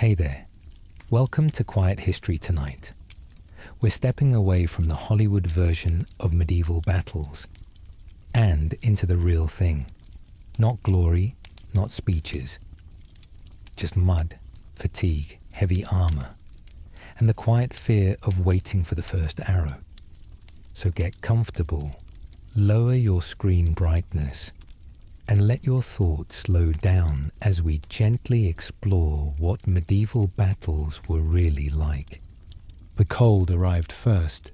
Hey there, welcome to Quiet History Tonight. We're stepping away from the Hollywood version of medieval battles and into the real thing. Not glory, not speeches, just mud, fatigue, heavy armor, and the quiet fear of waiting for the first arrow. So get comfortable, lower your screen brightness, and let your thoughts slow down as we gently explore what medieval battles were really like. The cold arrived first,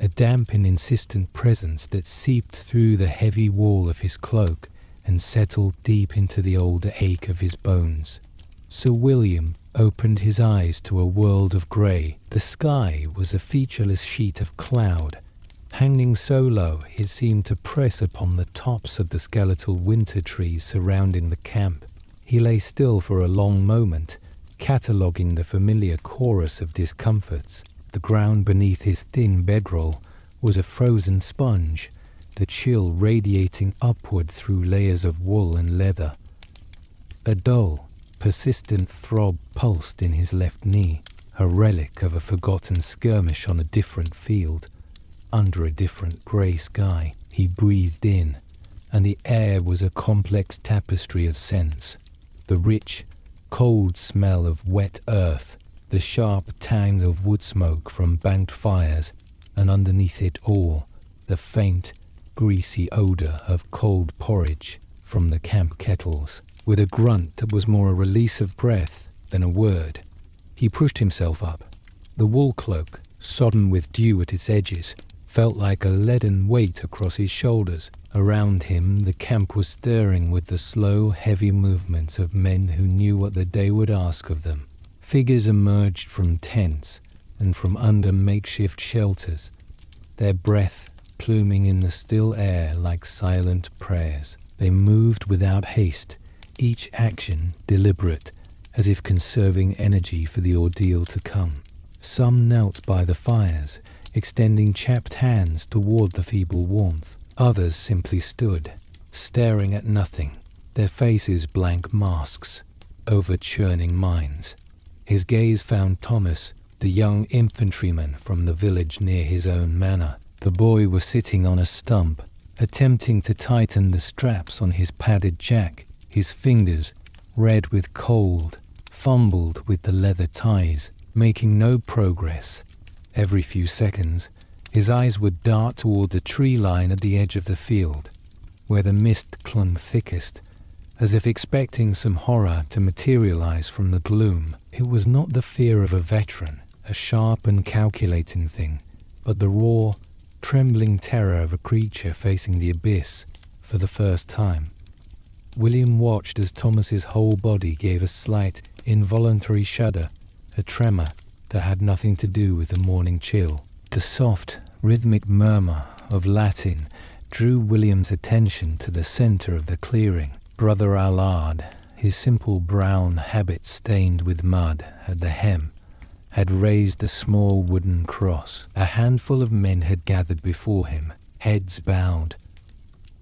a damp and insistent presence that seeped through the heavy wall of his cloak and settled deep into the old ache of his bones. Sir William opened his eyes to a world of grey. The sky was a featureless sheet of cloud. Hanging so low, it seemed to press upon the tops of the skeletal winter trees surrounding the camp. He lay still for a long moment, cataloguing the familiar chorus of discomforts. The ground beneath his thin bedroll was a frozen sponge, the chill radiating upward through layers of wool and leather. A dull, persistent throb pulsed in his left knee, a relic of a forgotten skirmish on a different field. Under a different grey sky, he breathed in, and the air was a complex tapestry of scents. The rich, cold smell of wet earth, the sharp tang of wood smoke from banked fires, and underneath it all, the faint, greasy odour of cold porridge from the camp kettles. With a grunt that was more a release of breath than a word, he pushed himself up. The wool cloak, sodden with dew at its edges, felt like a leaden weight across his shoulders. Around him, the camp was stirring with the slow, heavy movements of men who knew what the day would ask of them. Figures emerged from tents and from under makeshift shelters, their breath pluming in the still air like silent prayers. They moved without haste, each action deliberate, as if conserving energy for the ordeal to come. Some knelt by the fires, extending chapped hands toward the feeble warmth. Others simply stood, staring at nothing, their faces blank masks over churning minds. His gaze found Thomas, the young infantryman from the village near his own manor. The boy was sitting on a stump, attempting to tighten the straps on his padded jack. His fingers, red with cold, fumbled with the leather ties, making no progress. Every few seconds, his eyes would dart toward the tree line at the edge of the field, where the mist clung thickest, as if expecting some horror to materialize from the gloom. It was not the fear of a veteran, a sharp and calculating thing, but the raw, trembling terror of a creature facing the abyss for the first time. William watched as Thomas's whole body gave a slight, involuntary shudder, a tremor that had nothing to do with the morning chill. The soft, rhythmic murmur of Latin drew William's attention to the center of the clearing. Brother Allard, his simple brown habit stained with mud at the hem, had raised a small wooden cross. A handful of men had gathered before him, heads bowed.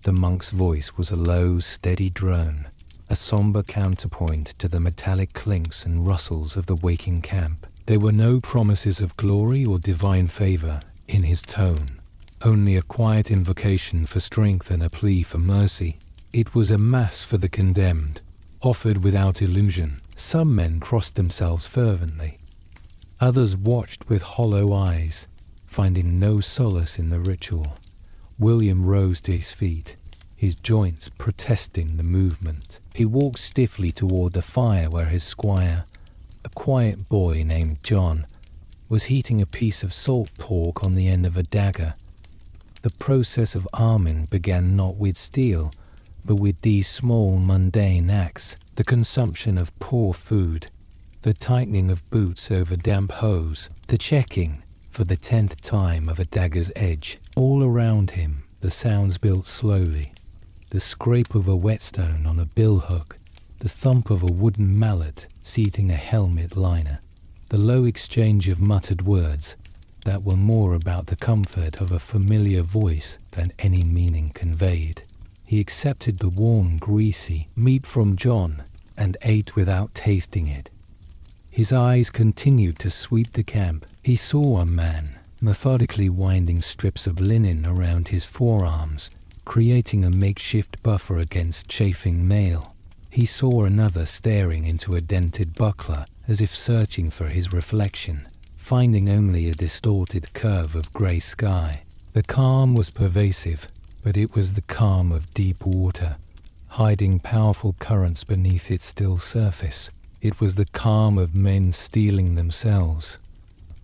The monk's voice was a low, steady drone, a somber counterpoint to the metallic clinks and rustles of the waking camp. There were no promises of glory or divine favor in his tone, only a quiet invocation for strength and a plea for mercy. It was a mass for the condemned, offered without illusion. Some men crossed themselves fervently. Others watched with hollow eyes, finding no solace in the ritual. William rose to his feet, his joints protesting the movement. He walked stiffly toward the fire where his squire, a quiet boy named John, was heating a piece of salt pork on the end of a dagger. The process of arming began not with steel, but with these small mundane acts: the consumption of poor food, the tightening of boots over damp hose, the checking for the 10th time of a dagger's edge. All around him the sounds built slowly: the scrape of a whetstone on a billhook, the thump of a wooden mallet seating a helmet liner, the low exchange of muttered words that were more about the comfort of a familiar voice than any meaning conveyed. He accepted the warm, greasy meat from John and ate without tasting it. His eyes continued to sweep the camp. He saw a man methodically winding strips of linen around his forearms, creating a makeshift buffer against chafing mail. He saw another staring into a dented buckler as if searching for his reflection, finding only a distorted curve of grey sky. The calm was pervasive, but it was the calm of deep water, hiding powerful currents beneath its still surface. It was the calm of men steeling themselves,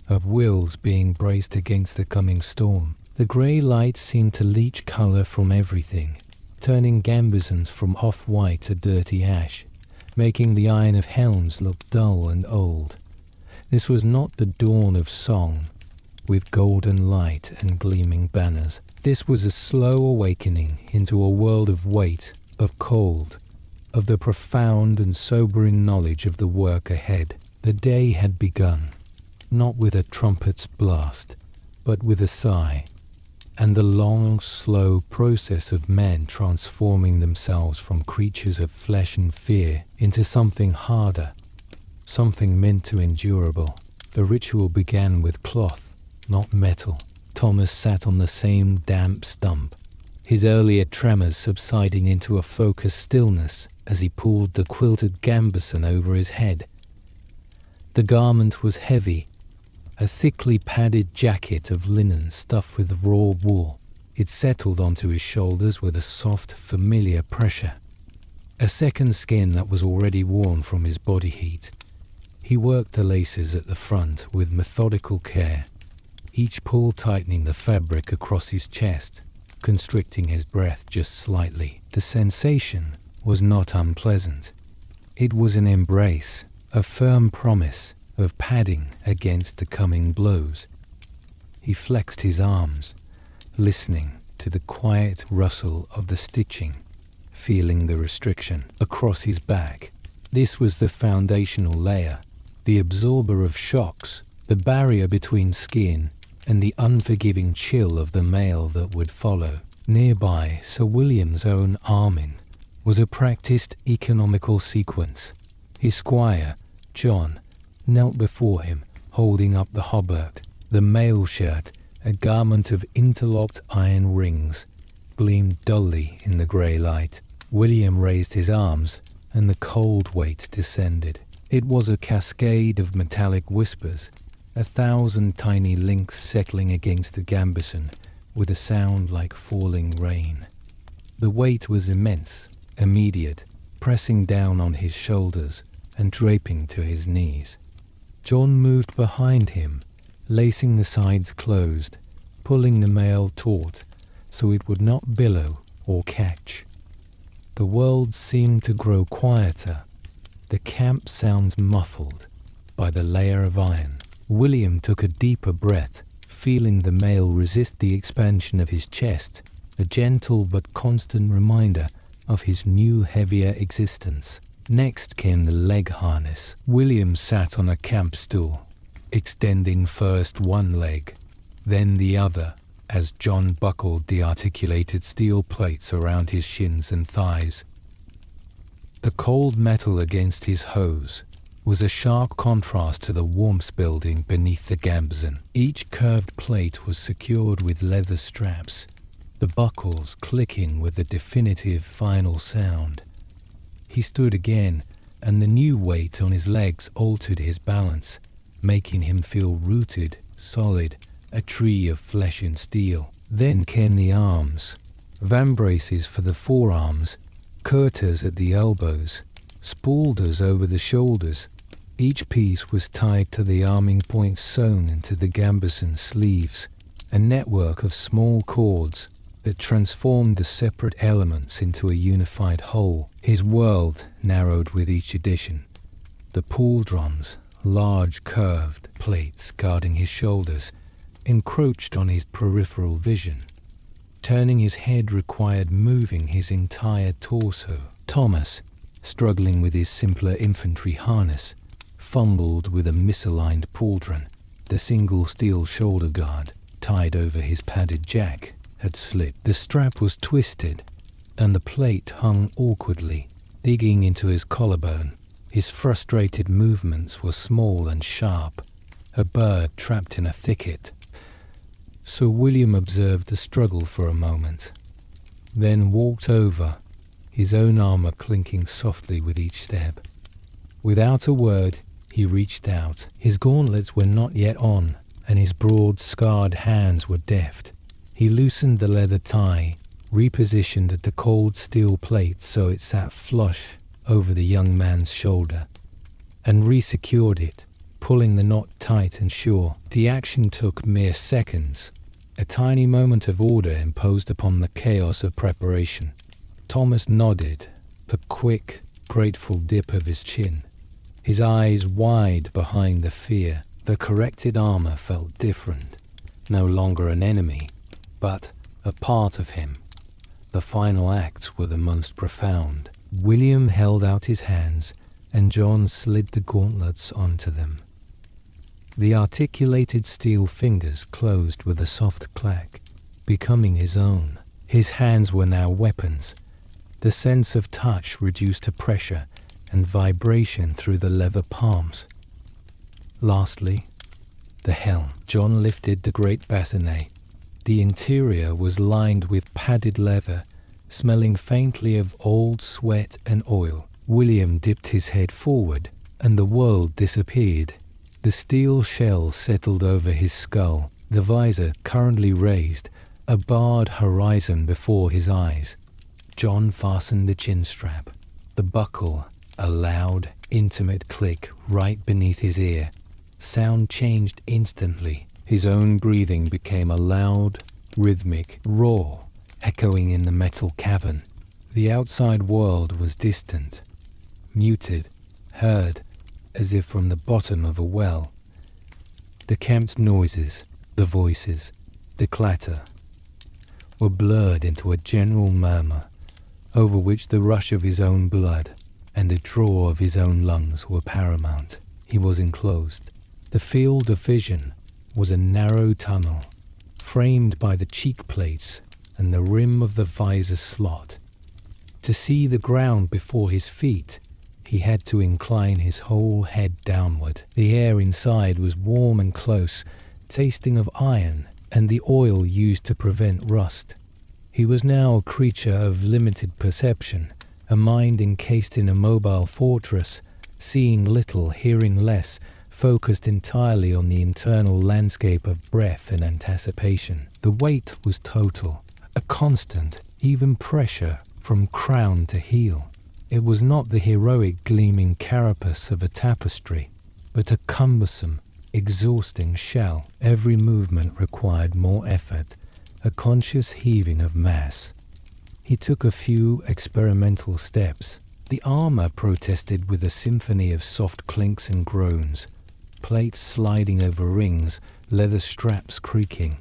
of wills being braced against the coming storm. The grey light seemed to leach colour from everything, turning gambesons from off-white to dirty ash, making the iron of helms look dull and old. This was not the dawn of song, with golden light and gleaming banners. This was a slow awakening into a world of weight, of cold, of the profound and sobering knowledge of the work ahead. The day had begun, not with a trumpet's blast, but with a sigh, and the long, slow process of men transforming themselves from creatures of flesh and fear into something harder, something meant to endurable. The ritual began with cloth, not metal. Thomas sat on the same damp stump, his earlier tremors subsiding into a focused stillness as he pulled the quilted gambeson over his head. The garment was heavy, a thickly padded jacket of linen stuffed with raw wool. It settled onto his shoulders with a soft, familiar pressure, a second skin that was already worn from his body heat. He worked the laces at the front with methodical care, each pull tightening the fabric across his chest, constricting his breath just slightly. The sensation was not unpleasant. It was an embrace, a firm promise of padding against the coming blows. He flexed his arms, listening to the quiet rustle of the stitching, feeling the restriction across his back. This was the foundational layer, the absorber of shocks, the barrier between skin and the unforgiving chill of the mail that would follow. Nearby, Sir William's own arming was a practiced economical sequence. His squire, John, knelt before him, holding up the hauberk. The mail shirt, a garment of interlocked iron rings, gleamed dully in the grey light. William raised his arms, and the cold weight descended. It was a cascade of metallic whispers, 1,000 tiny links settling against the gambeson with a sound like falling rain. The weight was immense, immediate, pressing down on his shoulders and draping to his knees. John moved behind him, lacing the sides closed, pulling the mail taut so it would not billow or catch. The world seemed to grow quieter, the camp sounds muffled by the layer of iron. William took a deeper breath, feeling the mail resist the expansion of his chest, a gentle but constant reminder of his new, heavier existence. Next came the leg harness. William sat on a camp stool, extending first one leg, then the other, as John buckled the articulated steel plates around his shins and thighs. The cold metal against his hose was a sharp contrast to the warmth building beneath the gambeson. Each curved plate was secured with leather straps, the buckles clicking with the definitive final sound. He stood again, and the new weight on his legs altered his balance, making him feel rooted, solid, a tree of flesh and steel. Then came the arms, vambraces for the forearms, curters at the elbows, spaulders over the shoulders. Each piece was tied to the arming point sewn into the gambeson's sleeves, a network of small cords that transformed the separate elements into a unified whole. His world narrowed with each addition. The pauldrons, large curved plates guarding his shoulders, encroached on his peripheral vision. Turning his head required moving his entire torso. Thomas, struggling with his simpler infantry harness, fumbled with a misaligned pauldron. The single steel shoulder guard, tied over his padded jack, had slipped. The strap was twisted, and the plate hung awkwardly, digging into his collarbone. His frustrated movements were small and sharp, a bird trapped in a thicket. Sir William observed the struggle for a moment, then walked over, his own armor clinking softly with each step. Without a word, he reached out. His gauntlets were not yet on, and his broad, scarred hands were deft. He loosened the leather tie, repositioned the cold steel plate so it sat flush over the young man's shoulder, and resecured it, pulling the knot tight and sure. The action took mere seconds, a tiny moment of order imposed upon the chaos of preparation. Thomas nodded, a quick, grateful dip of his chin, his eyes wide behind the fear. The corrected armor felt different, no longer an enemy, but a part of him. The final acts were the most profound. William held out his hands, and John slid the gauntlets onto them. The articulated steel fingers closed with a soft clack, becoming his own. His hands were now weapons. The sense of touch reduced to pressure and vibration through the leather palms. Lastly, the helm. John lifted the great bassinet. The interior was lined with padded leather, smelling faintly of old sweat and oil. William dipped his head forward, and the world disappeared. The steel shell settled over his skull, the visor currently raised, a barred horizon before his eyes. John fastened the chin strap. The buckle, a loud, intimate click right beneath his ear. Sound changed instantly. His own breathing became a loud, rhythmic roar, echoing in the metal cavern. The outside world was distant, muted, heard as if from the bottom of a well. The camp's noises, the voices, the clatter, were blurred into a general murmur, over which the rush of his own blood and the draw of his own lungs were paramount. He was enclosed. The field of vision was a narrow tunnel, framed by the cheek plates and the rim of the visor slot. To see the ground before his feet, he had to incline his whole head downward. The air inside was warm and close, tasting of iron and the oil used to prevent rust. He was now a creature of limited perception, a mind encased in a mobile fortress, seeing little, hearing less, focused entirely on the internal landscape of breath and anticipation. The weight was total, a constant, even pressure from crown to heel. It was not the heroic gleaming carapace of a tapestry, but a cumbersome, exhausting shell. Every movement required more effort, a conscious heaving of mass. He took a few experimental steps. The armor protested with a symphony of soft clinks and groans, plates sliding over rings, leather straps creaking.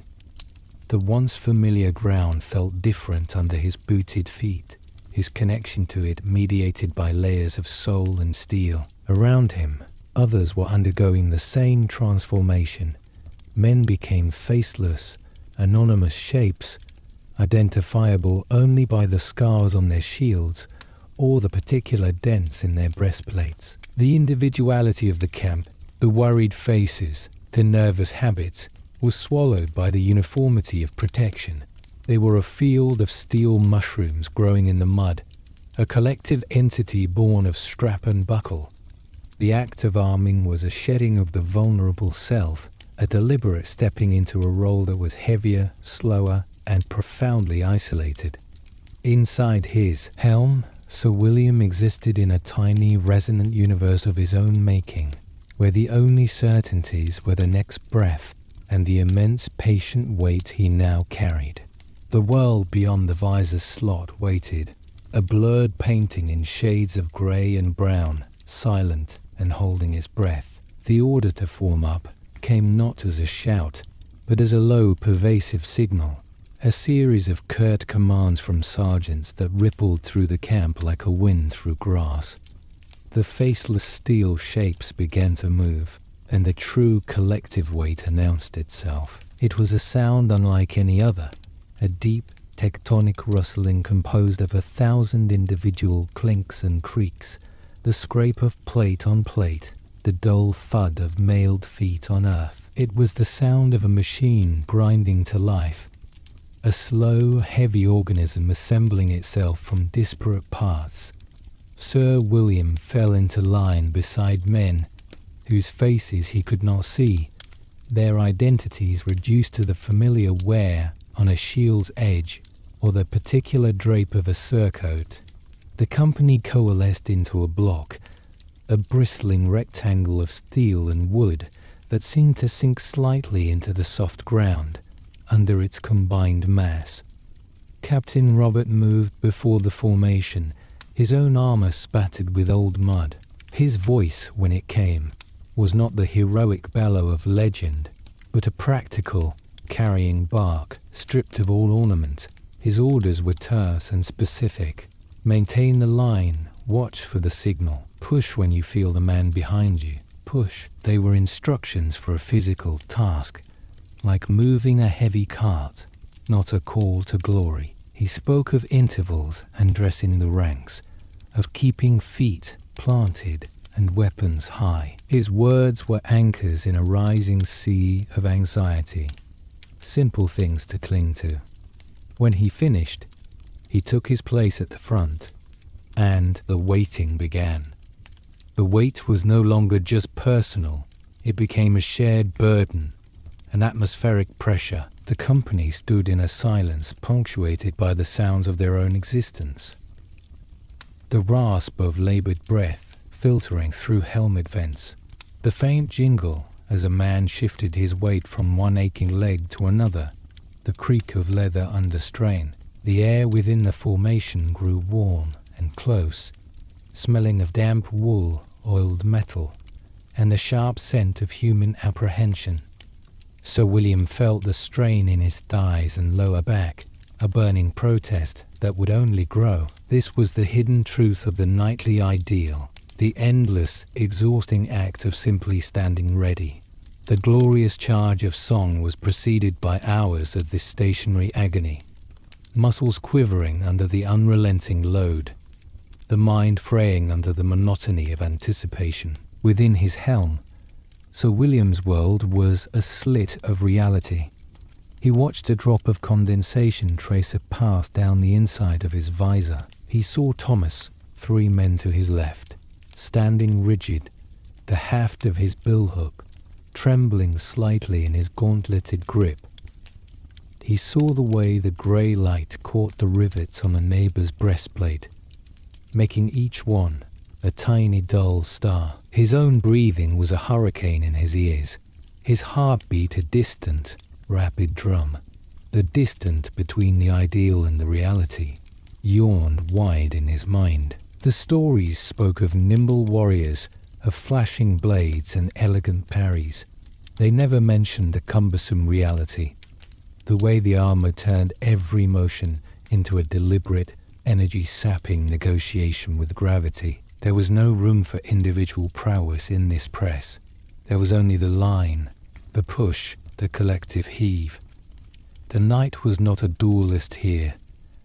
The once familiar ground felt different under his booted feet, his connection to it mediated by layers of soul and steel. Around him, others were undergoing the same transformation. Men became faceless, anonymous shapes, identifiable only by the scars on their shields or the particular dents in their breastplates. The individuality of the camp, the worried faces, the nervous habits, was swallowed by the uniformity of protection. They were a field of steel mushrooms growing in the mud, a collective entity born of strap and buckle. The act of arming was a shedding of the vulnerable self, a deliberate stepping into a role that was heavier, slower, and profoundly isolated. Inside his helm, Sir William existed in a tiny, resonant universe of his own making, where the only certainties were the next breath and the immense patient weight he now carried. The world beyond the visor's slot waited, a blurred painting in shades of grey and brown, silent and holding his breath. The order to form up came not as a shout, but as a low, pervasive signal, a series of curt commands from sergeants that rippled through the camp like a wind through grass. The faceless steel shapes began to move, and the true collective weight announced itself. It was a sound unlike any other, a deep, tectonic rustling composed of 1,000 individual clinks and creaks, The scrape of plate on plate, the dull thud of mailed feet on earth. It was the sound of a machine grinding to life, a slow, heavy organism assembling itself from disparate parts. Sir William fell into line beside men whose faces he could not see, their identities reduced to the familiar wear on a shield's edge or the particular drape of a surcoat. The company coalesced into a block, a bristling rectangle of steel and wood that seemed to sink slightly into the soft ground under its combined mass. Captain Robert moved before the formation, his own armor spattered with old mud. His voice, when it came, was not the heroic bellow of legend, but a practical, carrying bark, stripped of all ornament. His orders were terse and specific. Maintain the line, watch for the signal, push when you feel the man behind you, push. They were instructions for a physical task, like moving a heavy cart, not a call to glory. He spoke of intervals and dressing the ranks, of keeping feet planted and weapons high. His words were anchors in a rising sea of anxiety, simple things to cling to. When he finished, he took his place at the front, and the waiting began. The weight was no longer just personal, it became a shared burden, an atmospheric pressure. The company stood in a silence punctuated by the sounds of their own existence. The rasp of labored breath filtering through helmet vents, the faint jingle as a man shifted his weight from one aching leg to another, the creak of leather under strain. The air within the formation grew warm and close, smelling of damp wool, oiled metal, and the sharp scent of human apprehension. Sir William felt the strain in his thighs and lower back, a burning protest that would only grow. This was the hidden truth of the nightly ideal, the endless, exhausting act of simply standing ready. The glorious charge of song was preceded by hours of this stationary agony, muscles quivering under the unrelenting load, the mind fraying under the monotony of anticipation. Within his helm, Sir William's world was a slit of reality. He watched a drop of condensation trace a path down the inside of his visor. He saw Thomas, 3 men to his left, standing rigid, the haft of his billhook trembling slightly in his gauntleted grip. He saw the way the grey light caught the rivets on a neighbour's breastplate, making each one a tiny dull star. His own breathing was a hurricane in his ears, his heartbeat a distant, rapid drum. The distant between the ideal and the reality yawned wide in his mind. The stories spoke of nimble warriors, of flashing blades and elegant parries. They never mentioned the cumbersome reality, the way the armor turned every motion into a deliberate, energy-sapping negotiation with gravity. There was no room for individual prowess in this press. There was only the line, the push, the collective heave. The knight was not a duelist here,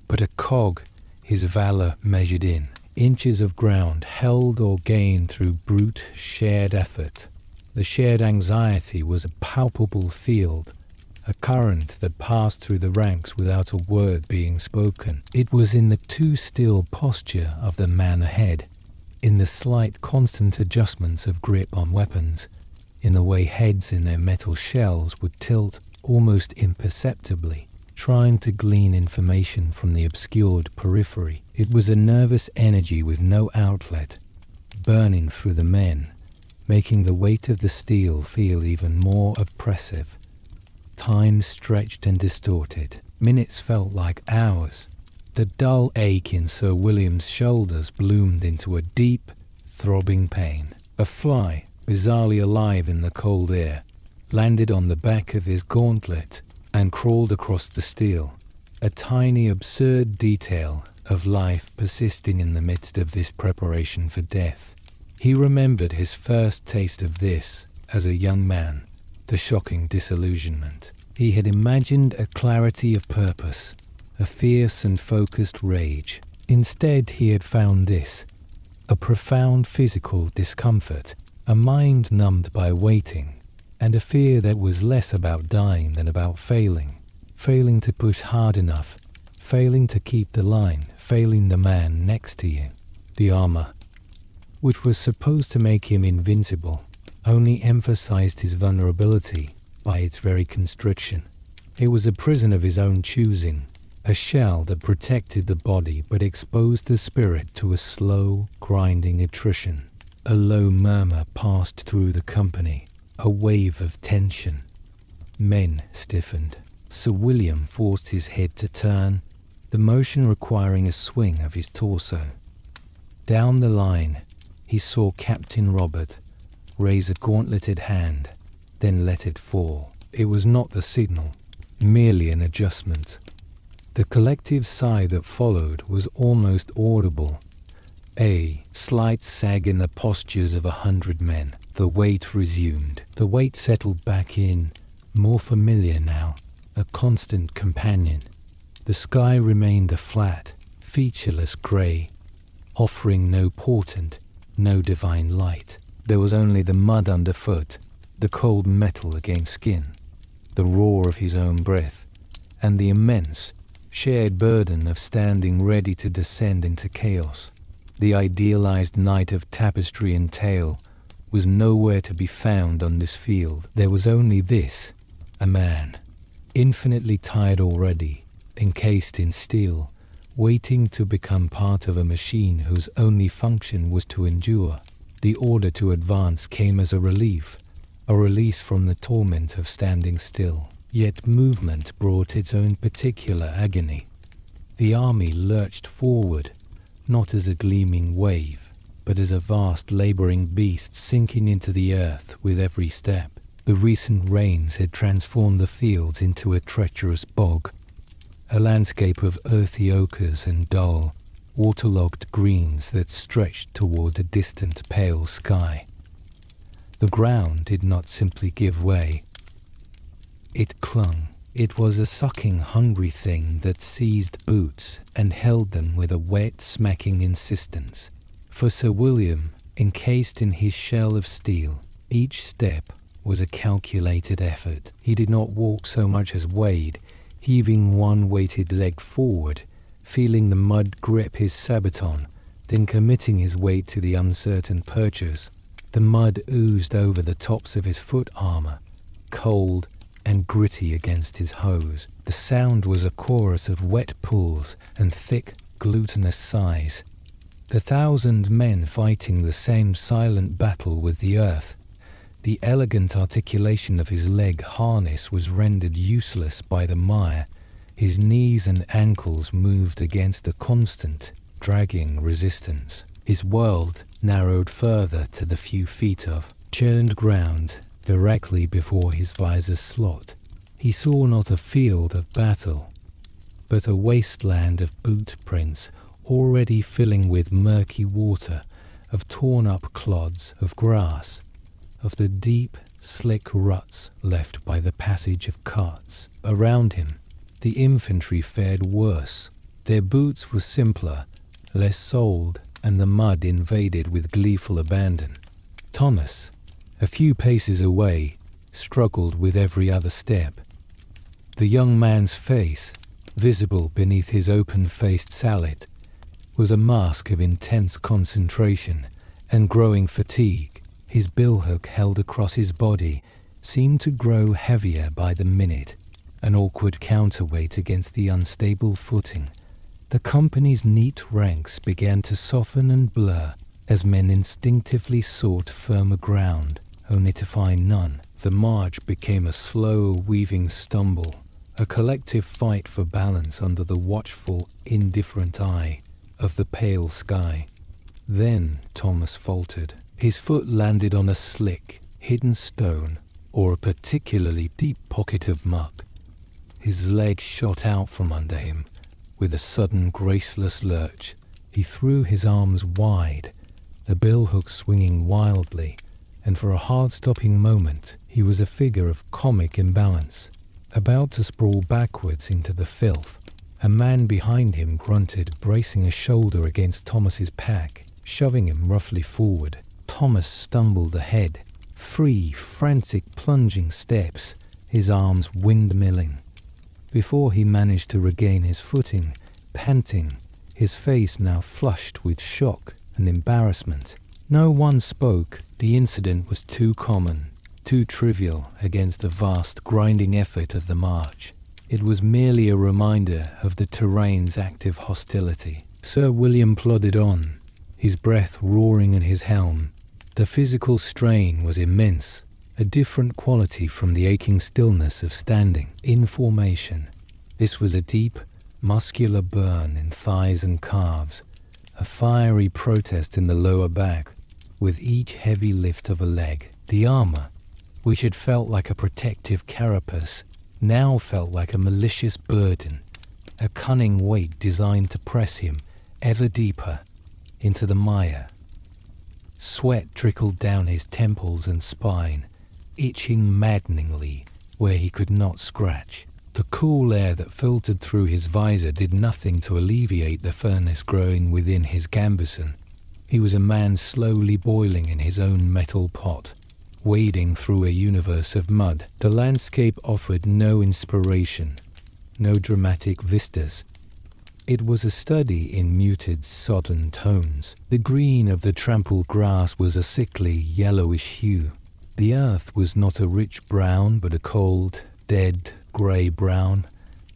but a cog his valor measured in. Inches of ground held or gained through brute, shared effort. The shared anxiety was a palpable field, a current that passed through the ranks without a word being spoken. It was in the too still posture of the man ahead, in the slight constant adjustments of grip on weapons, in the way heads in their metal shells would tilt almost imperceptibly, trying to glean information from the obscured periphery. It was a nervous energy with no outlet, burning through the men, making the weight of the steel feel even more oppressive. Time stretched and distorted. Minutes felt like hours. The dull ache in Sir William's shoulders bloomed into a deep, throbbing pain. A fly, bizarrely alive in the cold air, landed on the back of his gauntlet and crawled across the steel. A tiny, absurd detail of life persisting in the midst of this preparation for death. He remembered his first taste of this as a young man, the shocking disillusionment. He had imagined a clarity of purpose, a fierce and focused rage. Instead, he had found this, A profound physical discomfort, a mind numbed by waiting, and a fear that was less about dying than about failing. Failing to push hard enough, failing to keep the line, failing the man next to you. The armor, which was supposed to make him invincible, only emphasized his vulnerability by its very constriction. It was a prison of his own choosing, a shell that protected the body but exposed the spirit to a slow, grinding attrition. A low murmur passed through the company, a wave of tension. Men stiffened. Sir William forced his head to turn, the motion requiring a swing of his torso. Down the line, he saw Captain Robert raise a gauntleted hand, then let it fall. It was not the signal, merely an adjustment. The collective sigh that followed was almost audible. A slight sag in the postures of 100 men. The weight resumed. The weight settled back in, more familiar now, a constant companion. The sky remained a flat, featureless grey, offering no portent, no divine light. There was only the mud underfoot, the cold metal against skin, the roar of his own breath, and the immense, shared burden of standing ready to descend into chaos. The idealized knight of tapestry and tale was nowhere to be found on this field. There was only this, a man, infinitely tired already, encased in steel, waiting to become part of a machine whose only function was to endure. The order to advance came as a relief, a release from the torment of standing still. Yet movement brought its own particular agony. The army lurched forward, not as a gleaming wave, but as a vast laboring beast sinking into the earth with every step. The recent rains had transformed the fields into a treacherous bog, a landscape of earthy ochres and dull, waterlogged greens that stretched toward a distant pale sky. The ground did not simply give way. It clung. It was a sucking, hungry thing that seized boots and held them with a wet, smacking insistence. For Sir William, encased in his shell of steel, each step was a calculated effort. He did not walk so much as wade, heaving one weighted leg forward, feeling the mud grip his sabaton, then committing his weight to the uncertain purchase. The mud oozed over the tops of his foot armor, cold and gritty against his hose. The sound was a chorus of wet pulls and thick, glutinous sighs. The 1,000 men fighting the same silent battle with the earth. The elegant articulation of his leg harness was rendered useless by the mire. His knees and ankles moved against a constant, dragging resistance. His world narrowed further to the few feet of churned ground directly before his visor's slot. He saw not a field of battle, but a wasteland of boot prints already filling with murky water, of torn-up clods of grass, of the deep, slick ruts left by the passage of carts. Around him, the infantry fared worse. Their boots were simpler, less soled, and the mud invaded with gleeful abandon. Thomas, a few paces away, struggled with every other step. The young man's face, visible beneath his open-faced sallet, was a mask of intense concentration and growing fatigue. His billhook held across his body seemed to grow heavier by the minute, an awkward counterweight against the unstable footing. The company's neat ranks began to soften and blur as men instinctively sought firmer ground, only to find none. The march became a slow, weaving stumble, a collective fight for balance under the watchful, indifferent eye of the pale sky. Then Thomas faltered. His foot landed on a slick, hidden stone or a particularly deep pocket of muck. His leg shot out from under him with a sudden, graceless lurch. He threw his arms wide, the billhook swinging wildly, and for a heart-stopping moment he was a figure of comic imbalance, about to sprawl backwards into the filth. A man behind him grunted, bracing a shoulder against Thomas's pack. shoving him roughly forward. Thomas stumbled ahead, 3 frantic plunging steps, his arms windmilling. Before he managed to regain his footing, panting, his face now flushed with shock and embarrassment. No one spoke. The incident was too common, too trivial against the vast grinding effort of the march. It was merely a reminder of the terrain's active hostility. Sir William plodded on, his breath roaring in his helm. The physical strain was immense, a different quality from the aching stillness of standing in formation. This was a deep, muscular burn in thighs and calves, a fiery protest in the lower back, with each heavy lift of a leg. The armor, which had felt like a protective carapace, now felt like a malicious burden, a cunning weight designed to press him ever deeper into the mire. Sweat trickled down his temples and spine, itching maddeningly where he could not scratch. The cool air that filtered through his visor did nothing to alleviate the furnace growing within his gambeson. He was a man slowly boiling in his own metal pot, wading through a universe of mud. The landscape offered no inspiration, no dramatic vistas. It was a study in muted, sodden tones. The green of the trampled grass was a sickly, yellowish hue. The earth was not a rich brown, but a cold, dead, grey-brown,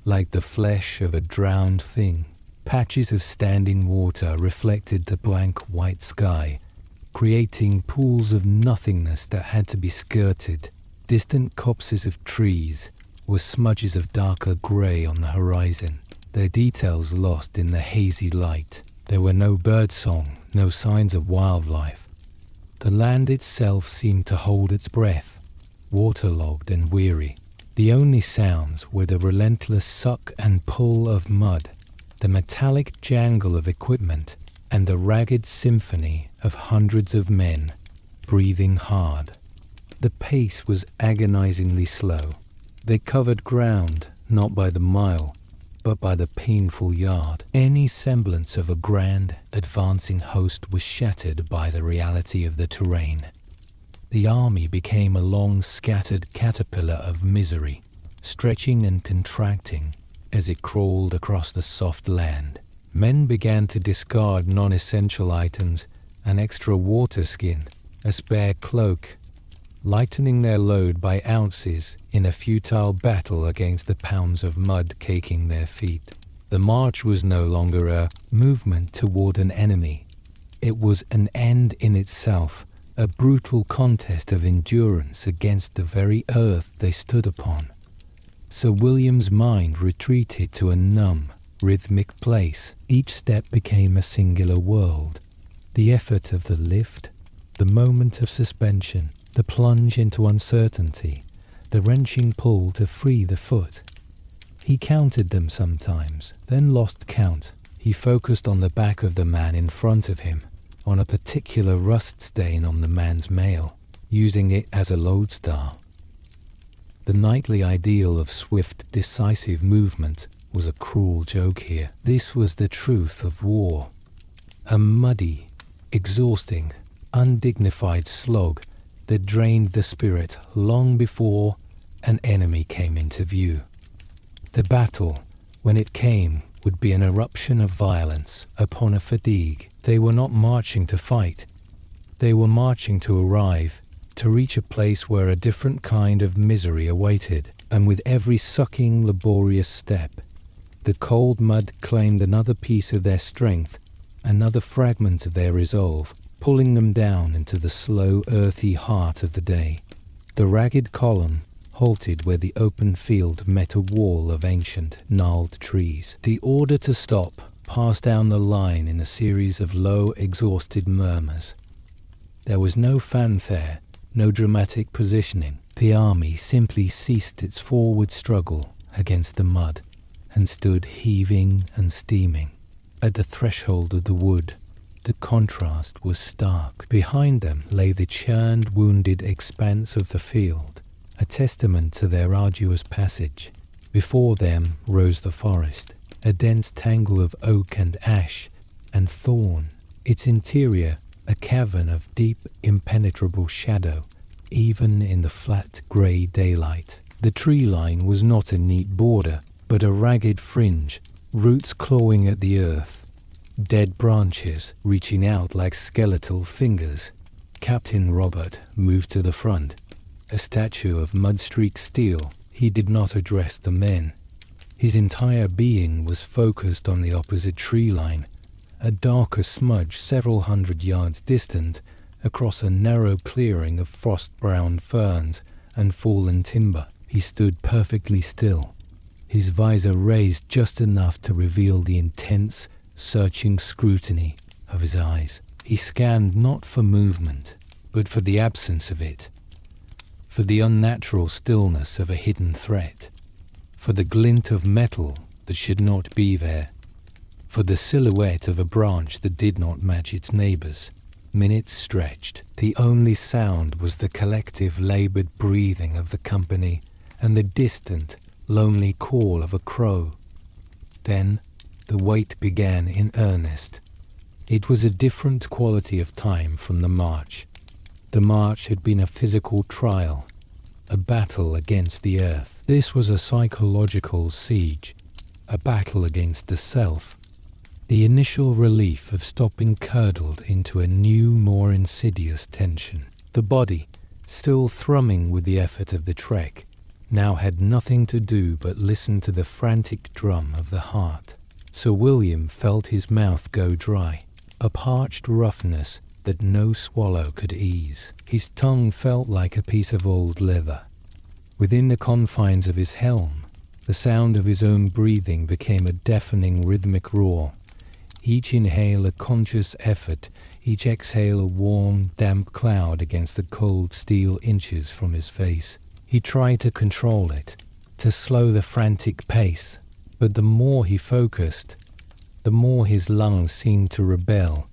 like the flesh of a drowned thing. Patches of standing water reflected the blank white sky, creating pools of nothingness that had to be skirted. Distant copses of trees were smudges of darker grey on the horizon, their details lost in the hazy light. There were no birdsong, no signs of wildlife. The land itself seemed to hold its breath, waterlogged and weary. The only sounds were the relentless suck and pull of mud, the metallic jangle of equipment, and the ragged symphony of hundreds of men breathing hard. The pace was agonizingly slow. They covered ground not by the mile, but by the painful yard. Any semblance of a grand, advancing host was shattered by the reality of the terrain. The army became a long, scattered caterpillar of misery, stretching and contracting as it crawled across the soft land. Men began to discard non-essential items, an extra water skin, a spare cloak, lightening their load by ounces in a futile battle against the pounds of mud caking their feet. The march was no longer a movement toward an enemy. It was an end in itself, a brutal contest of endurance against the very earth they stood upon. Sir William's mind retreated to a numb, rhythmic place. Each step became a singular world. The effort of the lift, the moment of suspension, the plunge into uncertainty, the wrenching pull to free the foot. He counted them sometimes, then lost count. He focused on the back of the man in front of him, on a particular rust stain on the man's mail, using it as a lodestar. The knightly ideal of swift, decisive movement was a cruel joke here. This was the truth of war. A muddy, exhausting, undignified slog that drained the spirit long before an enemy came into view. The battle, when it came, would be an eruption of violence upon a fatigue. They were not marching to fight. They were marching to arrive, to reach a place where a different kind of misery awaited. And with every sucking, laborious step, the cold mud claimed another piece of their strength, another fragment of their resolve, pulling them down into the slow, earthy heart of the day. The ragged column halted where the open field met a wall of ancient, gnarled trees. The order to stop passed down the line in a series of low, exhausted murmurs. There was no fanfare, no dramatic positioning. The army simply ceased its forward struggle against the mud and stood heaving and steaming. At the threshold of the wood, the contrast was stark. Behind them lay the churned, wounded expanse of the field, a testament to their arduous passage. Before them rose the forest, a dense tangle of oak and ash and thorn, its interior a cavern of deep, impenetrable shadow, even in the flat grey daylight. The tree line was not a neat border, but a ragged fringe, roots clawing at the earth, dead branches reaching out like skeletal fingers. Captain Robert moved to the front, a statue of mud-streaked steel. He did not address the men. His entire being was focused on the opposite tree line, a darker smudge several hundred yards distant across a narrow clearing of frost-browned ferns and fallen timber. He stood perfectly still, his visor raised just enough to reveal the intense, searching scrutiny of his eyes. He scanned not for movement, but for the absence of it, for the unnatural stillness of a hidden threat, for the glint of metal that should not be there, for the silhouette of a branch that did not match its neighbors. Minutes stretched. The only sound was the collective labored breathing of the company and the distant, lonely call of a crow. Then the wait began in earnest. It was a different quality of time from the march. The march had been a physical trial, a battle against the earth. This was a psychological siege, a battle against the self. The initial relief of stopping curdled into a new, more insidious tension. The body, still thrumming with the effort of the trek, now had nothing to do but listen to the frantic drum of the heart. Sir William felt his mouth go dry, a parched roughness that no swallow could ease. His tongue felt like a piece of old leather. Within the confines of his helm, the sound of his own breathing became a deafening rhythmic roar. Each inhale a conscious effort, each exhale a warm, damp cloud against the cold steel inches from his face. He tried to control it, to slow the frantic pace, but the more he focused, the more his lungs seemed to rebel,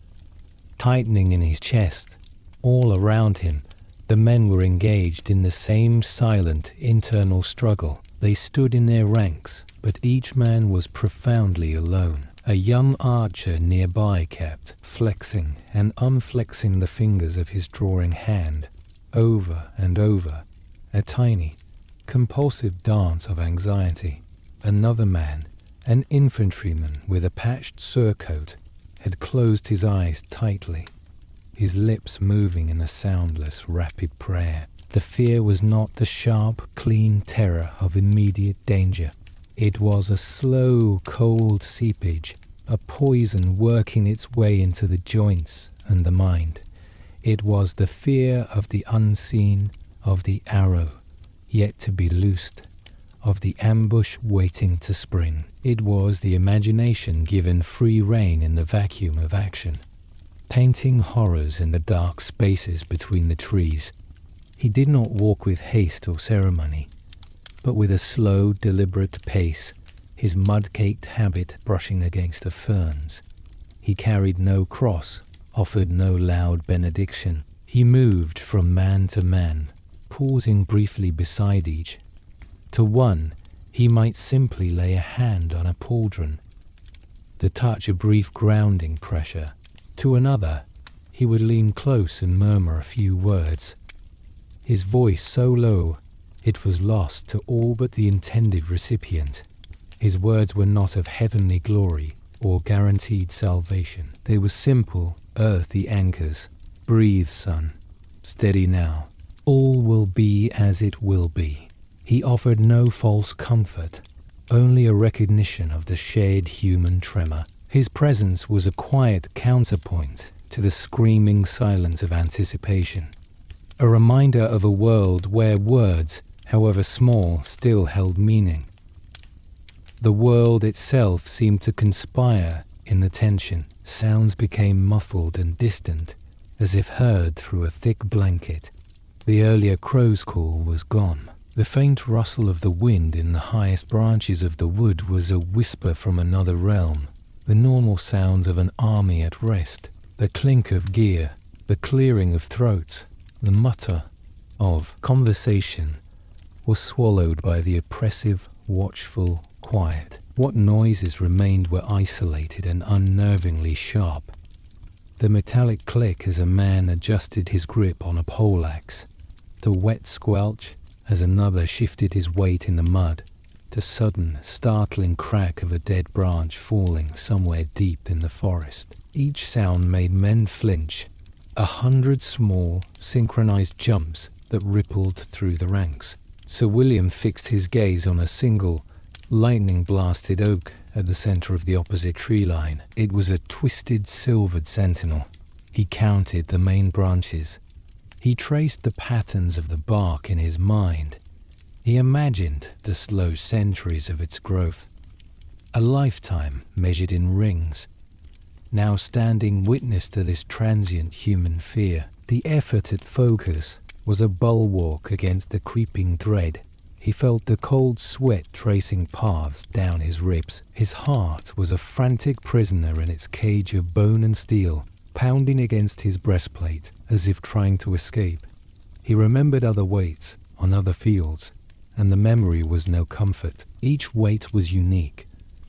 tightening in his chest. All around him, the men were engaged in the same silent internal struggle. They stood in their ranks, but each man was profoundly alone. A young archer nearby kept flexing and unflexing the fingers of his drawing hand, over and over, a tiny, compulsive dance of anxiety. Another man, an infantryman with a patched surcoat, had closed his eyes tightly, his lips moving in a soundless, rapid prayer. The fear was not the sharp, clean terror of immediate danger. It was a slow, cold seepage, a poison working its way into the joints and the mind. It was the fear of the unseen, of the arrow yet to be loosed, of the ambush waiting to spring. It was the imagination given free rein in the vacuum of action, painting horrors in the dark spaces between the trees. He did not walk with haste or ceremony, but with a slow, deliberate pace, his mud-caked habit brushing against the ferns. He carried no cross, offered no loud benediction. He moved from man to man, pausing briefly beside each. To one, he might simply lay a hand on a pauldron, the touch a brief grounding pressure. To another, he would lean close and murmur a few words, his voice so low it was lost to all but the intended recipient. His words were not of heavenly glory or guaranteed salvation. They were simple, earthy anchors. Breathe, son. Steady now. All will be as it will be. He offered no false comfort, only a recognition of the shared human tremor. His presence was a quiet counterpoint to the screaming silence of anticipation, a reminder of a world where words, however small, still held meaning. The world itself seemed to conspire in the tension. Sounds became muffled and distant, as if heard through a thick blanket. The earlier crow's call was gone. The faint rustle of the wind in the highest branches of the wood was a whisper from another realm. The normal sounds of an army at rest, the clink of gear, the clearing of throats, the mutter of conversation, was swallowed by the oppressive, watchful quiet. What noises remained were isolated and unnervingly sharp. The metallic click as a man adjusted his grip on a poleaxe. The wet squelch as another shifted his weight in the mud. The sudden, startling crack of a dead branch falling somewhere deep in the forest. Each sound made men flinch. 100 small, synchronized jumps that rippled through the ranks. Sir William fixed his gaze on a single, lightning-blasted oak at the center of the opposite tree line. It was a twisted, silvered sentinel. He counted the main branches. He traced the patterns of the bark in his mind. He imagined the slow centuries of its growth. A lifetime measured in rings. Now standing witness to this transient human fear. The effort at focus was a bulwark against the creeping dread. He felt the cold sweat tracing paths down his ribs. His heart was a frantic prisoner in its cage of bone and steel, pounding against his breastplate as if trying to escape. He remembered other weights on other fields, and the memory was no comfort. Each weight was unique,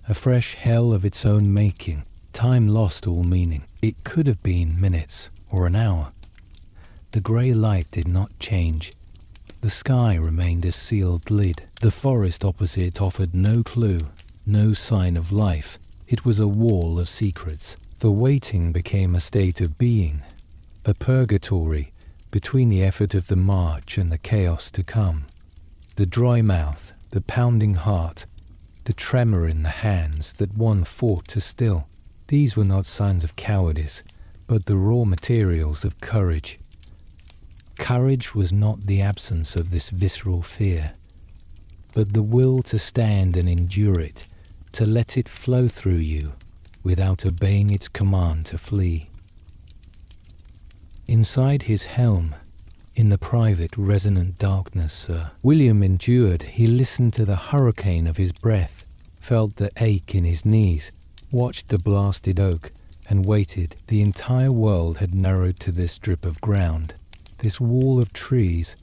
a fresh hell of its own making. Time lost all meaning. It could have been minutes or an hour. The grey light did not change. The sky remained a sealed lid. The forest opposite offered no clue, no sign of life. It was a wall of secrets. The waiting became a state of being, a purgatory between the effort of the march and the chaos to come. The dry mouth, the pounding heart, the tremor in the hands that one fought to still. These were not signs of cowardice, but the raw materials of courage. Courage was not the absence of this visceral fear, but the will to stand and endure it, to let it flow through you without obeying its command to flee. Inside his helm, in the private resonant darkness, Sir William endured. He listened to the hurricane of his breath, felt the ache in his knees, watched the blasted oak, and waited. The entire world had narrowed to this strip of ground, this wall of trees,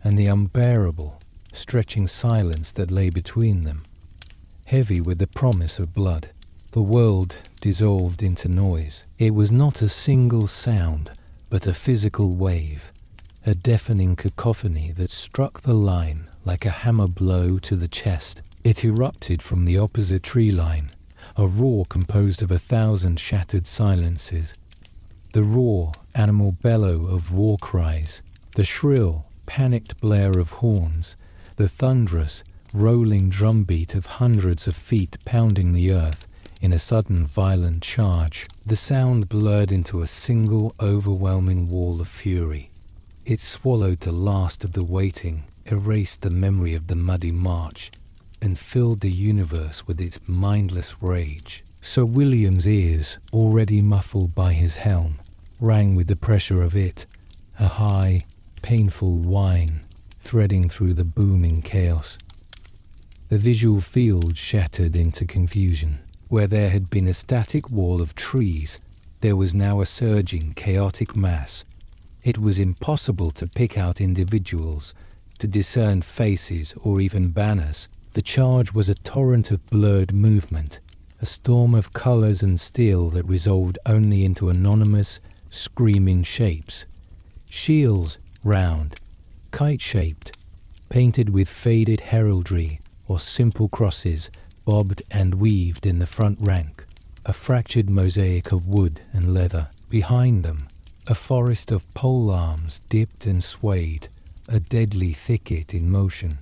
and the unbearable, stretching silence that lay between them, heavy with the promise of blood. The world dissolved into noise. It was not a single sound, but a physical wave, a deafening cacophony that struck the line like a hammer blow to the chest. It erupted from the opposite tree line, a roar composed of 1,000 shattered silences. The raw, animal bellow of war cries, the shrill, panicked blare of horns, the thunderous, rolling drumbeat of hundreds of feet pounding the earth in a sudden violent charge. The sound blurred into a single overwhelming wall of fury. It swallowed the last of the waiting, erased the memory of the muddy march, and filled the universe with its mindless rage. Sir William's ears, already muffled by his helm, rang with the pressure of it, a high, painful whine threading through the booming chaos. The visual field shattered into confusion. Where there had been a static wall of trees, there was now a surging, chaotic mass. It was impossible to pick out individuals, to discern faces or even banners. The charge was a torrent of blurred movement, a storm of colors and steel that resolved only into anonymous, screaming shapes. Shields, round, kite-shaped, painted with faded heraldry, or simple crosses, bobbed and weaved in the front rank, a fractured mosaic of wood and leather. Behind them, a forest of pole arms dipped and swayed, a deadly thicket in motion.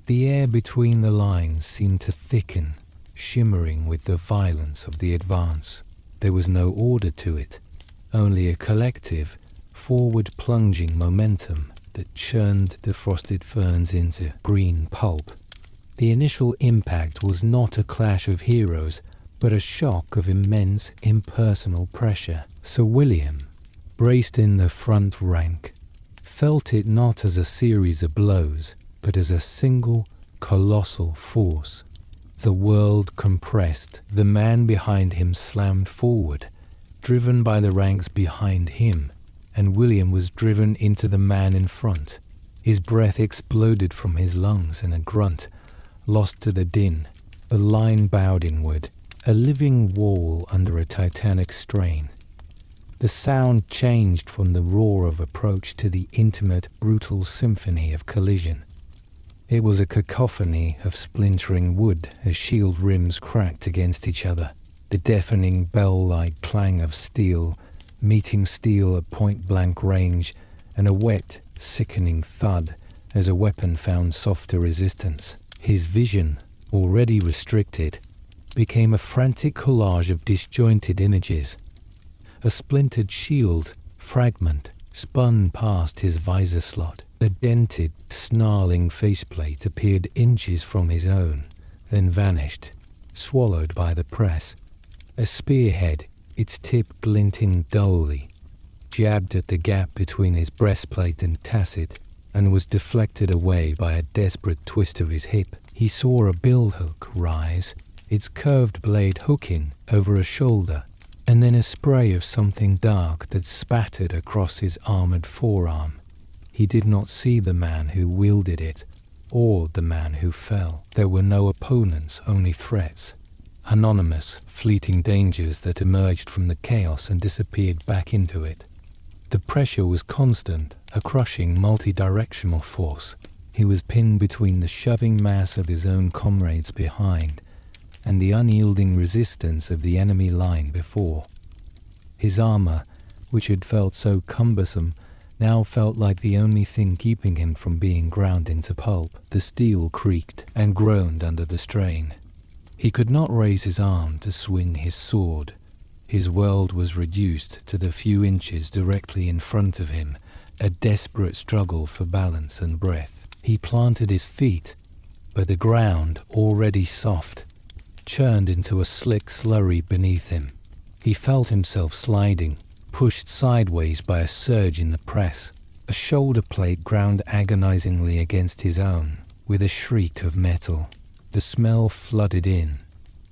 The air between the lines seemed to thicken, shimmering with the violence of the advance. There was no order to it, only a collective, forward-plunging momentum that churned the frosted ferns into green pulp. The initial impact was not a clash of heroes, but a shock of immense, impersonal pressure. Sir William, braced in the front rank, felt it not as a series of blows, but as a single, colossal force. The world compressed. The man behind him slammed forward, driven by the ranks behind him, and William was driven into the man in front. His breath exploded from his lungs in a grunt, lost to the din. The line bowed inward, a living wall under a titanic strain. The sound changed from the roar of approach to the intimate, brutal symphony of collision. It was a cacophony of splintering wood as shield rims cracked against each other, the deafening bell-like clang of steel meeting steel at point-blank range, and a wet, sickening thud as a weapon found softer resistance. His vision, already restricted, became a frantic collage of disjointed images. A splintered shield fragment spun past his visor slot. A dented, snarling faceplate appeared inches from his own, then vanished, swallowed by the press. A spearhead, its tip glinting dully, jabbed at the gap between his breastplate and tacit, and was deflected away by a desperate twist of his hip. He saw a billhook rise, its curved blade hooking over a shoulder, and then a spray of something dark that spattered across his armored forearm. He did not see the man who wielded it, or the man who fell. There were no opponents, only threats. Anonymous, fleeting dangers that emerged from the chaos and disappeared back into it. The pressure was constant, a crushing, multi-directional force. He was pinned between the shoving mass of his own comrades behind and the unyielding resistance of the enemy line before. His armor, which had felt so cumbersome, now felt like the only thing keeping him from being ground into pulp. The steel creaked and groaned under the strain. He could not raise his arm to swing his sword. His world was reduced to the few inches directly in front of him, a desperate struggle for balance and breath. He planted his feet, but the ground, already soft, churned into a slick slurry beneath him. He felt himself sliding, pushed sideways by a surge in the press. A shoulder plate ground agonizingly against his own, with a shriek of metal. The smell flooded in,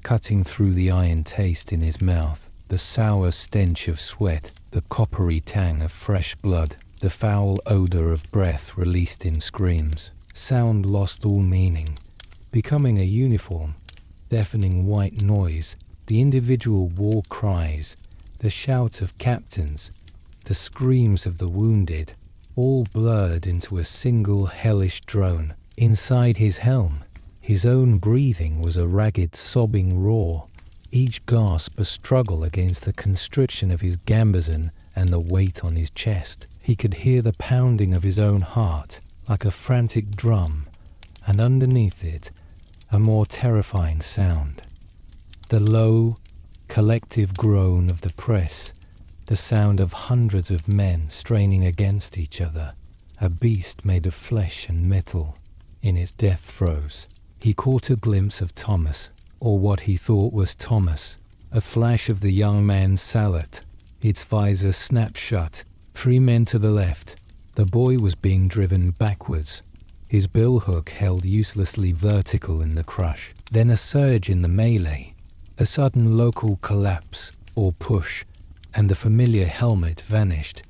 cutting through the iron taste in his mouth, the sour stench of sweat, the coppery tang of fresh blood, the foul odor of breath released in screams. Sound lost all meaning, becoming a uniform, deafening white noise. The individual war cries, the shout of captains, the screams of the wounded, all blurred into a single hellish drone. Inside his helm, his own breathing was a ragged, sobbing roar, each gasp a struggle against the constriction of his gambazon and the weight on his chest. He could hear the pounding of his own heart, like a frantic drum, and underneath it, a more terrifying sound. The low, collective groan of the press, the sound of hundreds of men straining against each other, a beast made of flesh and metal, in its death throes. He caught a glimpse of Thomas, or what he thought was Thomas, a flash of the young man's sallet, its visor snapped shut, 3 men to the left. The boy was being driven backwards, his billhook held uselessly vertical in the crush. Then a surge in the melee, a sudden local collapse or push, and the familiar helmet vanished,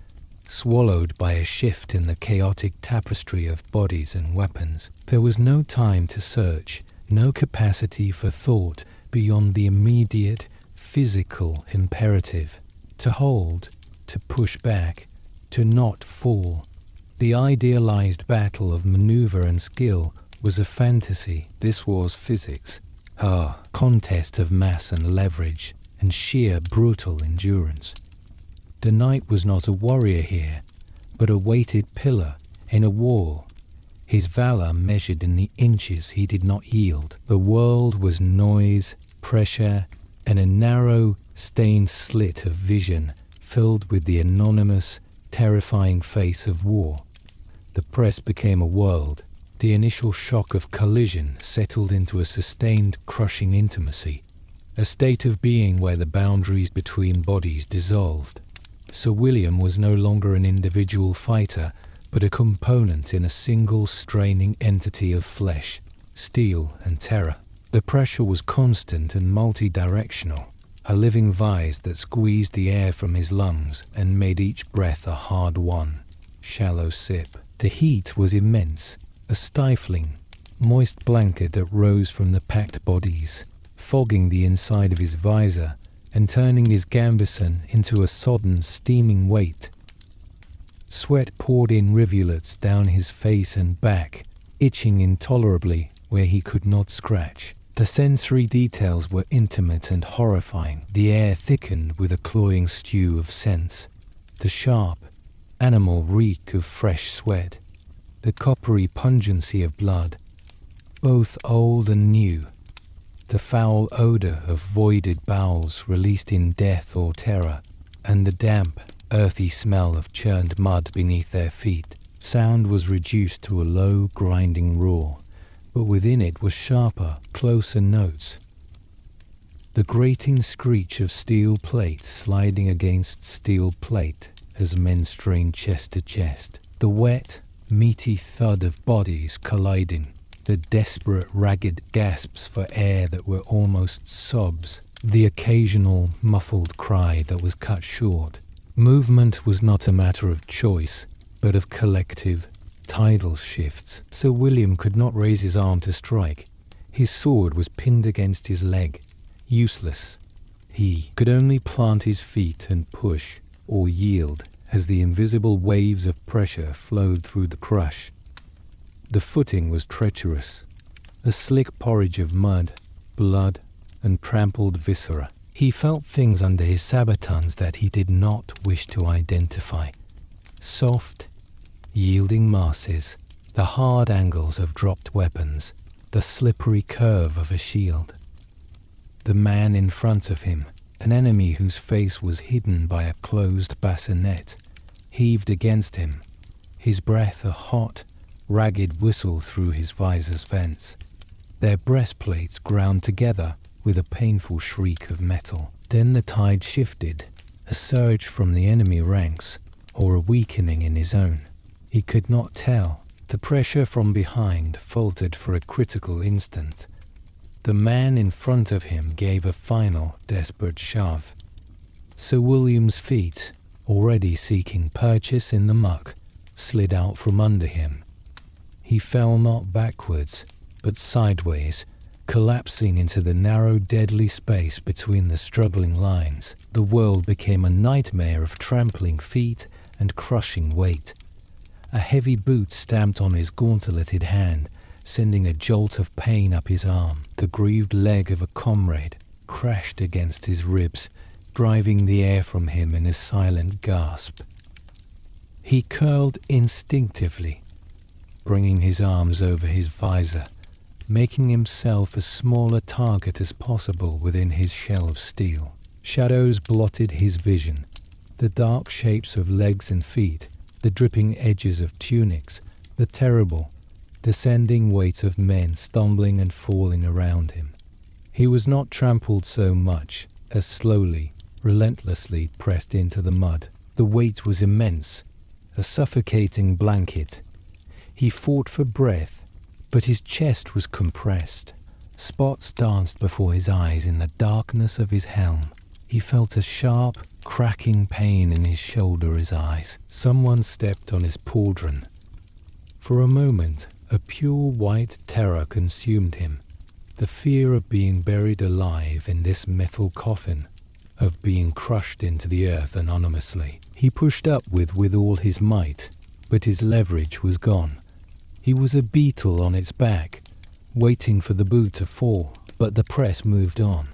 swallowed by a shift in the chaotic tapestry of bodies and weapons. There was no time to search, no capacity for thought beyond the immediate, physical imperative. To hold, to push back, to not fall. The idealized battle of maneuver and skill was a fantasy. This was physics. Contest of mass and leverage, and sheer brutal endurance. The knight was not a warrior here, but a weighted pillar in a wall. His valor measured in the inches he did not yield. The world was noise, pressure, and a narrow, stained slit of vision filled with the anonymous, terrifying face of war. The press became a world. The initial shock of collision settled into a sustained, crushing intimacy, a state of being where the boundaries between bodies dissolved. Sir William was no longer an individual fighter, but a component in a single straining entity of flesh, steel, and terror. The pressure was constant and multi-directional, a living vise that squeezed the air from his lungs and made each breath a hard one, shallow sip. The heat was immense, a stifling, moist blanket that rose from the packed bodies, fogging the inside of his visor and turning his gambeson into a sodden, steaming weight. Sweat poured in rivulets down his face and back, itching intolerably where he could not scratch. The sensory details were intimate and horrifying. The air thickened with a cloying stew of scents. The sharp, animal reek of fresh sweat. The coppery pungency of blood, both old and new. The foul odor of voided bowels released in death or terror, and the damp, earthy smell of churned mud beneath their feet. Sound was reduced to a low, grinding roar, but within it were sharper, closer notes. The grating screech of steel plate sliding against steel plate as men strained chest to chest. The wet, meaty thud of bodies colliding. The desperate, ragged gasps for air that were almost sobs. The occasional, muffled cry that was cut short. Movement was not a matter of choice, but of collective, tidal shifts. Sir William could not raise his arm to strike. His sword was pinned against his leg, useless. He could only plant his feet and push, or yield, as the invisible waves of pressure flowed through the crush. The footing was treacherous, a slick porridge of mud, blood, and trampled viscera. He felt things under his sabatons that he did not wish to identify. Soft, yielding masses, the hard angles of dropped weapons, the slippery curve of a shield. The man in front of him, an enemy whose face was hidden by a closed bassinet, heaved against him, his breath a hot, ragged whistle through his visor's vents. Their breastplates ground together with a painful shriek of metal. Then the tide shifted, a surge from the enemy ranks, or a weakening in his own. He could not tell. The pressure from behind faltered for a critical instant. The man in front of him gave a final, desperate shove. Sir William's feet, already seeking purchase in the muck, slid out from under him. He fell not backwards, but sideways, collapsing into the narrow, deadly space between the struggling lines. The world became a nightmare of trampling feet and crushing weight. A heavy boot stamped on his gauntleted hand, sending a jolt of pain up his arm. The grieved leg of a comrade crashed against his ribs, driving the air from him in a silent gasp. He curled instinctively, bringing his arms over his visor, making himself as small a target as possible within his shell of steel. Shadows blotted his vision, the dark shapes of legs and feet, the dripping edges of tunics, the terrible, descending weight of men stumbling and falling around him. He was not trampled so much as slowly, relentlessly pressed into the mud. The weight was immense, a suffocating blanket. He fought for breath, but his chest was compressed. Spots danced before his eyes in the darkness of his helm. He felt a sharp, cracking pain in his shoulder as eyes. Someone stepped on his pauldron. For a moment, a pure white terror consumed him. The fear of being buried alive in this metal coffin, of being crushed into the earth anonymously. He pushed upward with all his might, but his leverage was gone. He was a beetle on its back, waiting for the boot to fall, but the press moved on.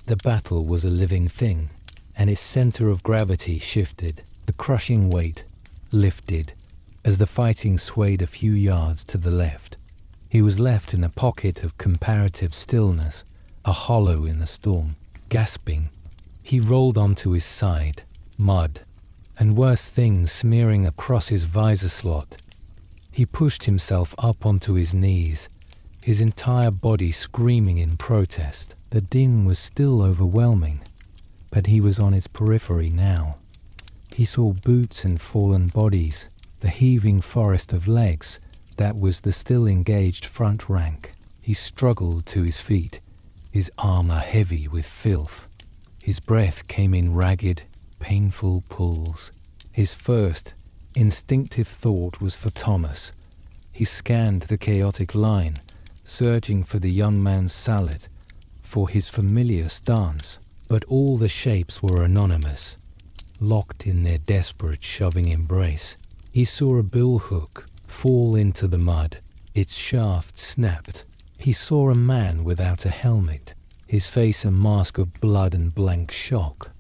The battle was a living thing, and its center of gravity shifted. The crushing weight lifted as the fighting swayed a few yards to the left. He was left in a pocket of comparative stillness, a hollow in the storm. Gasping, he rolled onto his side, mud, and worse things smearing across his visor slot. He pushed himself up onto his knees, his entire body screaming in protest. The din was still overwhelming, but he was on its periphery now. He saw boots and fallen bodies, the heaving forest of legs that was the still engaged front rank. He struggled to his feet, his armor heavy with filth. His breath came in ragged, painful pulls. His first, instinctive thought was for Thomas. He scanned the chaotic line, searching for the young man's sallet, for his familiar stance. But all the shapes were anonymous, locked in their desperate shoving embrace. He saw a billhook fall into the mud. Its shaft snapped. He saw a man without a helmet, his face a mask of blood and blank shock,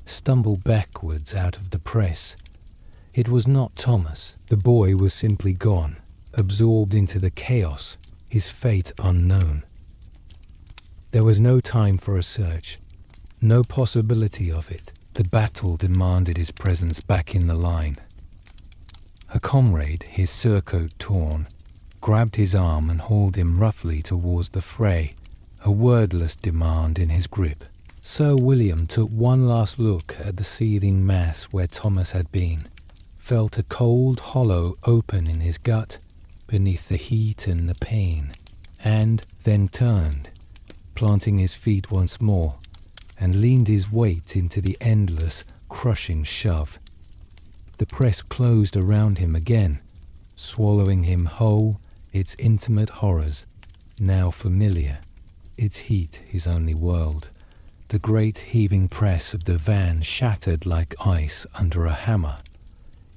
stumble backwards out of the press. It was not Thomas. The boy was simply gone, absorbed into the chaos, his fate unknown. There was no time for a search, no possibility of it. The battle demanded his presence back in the line. A comrade, his surcoat torn, grabbed his arm and hauled him roughly towards the fray, a wordless demand in his grip. Sir William took one last look at the seething mass where Thomas had been, felt a cold hollow open in his gut beneath the heat and the pain, and then turned, planting his feet once more, and leaned his weight into the endless, crushing shove. The press closed around him again, swallowing him whole, its intimate horrors, now familiar, its heat his only world. The great heaving press of the van shattered like ice under a hammer.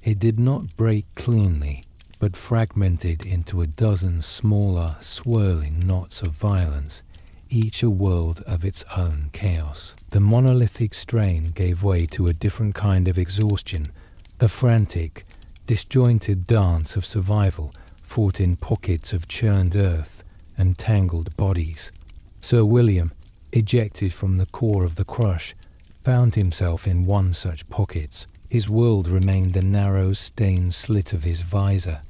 It did not break cleanly, but fragmented into a dozen smaller, swirling knots of violence, each a world of its own chaos. The monolithic strain gave way to a different kind of exhaustion, a frantic, disjointed dance of survival fought in pockets of churned earth and tangled bodies. Sir William, ejected from the core of the crush, found himself in one such pocket. His world remained the narrow, stained slit of his visor,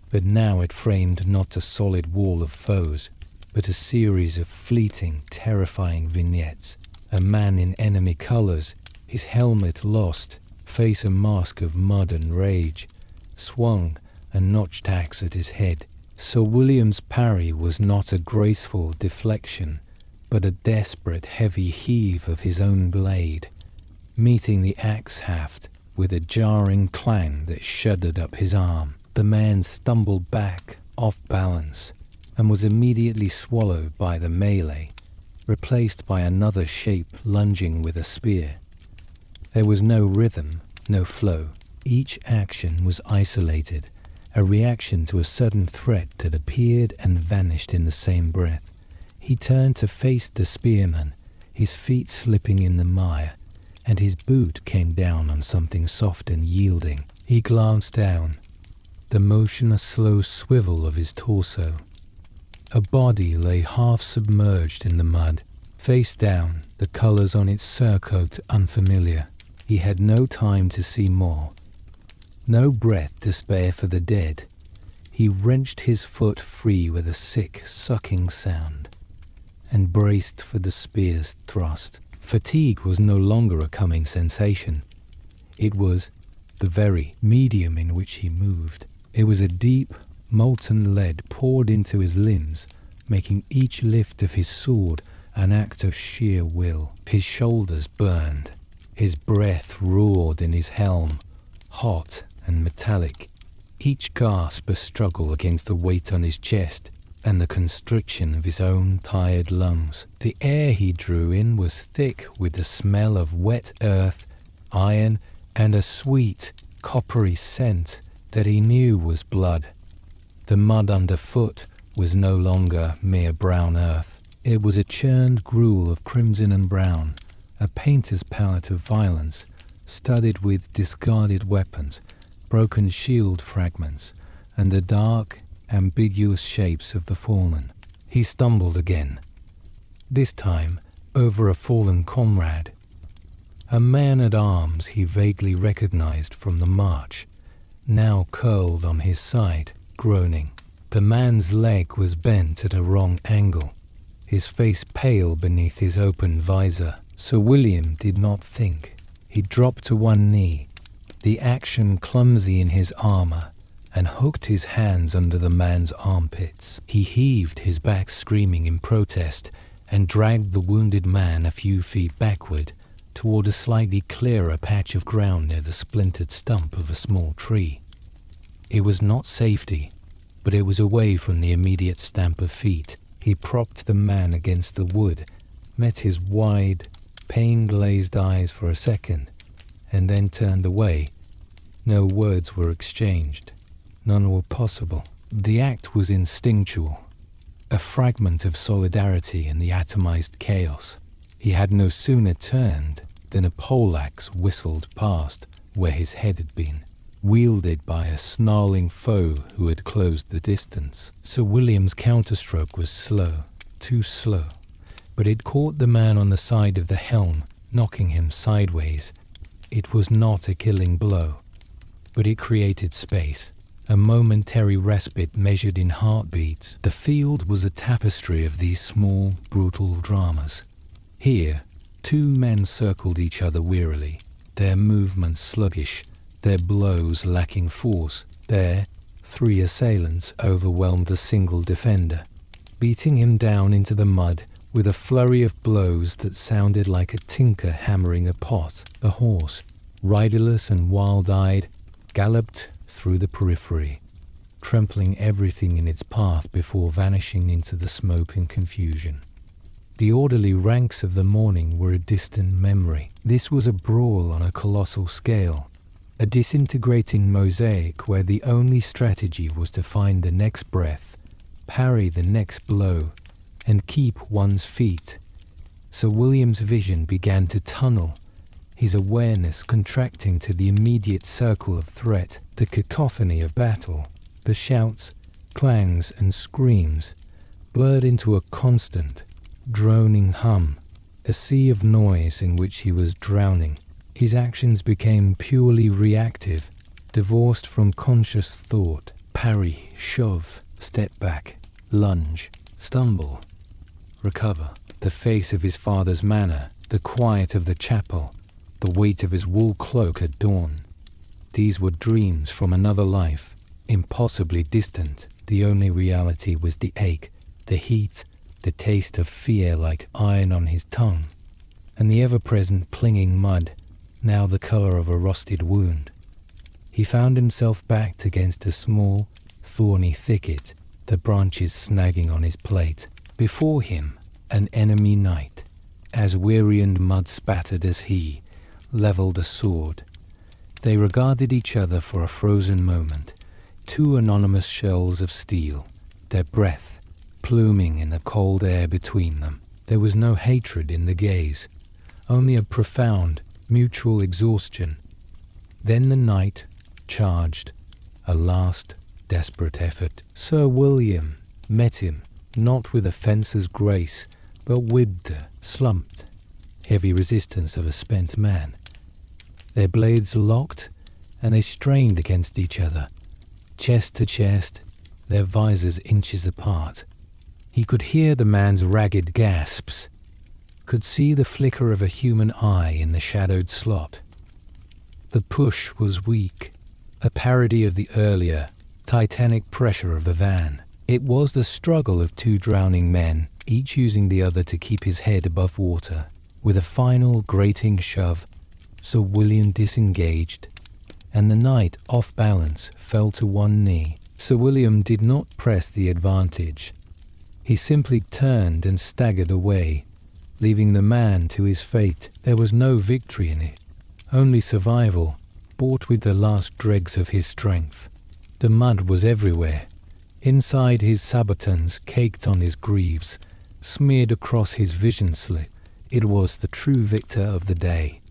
but now it framed not a solid wall of foes, but a series of fleeting, terrifying vignettes. A man in enemy colors, his helmet lost, face a mask of mud and rage, swung a notched axe at his head. Sir William's parry was not a graceful deflection, but a desperate heavy heave of his own blade, meeting the axe haft with a jarring clang that shuddered up his arm. The man stumbled back, off balance, and was immediately swallowed by the melee, replaced by another shape lunging with a spear. There was no rhythm, no flow. Each action was isolated, a reaction to a sudden threat that appeared and vanished in the same breath. He turned to face the spearman, his feet slipping in the mire, and his boot came down on something soft and yielding. He glanced down, the motion a slow swivel of his torso. A body lay half submerged in the mud, face down, the colors on its surcoat unfamiliar. He had no time to see more, no breath to spare for the dead. He wrenched his foot free with a sick, sucking sound, and braced for the spear's thrust. Fatigue was no longer a coming sensation. It was the very medium in which he moved. It was a deep, molten lead poured into his limbs, making each lift of his sword an act of sheer will. His shoulders burned. His breath roared in his helm, hot and metallic. Each gasp a struggle against the weight on his chest and the constriction of his own tired lungs. The air he drew in was thick with the smell of wet earth, iron, and a sweet, coppery scent that he knew was blood. The mud underfoot was no longer mere brown earth. It was a churned gruel of crimson and brown, a painter's palette of violence, studded with discarded weapons, broken shield fragments, and the dark, ambiguous shapes of the fallen. He stumbled again, this time over a fallen comrade, a man-at-arms he vaguely recognized from the march, now curled on his side, groaning. The man's leg was bent at a wrong angle, his face pale beneath his open visor. Sir William did not think. He dropped to one knee, the action clumsy in his armor, and hooked his hands under the man's armpits. He heaved his back screaming in protest and dragged the wounded man a few feet backward toward a slightly clearer patch of ground near the splintered stump of a small tree. It was not safety, but it was away from the immediate stamp of feet. He propped the man against the wood, met his wide, pain-glazed eyes for a second, and then turned away. No words were exchanged. None were possible. The act was instinctual, a fragment of solidarity in the atomized chaos. He had no sooner turned than a poleaxe whistled past where his head had been, wielded by a snarling foe who had closed the distance. Sir William's counterstroke was slow, too slow, but it caught the man on the side of the helm, knocking him sideways. It was not a killing blow, but it created space, a momentary respite measured in heartbeats. The field was a tapestry of these small, brutal dramas. Here, two men circled each other wearily, their movements sluggish, their blows lacking force. There, three assailants overwhelmed a single defender, beating him down into the mud with a flurry of blows that sounded like a tinker hammering a pot. A horse, riderless and wild-eyed, galloped through the periphery, trampling everything in its path before vanishing into the smoke and confusion. The orderly ranks of the morning were a distant memory. This was a brawl on a colossal scale, a disintegrating mosaic where the only strategy was to find the next breath, parry the next blow, and keep one's feet. Sir William's vision began to tunnel, his awareness contracting to the immediate circle of threat, the cacophony of battle, the shouts, clangs, and screams, blurred into a constant, droning hum, a sea of noise in which he was drowning. His actions became purely reactive, divorced from conscious thought. Parry, shove, step back, lunge, stumble, recover. The face of his father's manor, the quiet of the chapel, the weight of his wool cloak at dawn. These were dreams from another life, impossibly distant. The only reality was the ache, the heat, the taste of fear like iron on his tongue, and the ever-present clinging mud, now the color of a rusted wound. He found himself backed against a small, thorny thicket, the branches snagging on his plate. Before him, an enemy knight, as weary and mud-spattered as he, leveled a sword. They regarded each other for a frozen moment, two anonymous shells of steel, their breath pluming in the cold air between them. There was no hatred in the gaze, only a profound, mutual exhaustion. Then the knight charged, a last, desperate effort. Sir William met him, not with a fencer's grace, but with the slumped, heavy resistance of a spent man. Their blades locked, and they strained against each other, chest to chest, their visors inches apart. He could hear the man's ragged gasps, could see the flicker of a human eye in the shadowed slot. The push was weak, a parody of the earlier, titanic pressure of the van. It was the struggle of two drowning men, each using the other to keep his head above water. With a final grating shove, Sir William disengaged, and the knight, off balance, fell to one knee. Sir William did not press the advantage. He simply turned and staggered away, leaving the man to his fate. There was no victory in it, only survival, bought with the last dregs of his strength. The mud was everywhere, inside his sabatons, caked on his greaves, smeared across his vision slit. It was the true victor of the day,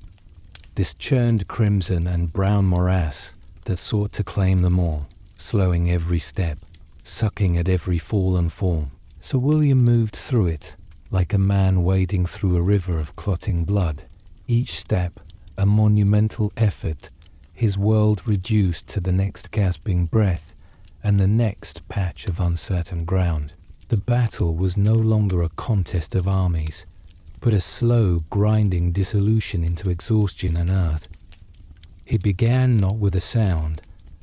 this churned crimson and brown morass that sought to claim them all, slowing every step, sucking at every fallen form. Sir William moved through it, like a man wading through a river of clotting blood, each step a monumental effort, his world reduced to the next gasping breath and the next patch of uncertain ground. The battle was no longer a contest of armies, but a slow, grinding dissolution into exhaustion and earth. It began not with a sound,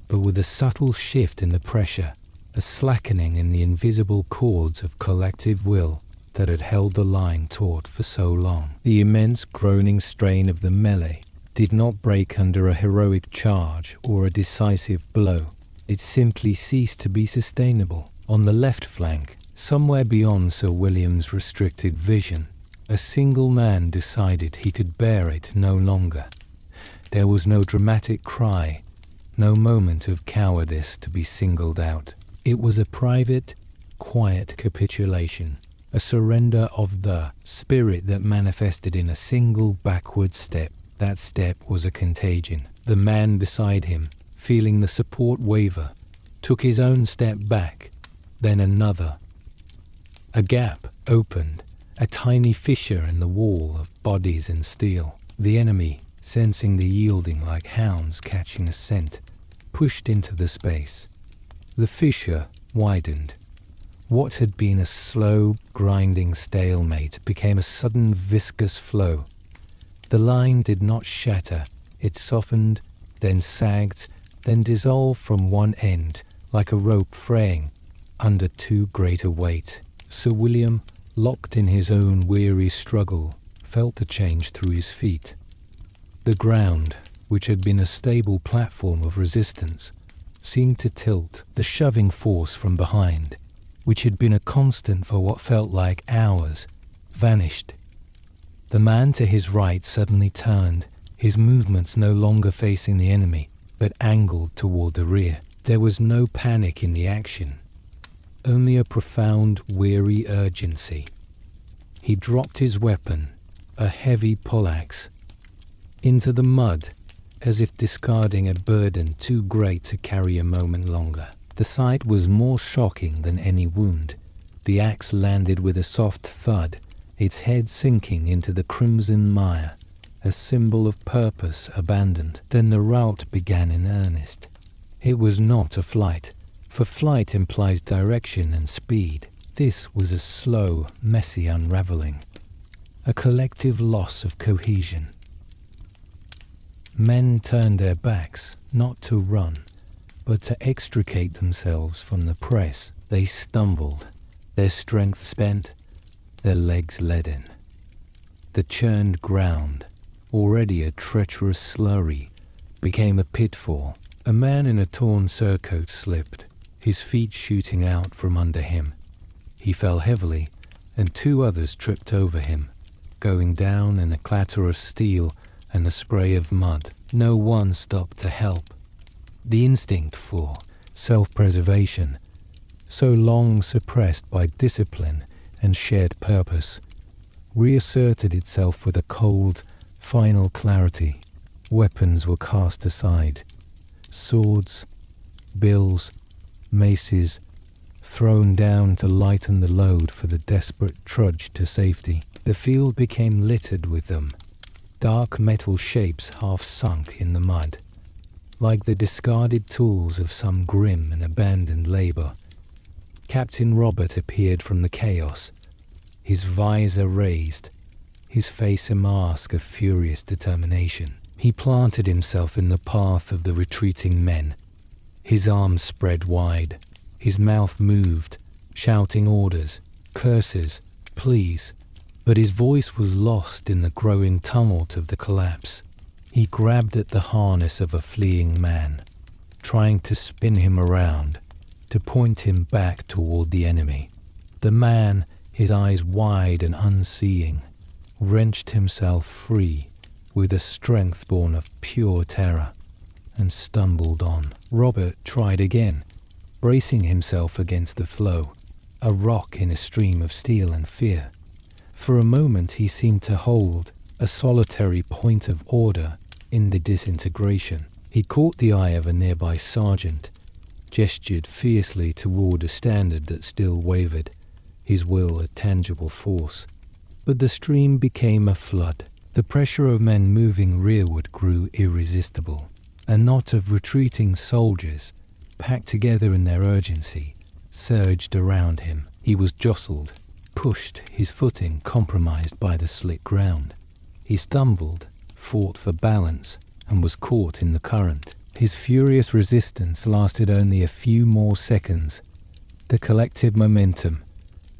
but with a subtle shift in the pressure, a slackening in the invisible chords of collective will that had held the line taut for so long. The immense groaning strain of the melee did not break under a heroic charge or a decisive blow. It simply ceased to be sustainable. On the left flank, somewhere beyond Sir William's restricted vision, A single man decided he could bear it no longer. There was no dramatic cry, no moment of cowardice to be singled out. It was a private, quiet capitulation, a surrender of the spirit that manifested in a single backward step. That step was a contagion. The man beside him, feeling the support waver, took his own step back, then another. A gap opened, a tiny fissure in the wall of bodies and steel. The enemy, sensing the yielding like hounds catching a scent, pushed into the space. The fissure widened. What had been a slow, grinding stalemate became a sudden viscous flow. The line did not shatter. It softened, then sagged, then dissolved from one end, like a rope fraying under too great a weight. Sir William, locked in his own weary struggle, felt the change through his feet. The ground, which had been a stable platform of resistance, seemed to tilt. The shoving force from behind, which had been a constant for what felt like hours, vanished. The man to his right suddenly turned, his movements no longer facing the enemy, but angled toward the rear. There was no panic in the action, only a profound, weary urgency. He dropped his weapon, a heavy poleaxe, into the mud, as if discarding a burden too great to carry a moment longer. The sight was more shocking than any wound. The axe landed with a soft thud, its head sinking into the crimson mire, a symbol of purpose abandoned. Then the rout began in earnest. It was not a flight, for flight implies direction and speed. This was a slow, messy unraveling, a collective loss of cohesion. Men turned their backs, not to run, but to extricate themselves from the press. They stumbled, their strength spent, their legs leaden. The churned ground, already a treacherous slurry, became a pitfall. A man in a torn surcoat slipped, his feet shooting out from under him. He fell heavily, and two others tripped over him, going down in a clatter of steel and a spray of mud. No one stopped to help. The instinct for self-preservation, so long suppressed by discipline and shared purpose, reasserted itself with a cold, final clarity. Weapons were cast aside. Swords, bills, maces, thrown down to lighten the load for the desperate trudge to safety. The field became littered with them, dark metal shapes half sunk in the mud, like the discarded tools of some grim and abandoned labor. Captain Robert appeared from the chaos, his visor raised, his face a mask of furious determination. He planted himself in the path of the retreating men, his arms spread wide, his mouth moved, shouting orders, curses, pleas, but his voice was lost in the growing tumult of the collapse. He grabbed at the harness of a fleeing man, trying to spin him around, to point him back toward the enemy. The man, his eyes wide and unseeing, wrenched himself free with a strength born of pure terror, and stumbled on. Robert tried again, bracing himself against the flow, a rock in a stream of steel and fear. For a moment he seemed to hold a solitary point of order in the disintegration. He caught the eye of a nearby sergeant, gestured fiercely toward a standard that still wavered, his will a tangible force. But the stream became a flood. The pressure of men moving rearward grew irresistible. A knot of retreating soldiers, packed together in their urgency, surged around him. He was jostled, pushed, his footing compromised by the slick ground. He stumbled, fought for balance, and was caught in the current. His furious resistance lasted only a few more seconds. The collective momentum,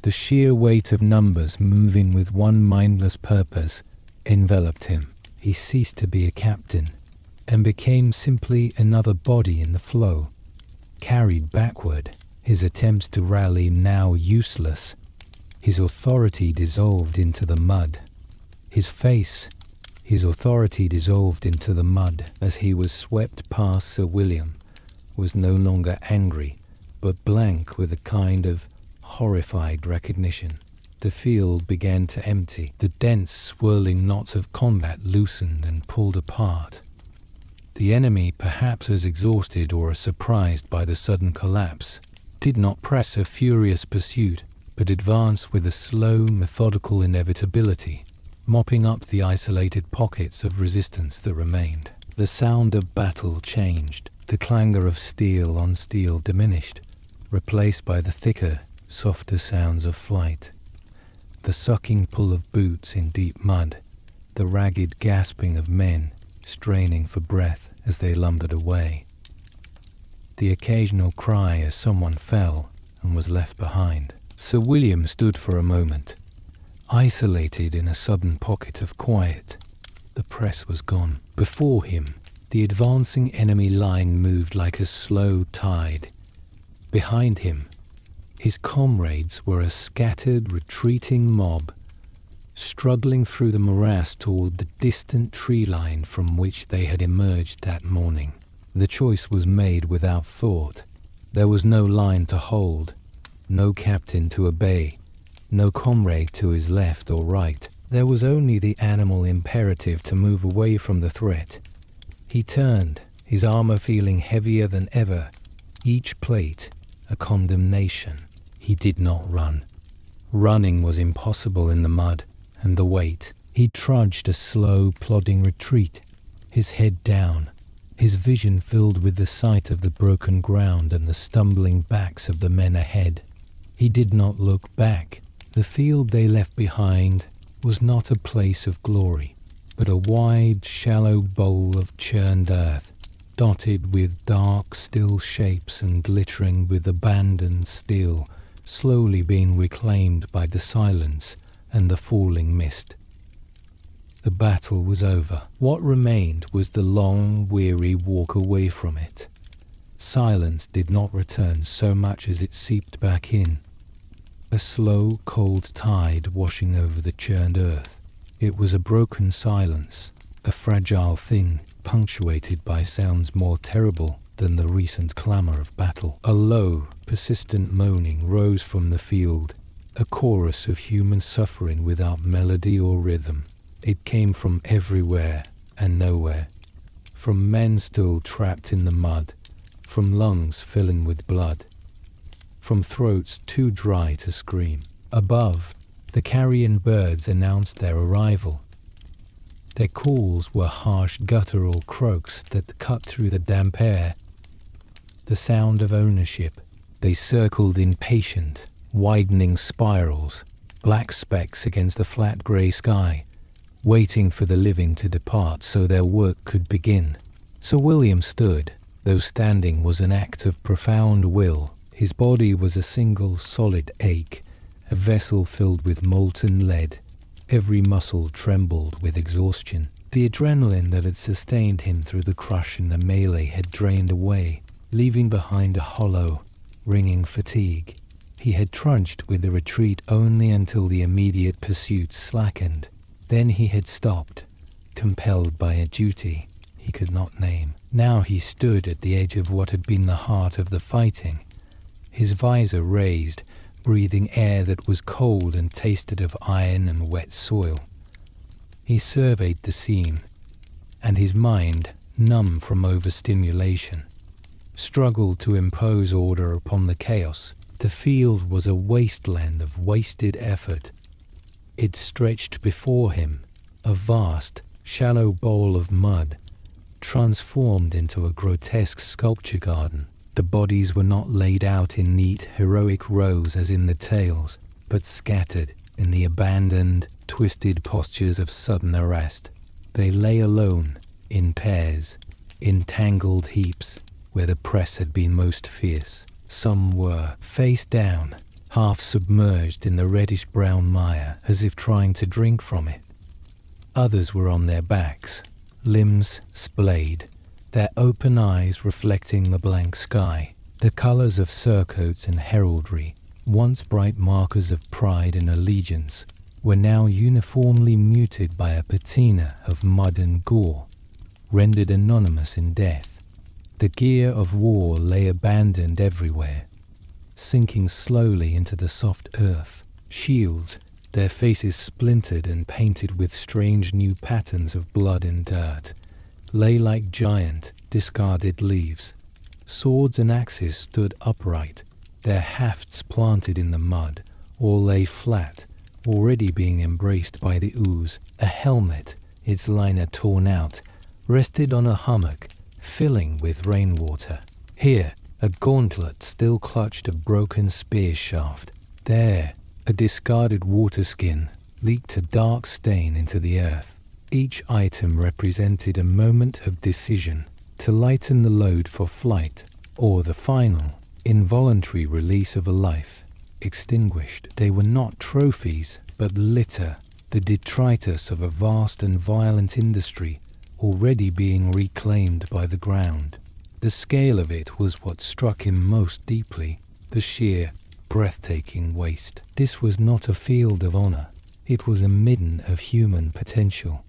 the sheer weight of numbers moving with one mindless purpose, enveloped him. He ceased to be a captain and became simply another body in the flow, carried backward, his attempts to rally now useless. His authority dissolved into the mud. His authority dissolved into the mud as he was swept past Sir William, was no longer angry, but blank with a kind of horrified recognition. The field began to empty. The dense, swirling knots of combat loosened and pulled apart. The enemy, perhaps as exhausted or as surprised by the sudden collapse, did not press a furious pursuit, but advanced with a slow, methodical inevitability, mopping up the isolated pockets of resistance that remained. The sound of battle changed. The clangor of steel on steel diminished, replaced by the thicker, softer sounds of flight. The sucking pull of boots in deep mud, the ragged gasping of men straining for breath as they lumbered away. The occasional cry as someone fell and was left behind. Sir William stood for a moment, isolated in a sudden pocket of quiet. The press was gone. Before him, the advancing enemy line moved like a slow tide. Behind him, his comrades were a scattered, retreating mob, struggling through the morass toward the distant tree line from which they had emerged that morning. The choice was made without thought. There was no line to hold, no captain to obey, no comrade to his left or right. There was only the animal imperative to move away from the threat. He turned, his armor feeling heavier than ever, each plate a condemnation. He did not run. Running was impossible in the mud and the weight. He trudged a slow, plodding retreat, his head down, his vision filled with the sight of the broken ground and the stumbling backs of the men ahead. He did not look back. The field they left behind was not a place of glory, but a wide, shallow bowl of churned earth, dotted with dark, still shapes and glittering with abandoned steel, slowly being reclaimed by the silence and the falling mist. The battle was over. What remained was the long, weary walk away from it. Silence did not return so much as it seeped back in, a slow, cold tide washing over the churned earth. It was a broken silence, a fragile thing, punctuated by sounds more terrible than the recent clamor of battle. A low, persistent moaning rose from the field, a chorus of human suffering without melody or rhythm. It came from everywhere and nowhere, from men still trapped in the mud, from lungs filling with blood, from throats too dry to scream. Above, the carrion birds announced their arrival. Their calls were harsh guttural croaks that cut through the damp air, the sound of ownership. They circled in patient, widening spirals, black specks against the flat grey sky, waiting for the living to depart so their work could begin. Sir William stood, though standing was an act of profound will. His body was a single solid ache, a vessel filled with molten lead. Every muscle trembled with exhaustion. The adrenaline that had sustained him through the crush and the melee had drained away, leaving behind a hollow, ringing fatigue. He had trudged with the retreat only until the immediate pursuit slackened. Then he had stopped, compelled by a duty he could not name. Now he stood at the edge of what had been the heart of the fighting, his visor raised, breathing air that was cold and tasted of iron and wet soil. He surveyed the scene, and his mind, numb from overstimulation, struggled to impose order upon the chaos. The field was a wasteland of wasted effort. It stretched before him, a vast, shallow bowl of mud, transformed into a grotesque sculpture garden. The bodies were not laid out in neat, heroic rows as in the tales, but scattered in the abandoned, twisted postures of sudden arrest. They lay alone, in pairs, in tangled heaps, where the press had been most fierce. Some were face down, half submerged in the reddish-brown mire, as if trying to drink from it. Others were on their backs, limbs splayed, their open eyes reflecting the blank sky. The colors of surcoats and heraldry, once bright markers of pride and allegiance, were now uniformly muted by a patina of mud and gore, rendered anonymous in death. The gear of war lay abandoned everywhere, sinking slowly into the soft earth. Shields, their faces splintered and painted with strange new patterns of blood and dirt, lay like giant, discarded leaves. Swords and axes stood upright, their hafts planted in the mud, or lay flat, already being embraced by the ooze. A helmet, its liner torn out, rested on a hummock, filling with rainwater. Here, a gauntlet still clutched a broken spear shaft. There, a discarded water skin leaked a dark stain into the earth. Each item represented a moment of decision, to lighten the load for flight, or the final, involuntary release of a life, extinguished. They were not trophies, but litter, the detritus of a vast and violent industry, already being reclaimed by the ground. The scale of it was what struck him most deeply, the sheer, breathtaking waste. This was not a field of honor, it was a midden of human potential.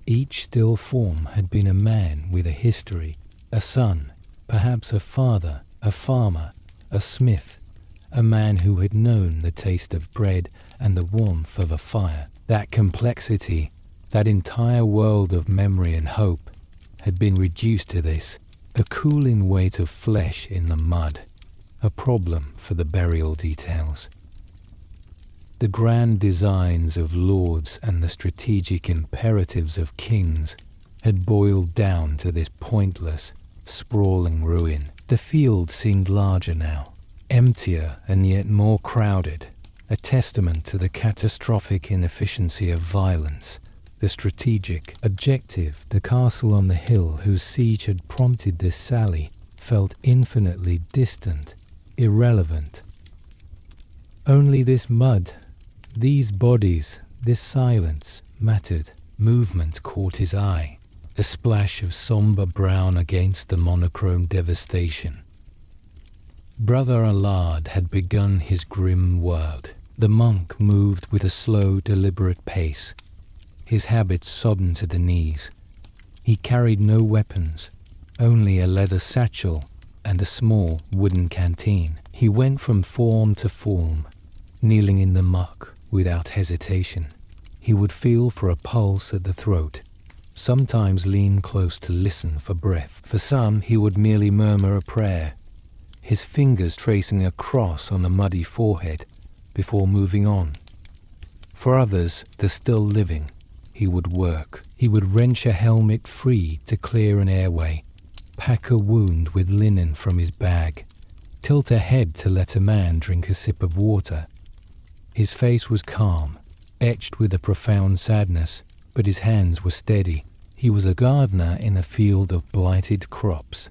Each still form had been a man with a history, a son, perhaps a father, a farmer, a smith, a man who had known the taste of bread and the warmth of a fire. That complexity, that entire world of memory and hope, had been reduced to this, a cooling weight of flesh in the mud, a problem for the burial details. The grand designs of lords and the strategic imperatives of kings had boiled down to this pointless, sprawling ruin. The field seemed larger now, emptier and yet more crowded, a testament to the catastrophic inefficiency of violence. The strategic objective, the castle on the hill whose siege had prompted this sally, felt infinitely distant, irrelevant. Only this mud, these bodies, this silence mattered. Movement caught his eye, a splash of somber brown against the monochrome devastation. Brother Allard had begun his grim work. The monk moved with a slow, deliberate pace, his habit sodden to the knees. He carried no weapons, only a leather satchel and a small wooden canteen. He went from form to form, kneeling in the muck without hesitation. He would feel for a pulse at the throat, sometimes lean close to listen for breath. For some, he would merely murmur a prayer, his fingers tracing a cross on a muddy forehead before moving on. For others, the still living, he would work. He would wrench a helmet free to clear an airway, pack a wound with linen from his bag, tilt a head to let a man drink a sip of water. His face was calm, etched with a profound sadness, but his hands were steady. He was a gardener in a field of blighted crops,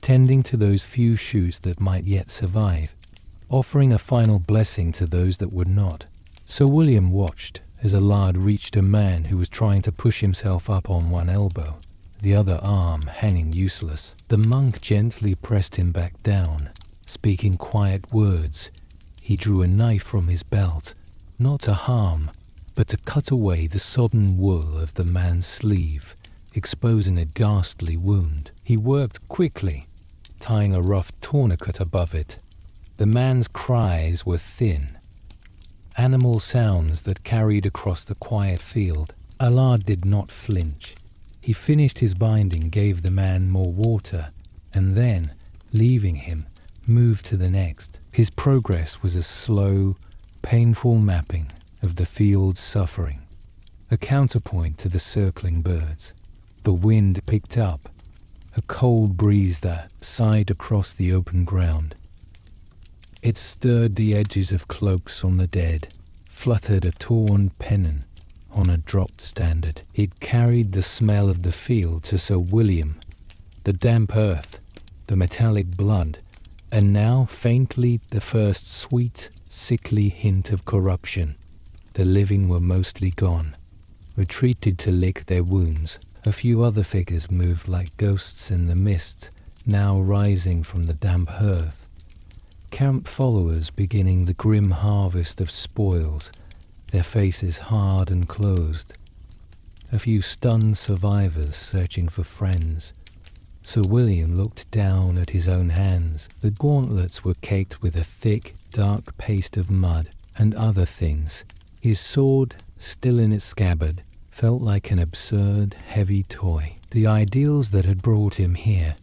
tending to those few shoots that might yet survive, offering a final blessing to those that would not. Sir William watched as Allard reached a man who was trying to push himself up on one elbow, the other arm hanging useless. The monk gently pressed him back down, speaking quiet words. He drew a knife from his belt, not to harm, but to cut away the sodden wool of the man's sleeve, exposing a ghastly wound. He worked quickly, tying a rough tourniquet above it. The man's cries were thin, animal sounds that carried across the quiet field. Allard did not flinch. He finished his binding, gave the man more water, and then, leaving him, moved to the next. His progress was a slow, painful mapping of the field's suffering, a counterpoint to the circling birds. The wind picked up, a cold breeze that sighed across the open ground. It stirred the edges of cloaks on the dead, fluttered a torn pennon on a dropped standard. It carried the smell of the field to Sir William, the damp earth, the metallic blood, and now faintly the first sweet, sickly hint of corruption. The living were mostly gone, retreated to lick their wounds. A few other figures moved like ghosts in the mist, now rising from the damp earth. Camp followers beginning the grim harvest of spoils, their faces hard and closed. A few stunned survivors searching for friends. Sir William looked down at his own hands. The gauntlets were caked with a thick, dark paste of mud and other things. His sword, still in its scabbard, felt like an absurd, heavy toy. The ideals that had brought him here,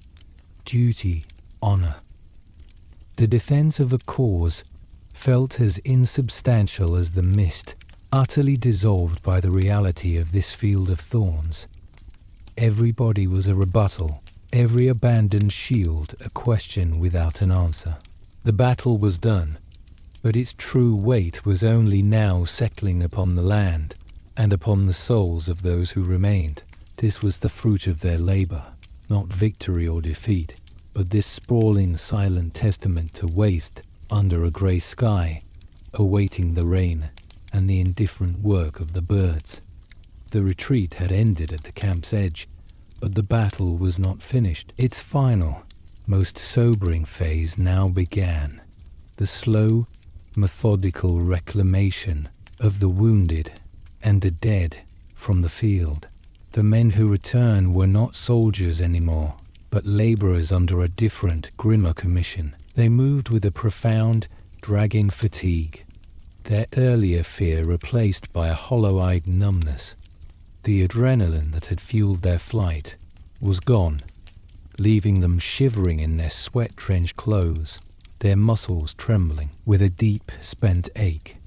duty, honor, the defense of a cause, felt as insubstantial as the mist, utterly dissolved by the reality of this field of thorns. Everybody was a rebuttal, every abandoned shield a question without an answer. The battle was done, but its true weight was only now settling upon the land and upon the souls of those who remained. This was the fruit of their labor, not victory or defeat, but this sprawling silent testament to waste under a grey sky, awaiting the rain and the indifferent work of the birds. The retreat had ended at the camp's edge, but the battle was not finished. Its final, most sobering phase now began. The slow, methodical reclamation of the wounded and the dead from the field. The men who returned were not soldiers anymore, but laborers under a different, grimmer commission. They moved with a profound, dragging fatigue, their earlier fear replaced by a hollow-eyed numbness. The adrenaline that had fueled their flight was gone, leaving them shivering in their sweat-drenched clothes, their muscles trembling with a deep, spent ache.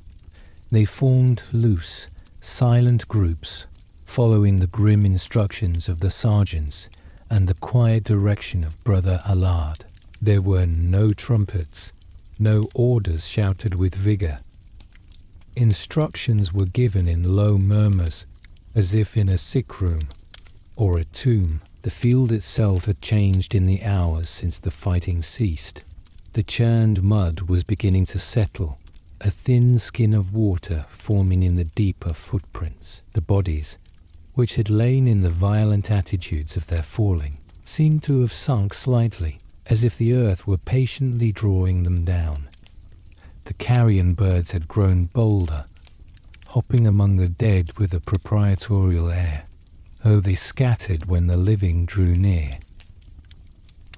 They formed loose, silent groups, following the grim instructions of the sergeants and the quiet direction of Brother Allard. There were no trumpets, no orders shouted with vigor. Instructions were given in low murmurs, as if in a sick room or a tomb. The field itself had changed in the hours since the fighting ceased. The churned mud was beginning to settle, a thin skin of water forming in the deeper footprints. The bodies, which had lain in the violent attitudes of their falling, seemed to have sunk slightly, as if the earth were patiently drawing them down. The carrion birds had grown bolder, hopping among the dead with a proprietorial air, though they scattered when the living drew near.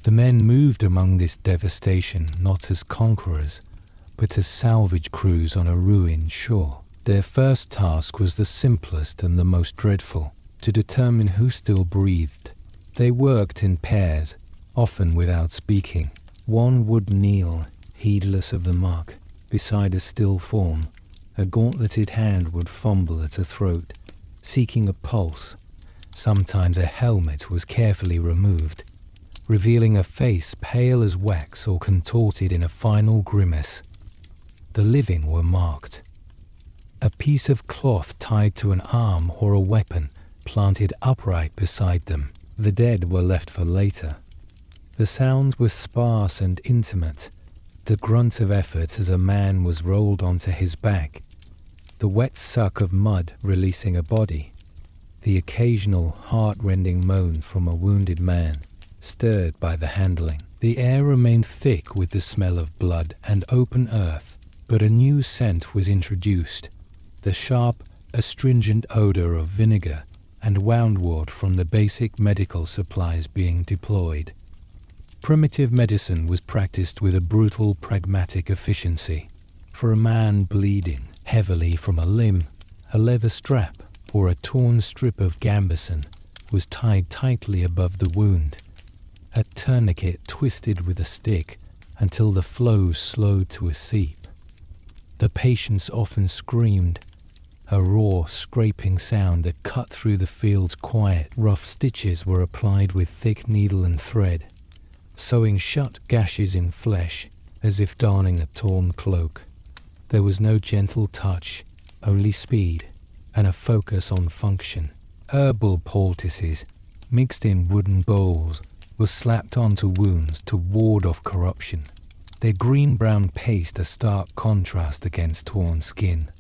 The men moved among this devastation not as conquerors, but as salvage crews on a ruined shore. Their first task was the simplest and the most dreadful, to determine who still breathed. They worked in pairs, often without speaking. One would kneel, heedless of the muck, beside a still form. A gauntleted hand would fumble at a throat, seeking a pulse. Sometimes a helmet was carefully removed, revealing a face pale as wax or contorted in a final grimace. The living were marked. A piece of cloth tied to an arm or a weapon planted upright beside them. The dead were left for later. The sounds were sparse and intimate, the grunt of effort as a man was rolled onto his back, the wet suck of mud releasing a body, the occasional heart-rending moan from a wounded man, stirred by the handling. The air remained thick with the smell of blood and open earth, but a new scent was introduced, the sharp, astringent odor of vinegar and woundwort from the basic medical supplies being deployed. Primitive medicine was practiced with a brutal, pragmatic efficiency. For a man bleeding heavily from a limb, a leather strap or a torn strip of gambeson was tied tightly above the wound. A tourniquet twisted with a stick until the flow slowed to a seep. The patients often screamed, a raw, scraping sound that cut through the field's quiet. Rough stitches were applied with thick needle and thread, sewing shut gashes in flesh as if darning a torn cloak. There was no gentle touch, only speed and a focus on function. Herbal poultices, mixed in wooden bowls, were slapped onto wounds to ward off corruption, their green-brown paste a stark contrast against torn skin.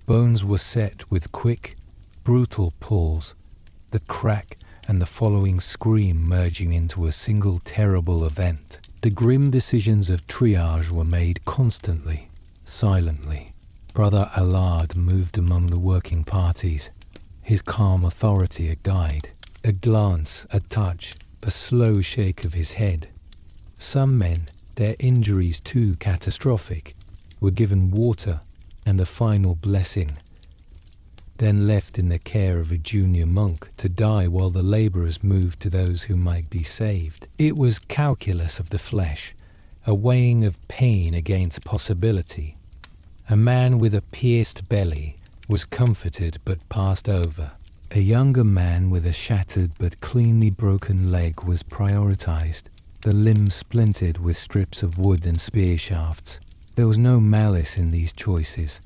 Bones were set with quick, brutal pulls, the crack and the following scream merging into a single terrible event. The grim decisions of triage were made constantly, silently. Brother Allard moved among the working parties, his calm authority a guide. A glance, a touch, a slow shake of his head. Some men, their injuries too catastrophic, were given water and a final blessing, then left in the care of a junior monk to die while the labourers moved to those who might be saved. It was calculus of the flesh, a weighing of pain against possibility. A man with a pierced belly was comforted but passed over. A younger man with a shattered but cleanly broken leg was prioritized, the limb splintered with strips of wood and spear shafts. There was no malice in these choices,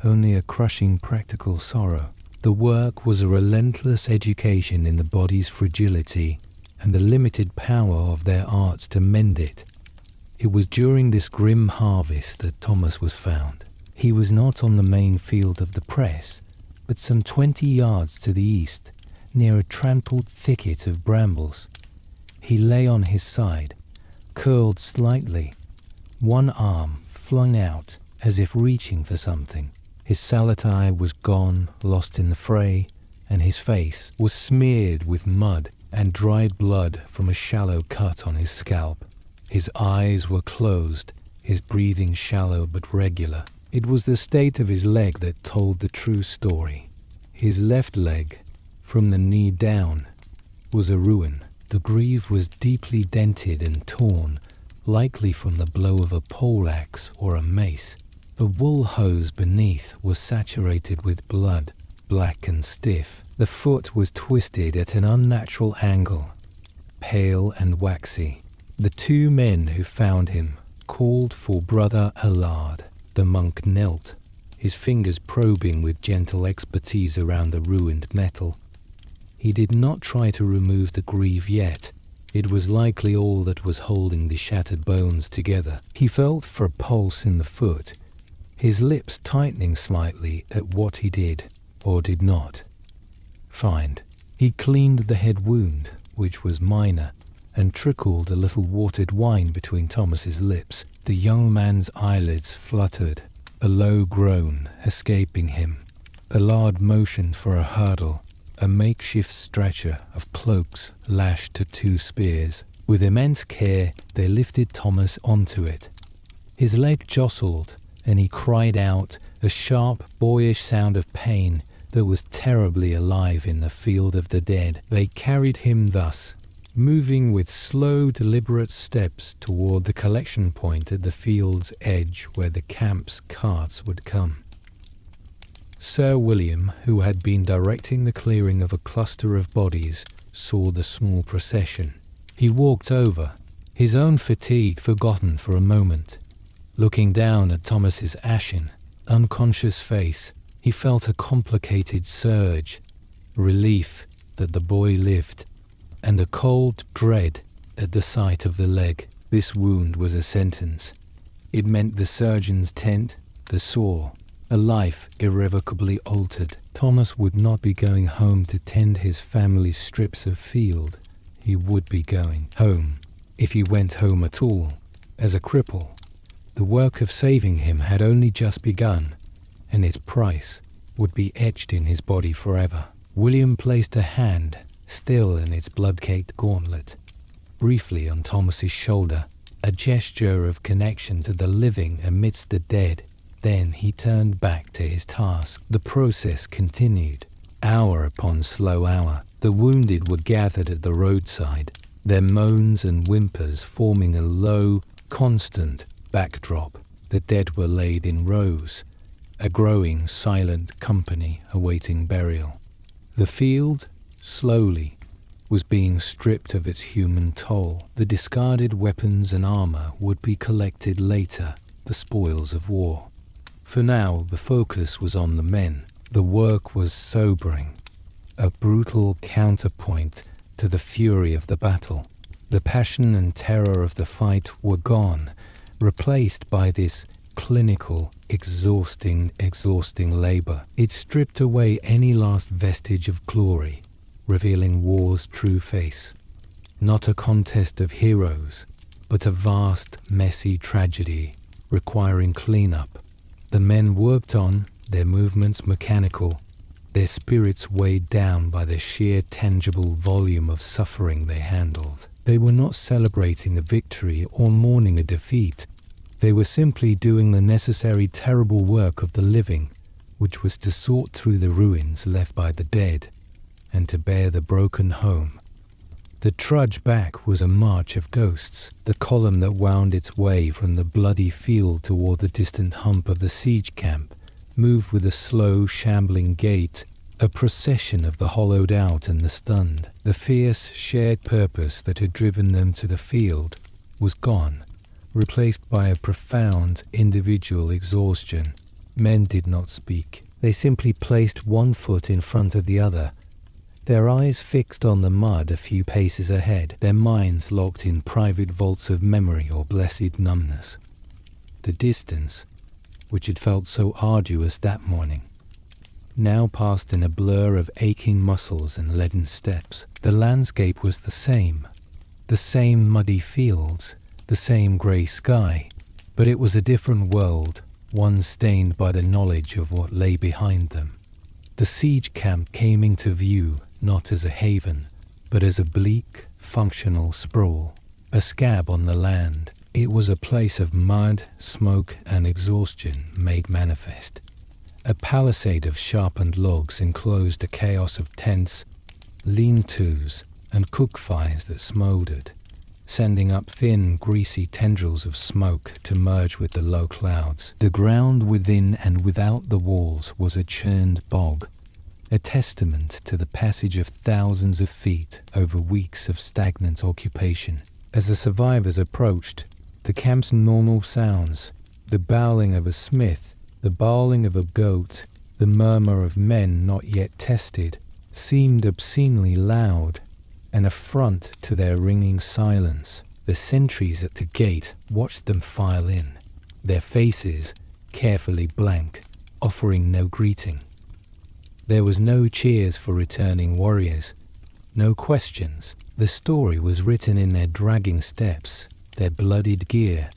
only a crushing practical sorrow. The work was a relentless education in the body's fragility and the limited power of their arts to mend it. It was during this grim harvest that Thomas was found. He was not on the main field of the press, but some 20 yards to the east, near a trampled thicket of brambles. He lay on his side, curled slightly, one arm flung out as if reaching for something. His sallet eye was gone, lost in the fray, and his face was smeared with mud and dried blood from a shallow cut on his scalp. His eyes were closed, his breathing shallow but regular. It was the state of his leg that told the true story. His left leg, from the knee down, was a ruin. The greave was deeply dented and torn, likely from the blow of a poleaxe or a mace. The wool hose beneath was saturated with blood, black and stiff. The foot was twisted at an unnatural angle, pale and waxy. The two men who found him called for Brother Allard. The monk knelt, his fingers probing with gentle expertise around the ruined metal. He did not try to remove the greave yet. It was likely all that was holding the shattered bones together. He felt for a pulse in the foot, his lips tightening slightly at what he did or did not find. He cleaned the head wound, which was minor, and trickled a little watered wine between Thomas's lips. The young man's eyelids fluttered, a low groan escaping him. Allard motioned for a hurdle, a makeshift stretcher of cloaks lashed to two spears. With immense care, they lifted Thomas onto it. His leg jostled, and he cried out, a sharp, boyish sound of pain that was terribly alive in the field of the dead. They carried him thus, moving with slow, deliberate steps toward the collection point at the field's edge where the camp's carts would come. Sir William, who had been directing the clearing of a cluster of bodies, saw the small procession. He walked over, his own fatigue forgotten for a moment. Looking down at Thomas's ashen, unconscious face, he felt a complicated surge, relief that the boy lived, and a cold dread at the sight of the leg. This wound was a sentence. It meant the surgeon's tent, the sore, a life irrevocably altered. Thomas would not be going home to tend his family's strips of field. He would be going home, if he went home at all, as a cripple. The work of saving him had only just begun, and its price would be etched in his body forever. William placed a hand, still in its blood-caked gauntlet, briefly on Thomas's shoulder, a gesture of connection to the living amidst the dead. Then he turned back to his task. The process continued, hour upon slow hour. The wounded were gathered at the roadside, their moans and whimpers forming a low, constant backdrop. The dead were laid in rows, a growing, silent company awaiting burial. The field, slowly, was being stripped of its human toll. The discarded weapons and armor would be collected later, the spoils of war. For now, the focus was on the men. The work was sobering, a brutal counterpoint to the fury of the battle. The passion and terror of the fight were gone, replaced by this clinical, exhausting labor. It stripped away any last vestige of glory, revealing war's true face. Not a contest of heroes, but a vast, messy tragedy requiring cleanup. The men worked on, their movements mechanical, their spirits weighed down by the sheer tangible volume of suffering they handled. They were not celebrating a victory or mourning a defeat. They were simply doing the necessary terrible work of the living, which was to sort through the ruins left by the dead and to bear the broken home. The trudge back was a march of ghosts, the column that wound its way from the bloody field toward the distant hump of the siege camp moved with a slow, shambling gait, a procession of the hollowed out and the stunned. The fierce, shared purpose that had driven them to the field was gone, replaced by a profound, individual exhaustion. Men did not speak. They simply placed one foot in front of the other, their eyes fixed on the mud a few paces ahead, their minds locked in private vaults of memory or blessed numbness. The distance, which had felt so arduous that morning, now passed in a blur of aching muscles and leaden steps. The landscape was the same muddy fields, the same grey sky, but it was a different world, one stained by the knowledge of what lay behind them. The siege camp came into view not as a haven, but as a bleak, functional sprawl, a scab on the land. It was a place of mud, smoke, and exhaustion made manifest. A palisade of sharpened logs enclosed a chaos of tents, lean-tos, and cook fires that smouldered, sending up thin, greasy tendrils of smoke to merge with the low clouds. The ground within and without the walls was a churned bog, a testament to the passage of thousands of feet over weeks of stagnant occupation. As the survivors approached, the camp's normal sounds, the bowling of a smith, the bawling of a goat, the murmur of men not yet tested, seemed obscenely loud, an affront to their ringing silence. The sentries at the gate watched them file in, their faces carefully blank, offering no greeting. There was no cheers for returning warriors, no questions. The story was written in their dragging steps, their bloodied gear,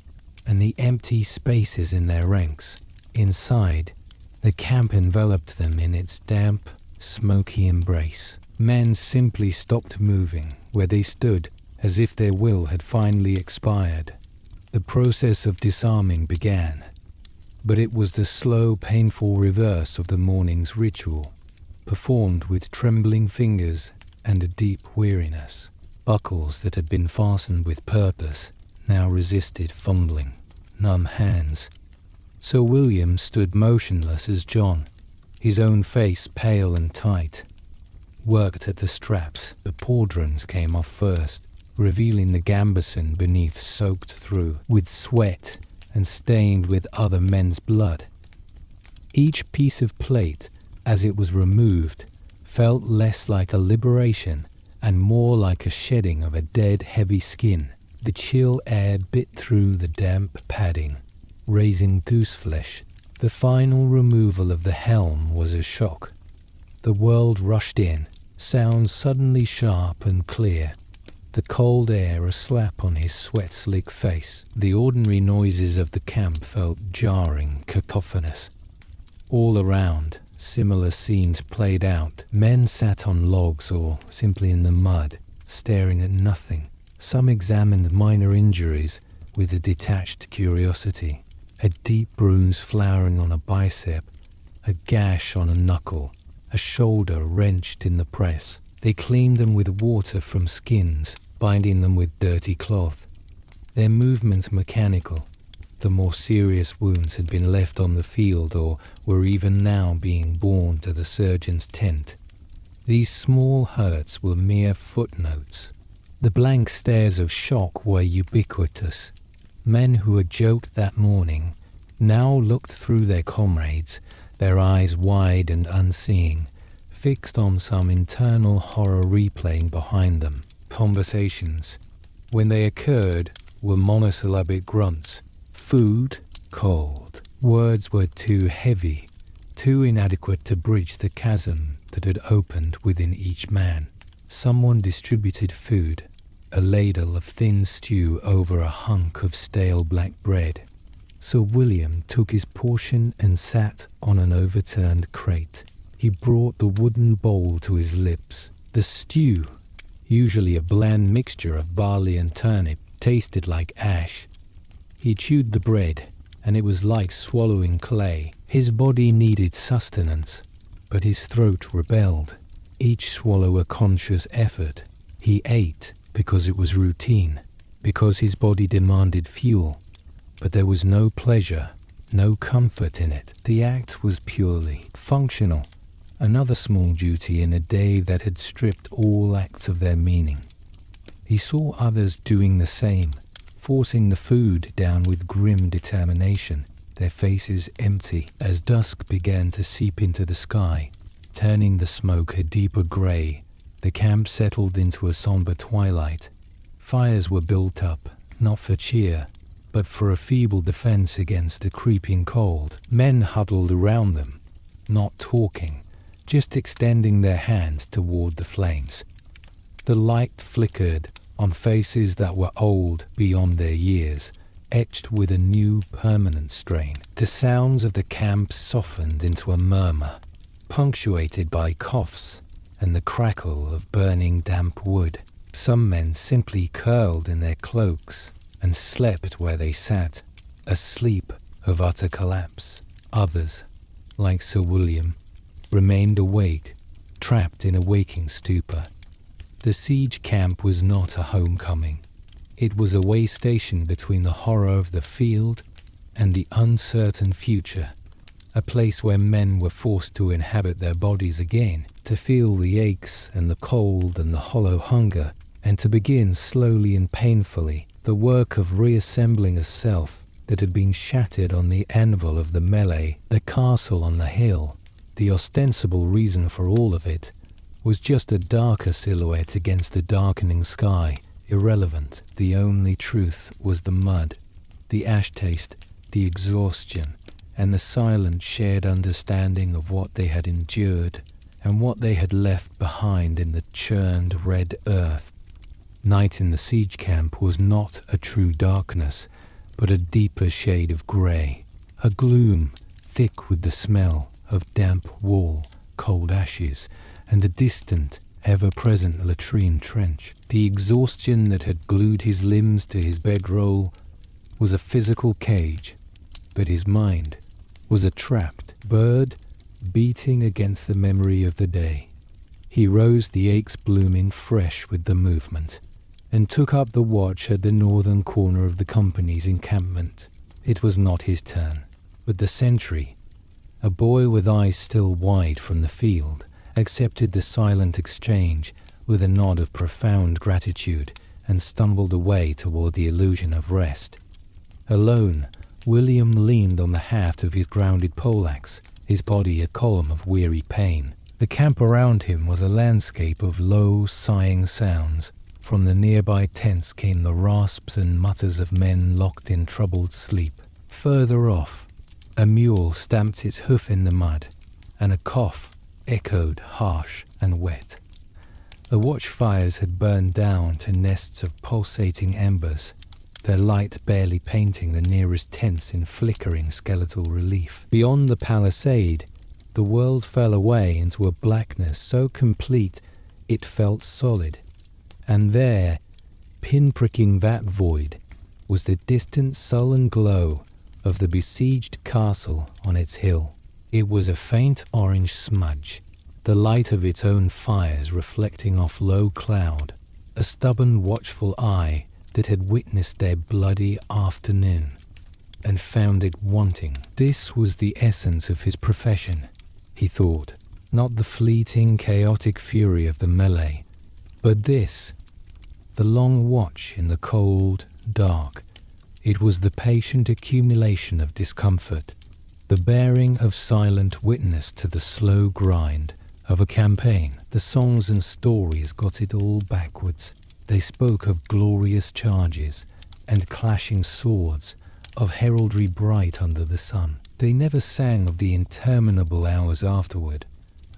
and the empty spaces in their ranks. Inside, the camp enveloped them in its damp, smoky embrace. Men simply stopped moving where they stood, as if their will had finally expired. The process of disarming began, but it was the slow, painful reverse of the morning's ritual, performed with trembling fingers and a deep weariness. Buckles that had been fastened with purpose now resisted fumbling. Numb hands. Sir William stood motionless as John, his own face pale and tight, worked at the straps. The pauldrons came off first, revealing the gambeson beneath soaked through with sweat and stained with other men's blood. Each piece of plate, as it was removed, felt less like a liberation and more like a shedding of a dead, heavy skin. The chill air bit through the damp padding, raising goose flesh. The final removal of the helm was a shock. The world rushed in, sounds suddenly sharp and clear, the cold air a slap on his sweat-slick face. The ordinary noises of the camp felt jarring, cacophonous. All around, similar scenes played out. Men sat on logs or simply in the mud, staring at nothing. Some examined minor injuries with a detached curiosity. A deep bruise flowering on a bicep, a gash on a knuckle, a shoulder wrenched in the press. They cleaned them with water from skins, binding them with dirty cloth. Their movements mechanical. The more serious wounds had been left on the field or were even now being borne to the surgeon's tent. These small hurts were mere footnotes. The blank stares of shock were ubiquitous. Men who had joked that morning now looked through their comrades, their eyes wide and unseeing, fixed on some internal horror replaying behind them. Conversations, when they occurred, were monosyllabic grunts. Food, cold. Words were too heavy, too inadequate to bridge the chasm that had opened within each man. Someone distributed food. a ladle of thin stew over a hunk of stale black bread. Sir William took his portion and sat on an overturned crate. He brought the wooden bowl to his lips. The stew, usually a bland mixture of barley and turnip, tasted like ash. He chewed the bread, and it was like swallowing clay. His body needed sustenance, but his throat rebelled. Each swallow a conscious effort. He ate because it was routine, because his body demanded fuel. But there was no pleasure, no comfort in it. The act was purely functional, another small duty in a day that had stripped all acts of their meaning. He saw others doing the same, forcing the food down with grim determination, their faces empty as dusk began to seep into the sky, turning the smoke a deeper grey. The camp settled into a somber twilight. Fires were built up, not for cheer, but for a feeble defense against the creeping cold. Men huddled around them, not talking, just extending their hands toward the flames. The light flickered on faces that were old beyond their years, etched with a new permanent strain. The sounds of the camp softened into a murmur, punctuated by coughs and the crackle of burning damp wood. Some men simply curled in their cloaks and slept where they sat, a sleep of utter collapse. Others, like Sir William, remained awake, trapped in a waking stupor. The siege camp was not a homecoming. It was a way station between the horror of the field and the uncertain future, a place where men were forced to inhabit their bodies again, to feel the aches and the cold and the hollow hunger, and to begin slowly and painfully the work of reassembling a self that had been shattered on the anvil of the melee. The castle on the hill, the ostensible reason for all of it, was just a darker silhouette against the darkening sky, irrelevant. The only truth was the mud, the ash taste, the exhaustion, and the silent shared understanding of what they had endured and what they had left behind in the churned red earth. Night in the siege camp was not a true darkness, but a deeper shade of grey, a gloom thick with the smell of damp wall, cold ashes, and the distant, ever-present latrine trench. The exhaustion that had glued his limbs to his bedroll was a physical cage, but his mind was a trapped bird beating against the memory of the day. He rose, the aches blooming fresh with the movement, and took up the watch at the northern corner of the company's encampment. It was not his turn, but the sentry, a boy with eyes still wide from the field, accepted the silent exchange with a nod of profound gratitude and stumbled away toward the illusion of rest. Alone, William leaned on the haft of his grounded poleaxe, his body a column of weary pain. The camp around him was a landscape of low, sighing sounds. From the nearby tents came the rasps and mutters of men locked in troubled sleep. Further off, a mule stamped its hoof in the mud, and a cough echoed harsh and wet. The watchfires had burned down to nests of pulsating embers, their light barely painting the nearest tents in flickering skeletal relief. Beyond the palisade, the world fell away into a blackness so complete it felt solid. And there, pinpricking that void, was the distant sullen glow of the besieged castle on its hill. It was a faint orange smudge, the light of its own fires reflecting off low cloud, a stubborn watchful eye that had witnessed their bloody afternoon and found it wanting. This was the essence of his profession, he thought, not the fleeting, chaotic fury of the melee, but this, the long watch in the cold, dark. It was the patient accumulation of discomfort, the bearing of silent witness to the slow grind of a campaign. The songs and stories got it all backwards. They spoke of glorious charges and clashing swords, of heraldry bright under the sun. They never sang of the interminable hours afterward,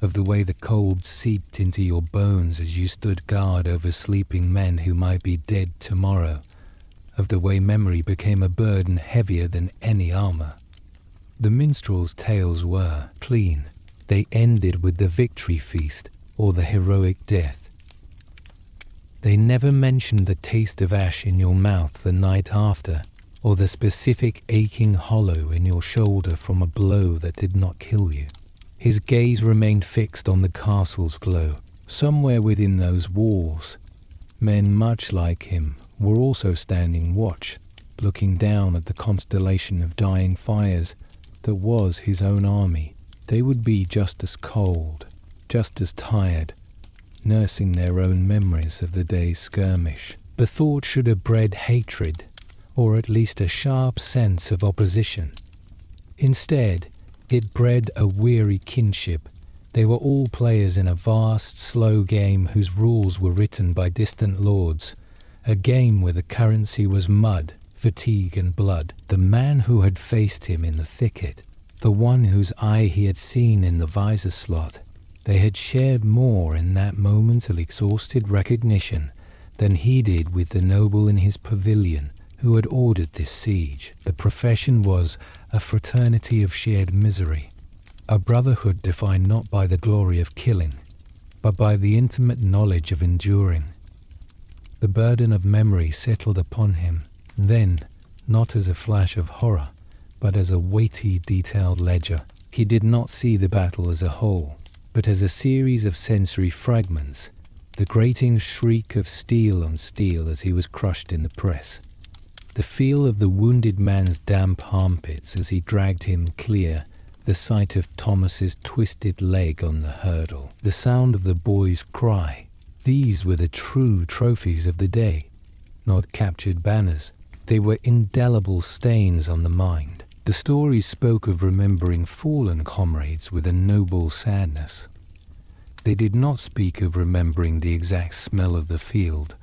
of the way the cold seeped into your bones as you stood guard over sleeping men who might be dead tomorrow, of the way memory became a burden heavier than any armor. The minstrels' tales were clean. They ended with the victory feast or the heroic death. They never mentioned the taste of ash in your mouth the night after, or the specific aching hollow in your shoulder from a blow that did not kill you. His gaze remained fixed on the castle's glow. Somewhere within those walls, men much like him were also standing watch, looking down at the constellation of dying fires that was his own army. They would be just as cold, just as tired, nursing their own memories of the day's skirmish. The thought should have bred hatred, or at least a sharp sense of opposition. Instead, it bred a weary kinship. They were all players in a vast, slow game whose rules were written by distant lords, a game where the currency was mud, fatigue and blood. The man who had faced him in the thicket, the one whose eye he had seen in the visor slot, they had shared more in that moment of exhausted recognition than he did with the noble in his pavilion who had ordered this siege. The profession was a fraternity of shared misery, a brotherhood defined not by the glory of killing, but by the intimate knowledge of enduring. The burden of memory settled upon him, then, not as a flash of horror, but as a weighty, detailed ledger. He did not see the battle as a whole, but as a series of sensory fragments, the grating shriek of steel on steel as he was crushed in the press, the feel of the wounded man's damp armpits as he dragged him clear, the sight of Thomas's twisted leg on the hurdle, the sound of the boy's cry. These were the true trophies of the day, not captured banners. They were indelible stains on the mind. The stories spoke of remembering fallen comrades with a noble sadness. They did not speak of remembering the exact smell of the field,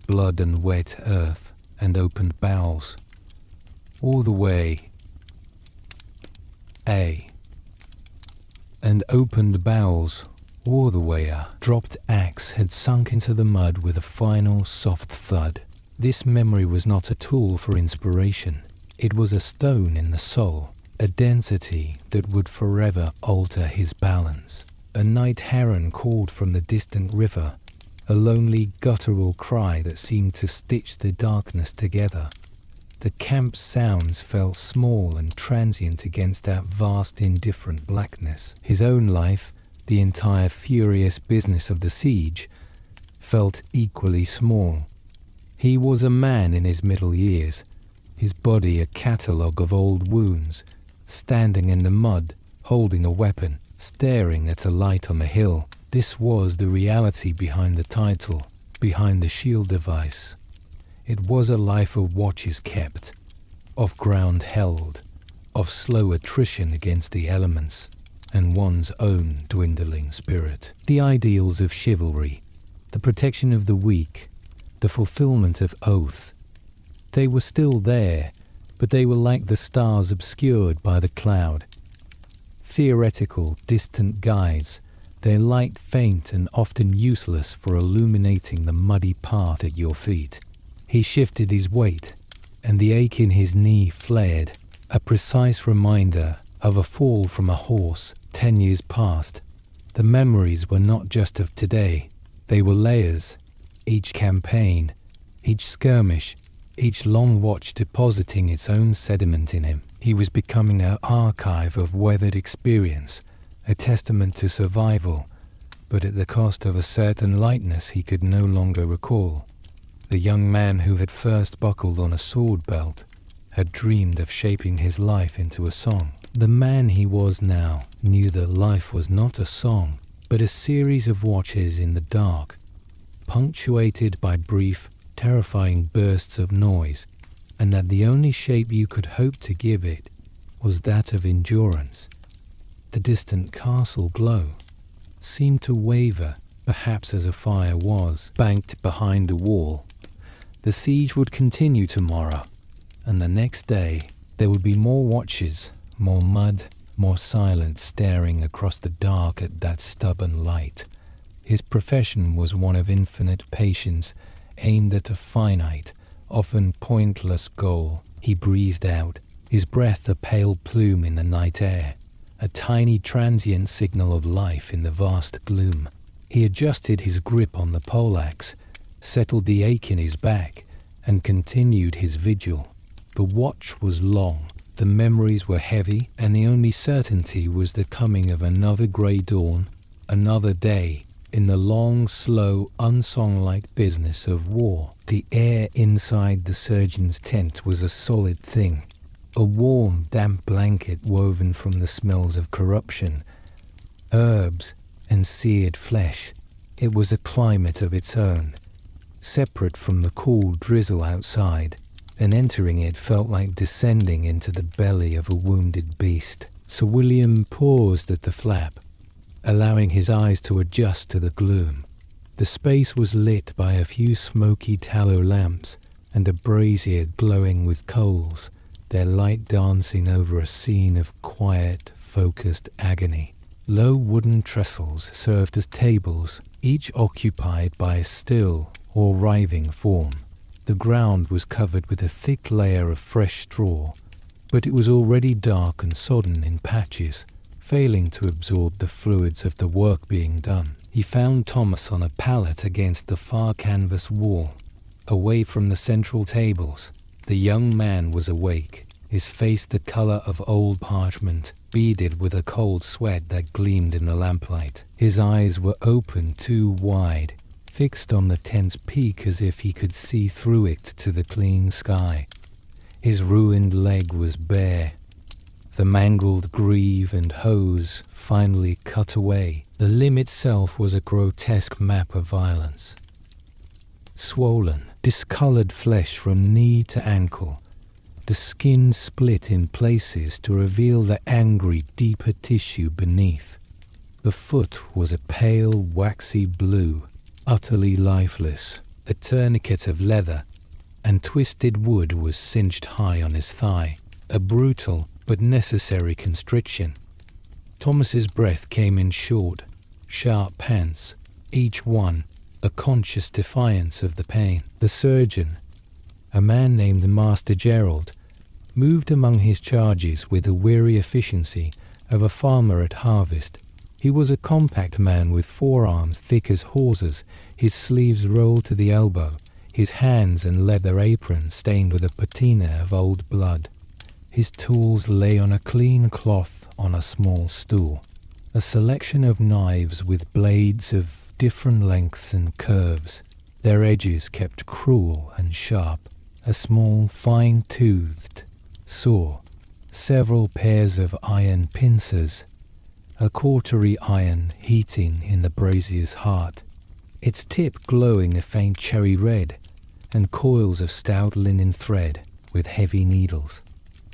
blood and wet earth and opened bowels, all the way and opened bowels all the way a dropped axe had sunk into the mud with a final soft thud. This memory was not a tool for inspiration. It was a stone in the soul, a density that would forever alter his balance. A night heron called from the distant river, a lonely guttural cry that seemed to stitch the darkness together. The camp's sounds felt small and transient against that vast indifferent blackness. His own life, the entire furious business of the siege, felt equally small. He was a man in his middle years, his body a catalogue of old wounds, standing in the mud, holding a weapon, staring at a light on the hill. This was the reality behind the title, behind the shield device. It was a life of watches kept, of ground held, of slow attrition against the elements, and one's own dwindling spirit. The ideals of chivalry, the protection of the weak, the fulfillment of oath, they were still there, but they were like the stars obscured by the cloud. Theoretical, distant guides, their light faint and often useless for illuminating the muddy path at your feet. He shifted his weight, and the ache in his knee flared, a precise reminder of a fall from a horse 10 years past. The memories were not just of today, they were layers, each campaign, each skirmish, each long watch depositing its own sediment in him. He was becoming an archive of weathered experience, a testament to survival, but at the cost of a certain lightness he could no longer recall. The young man who had first buckled on a sword belt had dreamed of shaping his life into a song. The man he was now knew that life was not a song, but a series of watches in the dark, punctuated by brief, terrifying bursts of noise, and that the only shape you could hope to give it was that of endurance. The distant castle glow seemed to waver, perhaps as a fire was banked behind a wall. The siege would continue tomorrow, and the next day there would be more watches, more mud, more silent, staring across the dark at that stubborn light. His profession was one of infinite patience, aimed at a finite, often pointless goal. He breathed out, his breath a pale plume in the night air, a tiny transient signal of life in the vast gloom. He adjusted his grip on the poleaxe, settled the ache in his back, and continued his vigil. The watch was long, the memories were heavy, and the only certainty was the coming of another grey dawn, another day, in the long, slow, unsong-like business of war. The air inside the surgeon's tent was a solid thing, a warm, damp blanket woven from the smells of corruption, herbs, and seared flesh. It was a climate of its own, separate from the cool drizzle outside, and entering it felt like descending into the belly of a wounded beast. Sir William paused at the flap, allowing his eyes to adjust to the gloom. The space was lit by a few smoky tallow lamps and a brazier glowing with coals, their light dancing over a scene of quiet, focused agony. Low wooden trestles served as tables, each occupied by a still or writhing form. The ground was covered with a thick layer of fresh straw, but it was already dark and sodden in patches, failing to absorb the fluids of the work being done. He found Thomas on a pallet against the far canvas wall, away from the central tables. The young man was awake, his face the color of old parchment, beaded with a cold sweat that gleamed in the lamplight. His eyes were open too wide, fixed on the tent's peak as if he could see through it to the clean sky. His ruined leg was bare, the mangled greave and hose finally cut away. The limb itself was a grotesque map of violence. Swollen, discolored flesh from knee to ankle, the skin split in places to reveal the angry, deeper tissue beneath. The foot was a pale, waxy blue, utterly lifeless. A tourniquet of leather and twisted wood was cinched high on his thigh, a brutal but necessary constriction. Thomas's breath came in short, sharp pants, each one a conscious defiance of the pain. The surgeon, a man named Master Gerald, moved among his charges with the weary efficiency of a farmer at harvest. He was a compact man with forearms thick as hawsers, his sleeves rolled to the elbow, his hands and leather apron stained with a patina of old blood. His tools lay on a clean cloth on a small stool. A selection of knives with blades of different lengths and curves, their edges kept cruel and sharp. A small, fine-toothed saw, several pairs of iron pincers, a cautery iron heating in the brazier's heart, its tip glowing a faint cherry red, and coils of stout linen thread with heavy needles.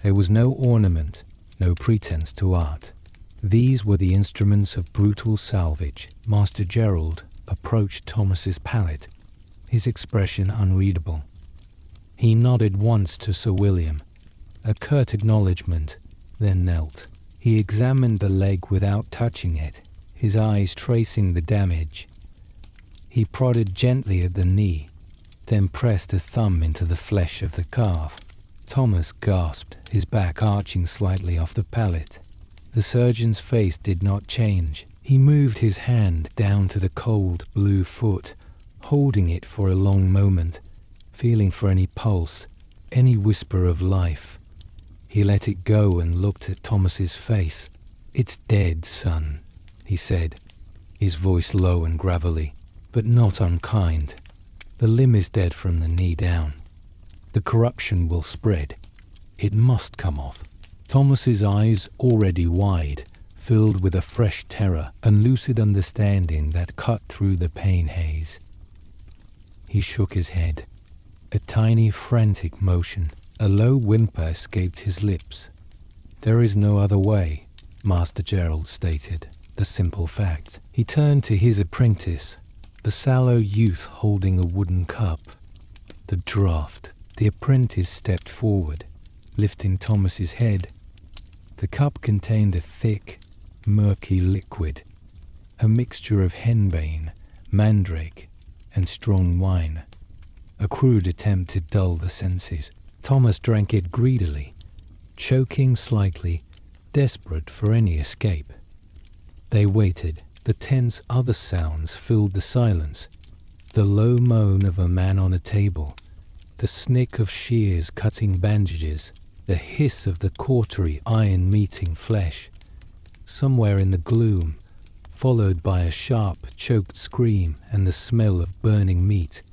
There was no ornament, no pretense to art. These were the instruments of brutal salvage. Master Gerald approached Thomas's pallet, his expression unreadable. He nodded once to Sir William, a curt acknowledgement, then knelt. He examined the leg without touching it, his eyes tracing the damage. He prodded gently at the knee, then pressed a thumb into the flesh of the calf. Thomas gasped, his back arching slightly off the pallet. The surgeon's face did not change. He moved his hand down to the cold blue foot, holding it for a long moment, feeling for any pulse, any whisper of life. He let it go and looked at Thomas's face. "It's dead, son," he said, his voice low and gravelly, but not unkind. "The limb is dead from the knee down. The corruption will spread. It must come off." Thomas's eyes, already wide, filled with a fresh terror, a lucid understanding that cut through the pain haze. He shook his head. A tiny frantic motion, a low whimper escaped his lips. "There is no other way," Master Gerald stated, the simple fact. He turned to his apprentice, the sallow youth holding a wooden cup. The draught. The apprentice stepped forward, lifting Thomas's head. The cup contained a thick, murky liquid, a mixture of henbane, mandrake, and strong wine. A crude attempt to dull the senses. Thomas drank it greedily, choking slightly, desperate for any escape. They waited. The tense other sounds filled the silence. The low moan of a man on a table, the snick of shears cutting bandages, the hiss of the cautery iron meeting flesh. Somewhere in the gloom, followed by a sharp, choked scream and the smell of burning meat.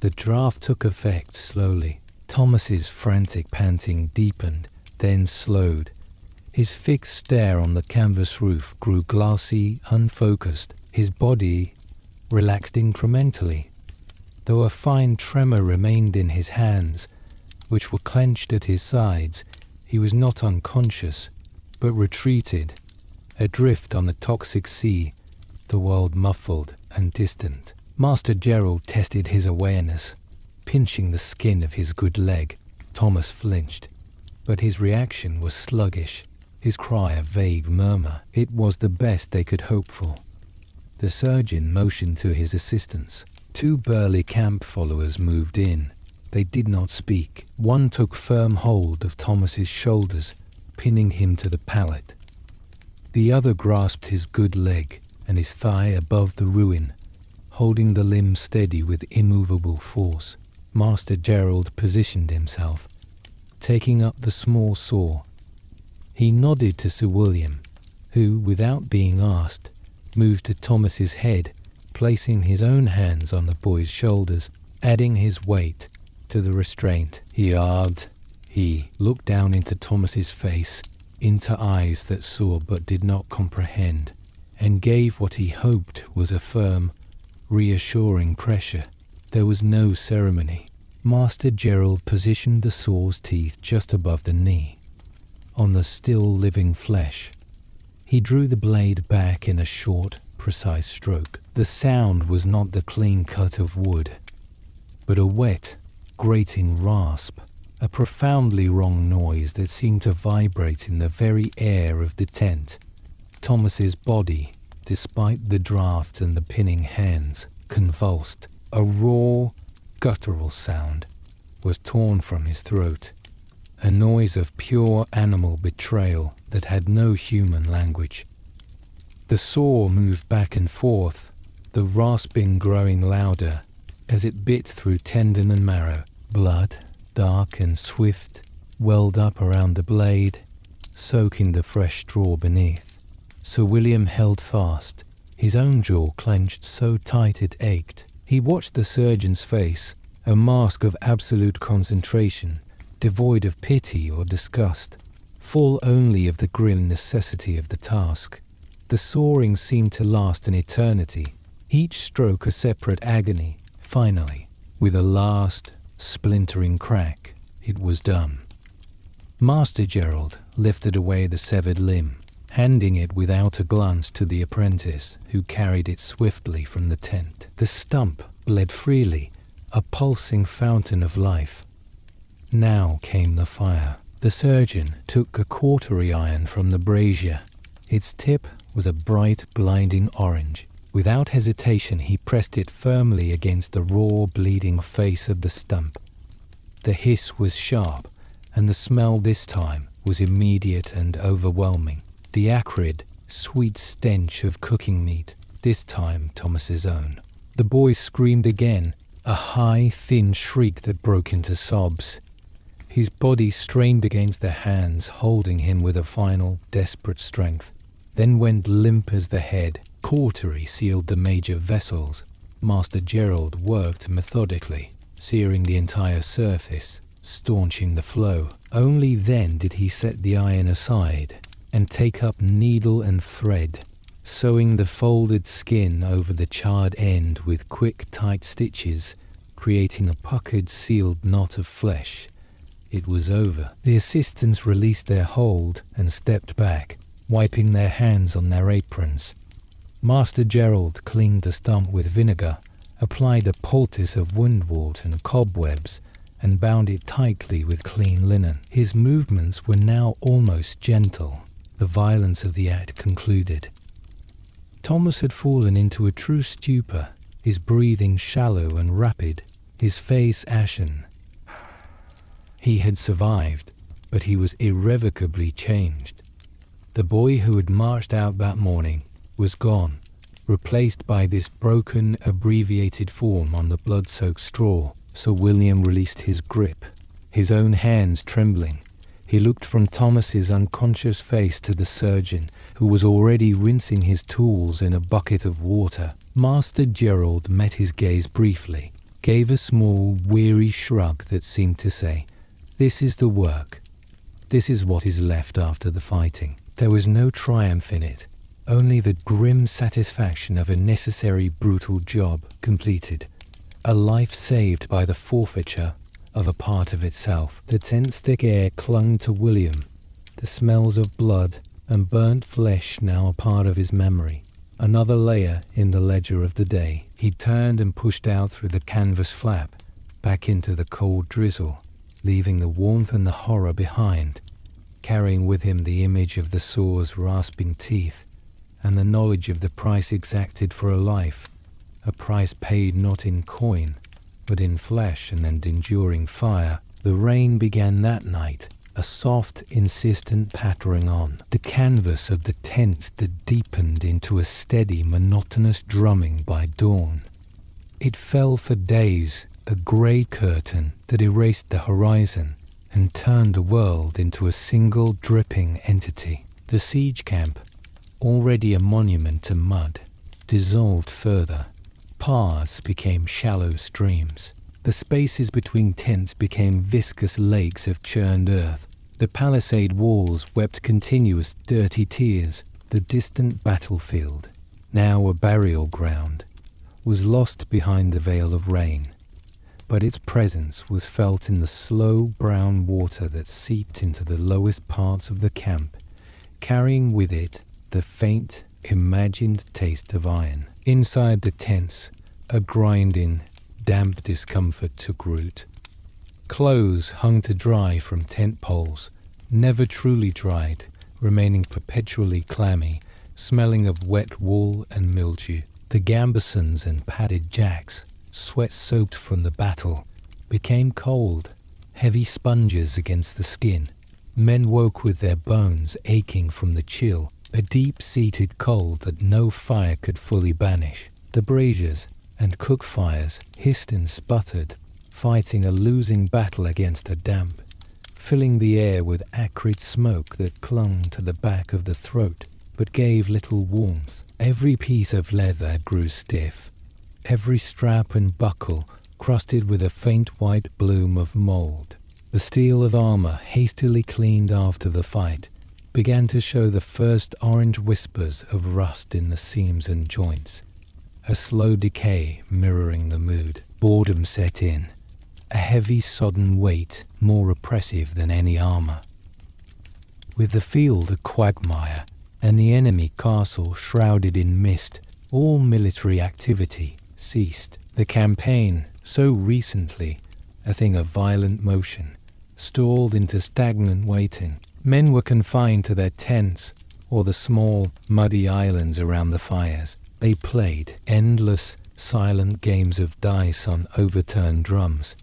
The draught took effect slowly. Thomas's frantic panting deepened, then slowed. His fixed stare on the canvas roof grew glassy, unfocused. His body relaxed incrementally, though a fine tremor remained in his hands, which were clenched at his sides. He was not unconscious, but retreated, adrift on the toxic sea, the world muffled and distant. Master Gerald tested his awareness, pinching the skin of his good leg. Thomas flinched, but his reaction was sluggish, his cry a vague murmur. It was the best they could hope for. The surgeon motioned to his assistants. 2 burly camp followers moved in. They did not speak. One took firm hold of Thomas's shoulders, pinning him to the pallet. The other grasped his good leg and his thigh above the ruin, holding the limb steady with immovable force. Master Gerald positioned himself, taking up the small saw. He nodded to Sir William, who, without being asked, moved to Thomas's head, placing his own hands on the boy's shoulders, adding his weight to the restraint. He looked down into Thomas's face, into eyes that saw but did not comprehend, and gave what he hoped was a firm, reassuring pressure. There was no ceremony. Master Gerald positioned the saw's teeth just above the knee, on the still living flesh. He drew the blade back in a short, precise stroke. The sound was not the clean cut of wood, but a wet, grating rasp, a profoundly wrong noise that seemed to vibrate in the very air of the tent. Thomas's body, despite the draught and the pinning hands, convulsed. A raw, guttural sound was torn from his throat, a noise of pure animal betrayal that had no human language. The saw moved back and forth, the rasping growing louder as it bit through tendon and marrow. Blood, dark and swift, welled up around the blade, soaking the fresh straw beneath. Sir William held fast, his own jaw clenched so tight it ached. He watched the surgeon's face, a mask of absolute concentration, devoid of pity or disgust, full only of the grim necessity of the task. The sawing seemed to last an eternity, each stroke a separate agony. Finally, with a last, splintering crack, it was done. Master Gerald lifted away the severed limb, handing it without a glance to the apprentice, who carried it swiftly from the tent. The stump bled freely, a pulsing fountain of life. Now came the fire. The surgeon took a cautery iron from the brazier. Its tip was a bright, blinding orange. Without hesitation, he pressed it firmly against the raw, bleeding face of the stump. The hiss was sharp, and the smell this time was immediate and overwhelming. The acrid, sweet stench of cooking meat, this time Thomas's own. The boy screamed again, a high, thin shriek that broke into sobs. His body strained against the hands holding him with a final, desperate strength, then went limp as the head. Cautery sealed the major vessels. Master Gerald worked methodically, searing the entire surface, staunching the flow. Only then did he set the iron aside and take up needle and thread, sewing the folded skin over the charred end with quick, tight stitches, creating a puckered, sealed knot of flesh. It was over. The assistants released their hold and stepped back, wiping their hands on their aprons. Master Gerald cleaned the stump with vinegar, applied a poultice of woundwort and cobwebs, and bound it tightly with clean linen. His movements were now almost gentle. The violence of the act concluded. Thomas had fallen into a true stupor, his breathing shallow and rapid, his face ashen. He had survived, but he was irrevocably changed. The boy who had marched out that morning was gone, replaced by this broken, abbreviated form on the blood-soaked straw. Sir William released his grip, his own hands trembling. He looked from Thomas's unconscious face to the surgeon, who was already rinsing his tools in a bucket of water. Master Gerald met his gaze briefly, gave a small, weary shrug that seemed to say, "This is the work. This is what is left after the fighting." There was no triumph in it, only the grim satisfaction of a necessary, brutal job completed. A life saved by the forfeiture of a part of itself. The tense thick air clung to William, the smells of blood and burnt flesh now a part of his memory. Another layer in the ledger of the day. He turned and pushed out through the canvas flap, back into the cold drizzle, leaving the warmth and the horror behind, carrying with him the image of the saw's rasping teeth and the knowledge of the price exacted for a life, a price paid not in coin, but in flesh and enduring fire. The rain began that night, a soft, insistent pattering on the canvas of the tents that deepened into a steady, monotonous drumming by dawn. It fell for days, a grey curtain that erased the horizon and turned the world into a single dripping entity. The siege camp, already a monument to mud, dissolved further. Paths became shallow streams. The spaces between tents became viscous lakes of churned earth. The palisade walls wept continuous dirty tears. The distant battlefield, now a burial ground, was lost behind the veil of rain, but its presence was felt in the slow brown water that seeped into the lowest parts of the camp, carrying with it the faint, imagined taste of iron. Inside the tents, a grinding, damp discomfort took root. Clothes hung to dry from tent poles, never truly dried, remaining perpetually clammy, smelling of wet wool and mildew. The gambesons and padded jacks, sweat-soaked from the battle, became cold, heavy sponges against the skin. Men woke with their bones aching from the chill, a deep-seated cold that no fire could fully banish. The braziers and cook fires hissed and sputtered, fighting a losing battle against the damp, filling the air with acrid smoke that clung to the back of the throat, but gave little warmth. Every piece of leather grew stiff, every strap and buckle crusted with a faint white bloom of mould. The steel of armor, hastily cleaned after the fight, began to show the first orange whispers of rust in the seams and joints, a slow decay mirroring the mood. Boredom set in, a heavy sodden weight more oppressive than any armor. With the field a quagmire and the enemy castle shrouded in mist, all military activity ceased. The campaign, so recently a thing of violent motion, stalled into stagnant waiting. Men were confined to their tents or the small, muddy islands around the fires. They played endless, silent games of dice on overturned drums.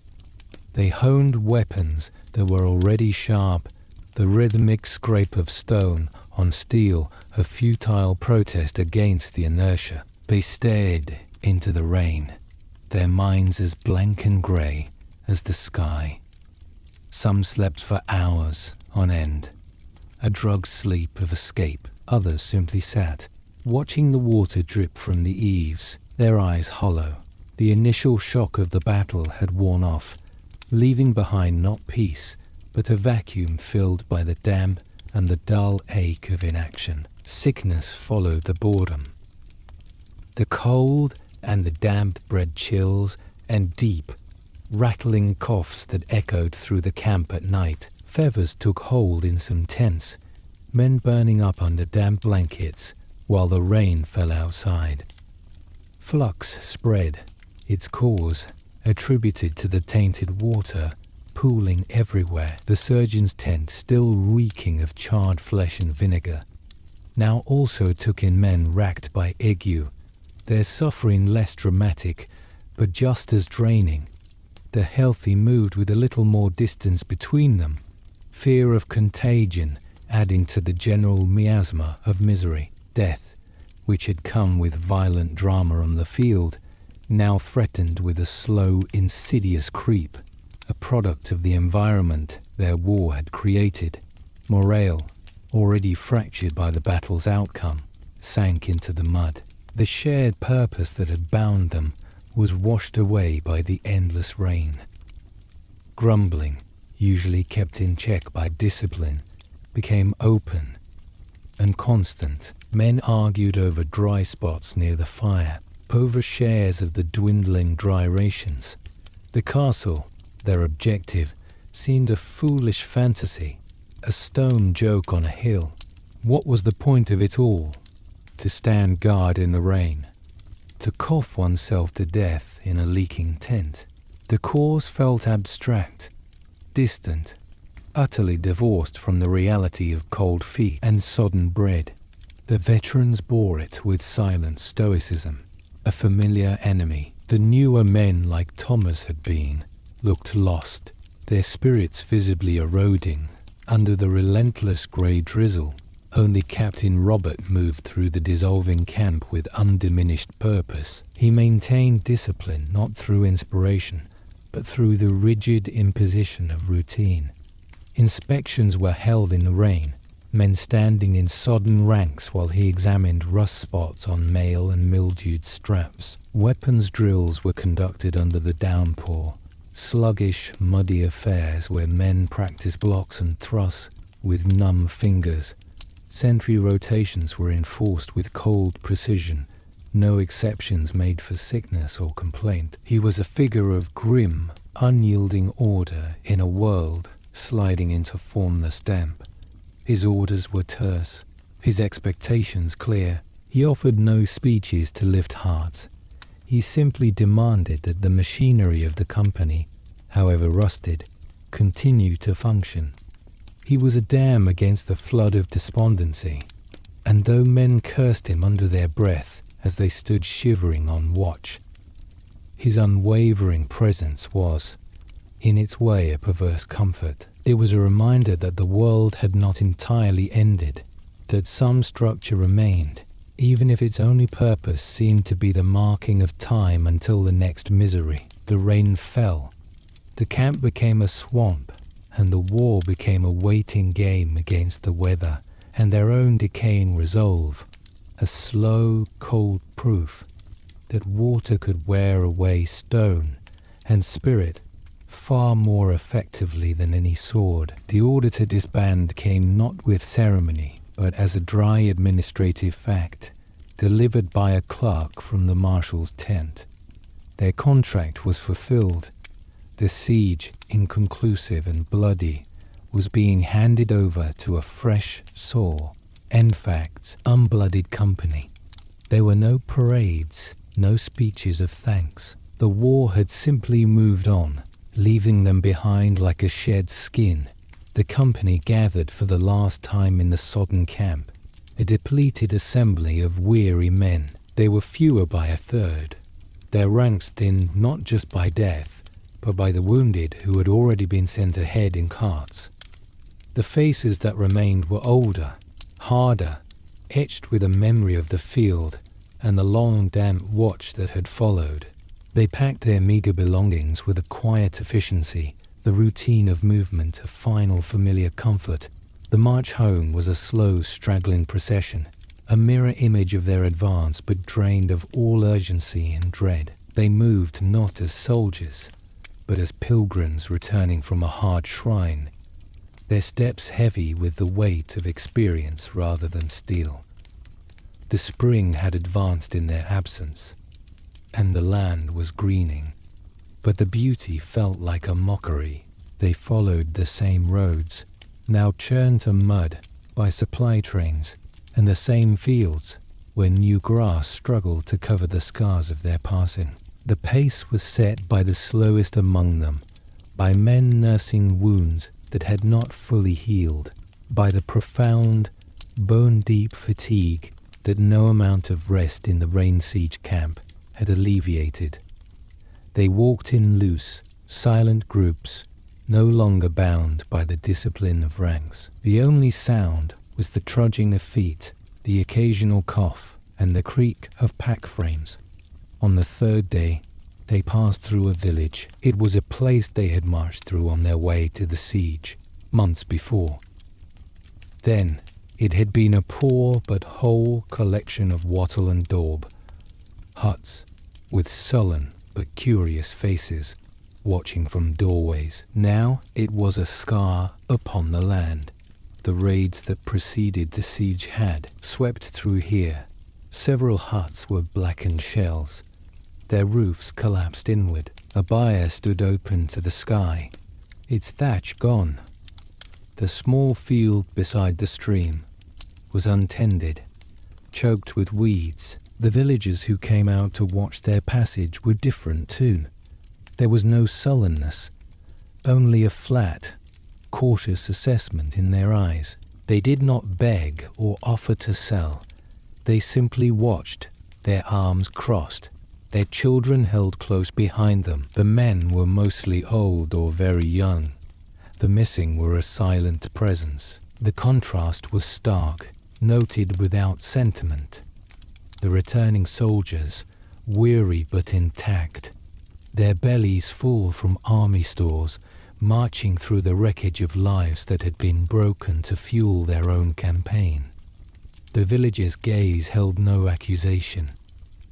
They honed weapons that were already sharp, the rhythmic scrape of stone on steel, a futile protest against the inertia. They stared into the rain, their minds as blank and grey as the sky. Some slept for hours on end, a drugged sleep of escape. Others simply sat, watching the water drip from the eaves, their eyes hollow. The initial shock of the battle had worn off, leaving behind not peace, but a vacuum filled by the damp and the dull ache of inaction. Sickness followed the boredom. The cold and the damp bred chills and deep, rattling coughs that echoed through the camp at night. Fevers took hold in some tents, men burning up under damp blankets while the rain fell outside. Flux spread, its cause attributed to the tainted water pooling everywhere, the surgeon's tent, still reeking of charred flesh and vinegar, now also took in men racked by ague, their suffering less dramatic, but just as draining. The healthy moved with a little more distance between them, fear of contagion adding to the general miasma of misery. Death, which had come with violent drama on the field, now threatened with a slow, insidious creep, a product of the environment their war had created. Morale, already fractured by the battle's outcome, sank into the mud. The shared purpose that had bound them was washed away by the endless rain. Grumbling, usually kept in check by discipline, became open and constant. Men argued over dry spots near the fire, over shares of the dwindling dry rations. The castle, their objective, seemed a foolish fantasy, a stone joke on a hill. What was the point of it all? To stand guard in the rain, to cough oneself to death in a leaking tent. The cause felt abstract, distant, utterly divorced from the reality of cold feet and sodden bread. The veterans bore it with silent stoicism. A familiar enemy. The newer men, like Thomas had been, looked lost, their spirits visibly eroding under the relentless grey drizzle. Only Captain Robert moved through the dissolving camp with undiminished purpose. He maintained discipline not through inspiration, but through the rigid imposition of routine. Inspections were held in the rain, men standing in sodden ranks while he examined rust spots on mail and mildewed straps. Weapons drills were conducted under the downpour, sluggish, muddy affairs where men practiced blocks and thrusts with numb fingers. Sentry rotations were enforced with cold precision, no exceptions made for sickness or complaint. He was a figure of grim, unyielding order in a world sliding into formless damp. His orders were terse, his expectations clear. He offered no speeches to lift hearts. He simply demanded that the machinery of the company, however rusted, continue to function. He was a dam against the flood of despondency, and though men cursed him under their breath as they stood shivering on watch, his unwavering presence was, in its way, a perverse comfort. It was a reminder that the world had not entirely ended, that some structure remained, even if its only purpose seemed to be the marking of time until the next misery. The rain fell. The camp became a swamp, and the war became a waiting game against the weather and their own decaying resolve, a slow, cold proof that water could wear away stone and spirit far more effectively than any sword. The order to disband came not with ceremony, but as a dry administrative fact, delivered by a clerk from the marshal's tent. Their contract was fulfilled. The siege, inconclusive and bloody, was being handed over to a fresh, sore, facts, unblooded company. There were no parades, no speeches of thanks. The war had simply moved on, leaving them behind like a shed skin. The company gathered for the last time in the sodden camp, a depleted assembly of weary men. They were fewer by a third, their ranks thinned not just by death, but by the wounded who had already been sent ahead in carts. The faces that remained were older, harder, etched with a memory of the field and the long damp watch that had followed. They packed their meager belongings with a quiet efficiency, the routine of movement a final familiar comfort. The march home was a slow, straggling procession, a mirror image of their advance but drained of all urgency and dread. They moved not as soldiers, but as pilgrims returning from a hard shrine, their steps heavy with the weight of experience rather than steel. The spring had advanced in their absence, and the land was greening, but the beauty felt like a mockery. They followed the same roads, now churned to mud by supply trains, and the same fields where new grass struggled to cover the scars of their passing. The pace was set by the slowest among them, by men nursing wounds that had not fully healed, by the profound, bone-deep fatigue that no amount of rest in the rain-siege camp had alleviated. They walked in loose, silent groups, no longer bound by the discipline of ranks. The only sound was the trudging of feet, the occasional cough, and the creak of pack frames. On the third day, they passed through a village. It was a place they had marched through on their way to the siege, months before. Then, it had been a poor but whole collection of wattle and daub, huts with sullen but curious faces watching from doorways. Now it was a scar upon the land. The raids that preceded the siege had swept through here. Several huts were blackened shells. Their roofs collapsed inward. A byre stood open to the sky, its thatch gone. The small field beside the stream was untended, choked with weeds. The villagers who came out to watch their passage were different too. There was no sullenness, only a flat, cautious assessment in their eyes. They did not beg or offer to sell. They simply watched, their arms crossed, their children held close behind them. The men were mostly old or very young. The missing were a silent presence. The contrast was stark, noted without sentiment. The returning soldiers, weary but intact, their bellies full from army stores, marching through the wreckage of lives that had been broken to fuel their own campaign. The villagers' gaze held no accusation,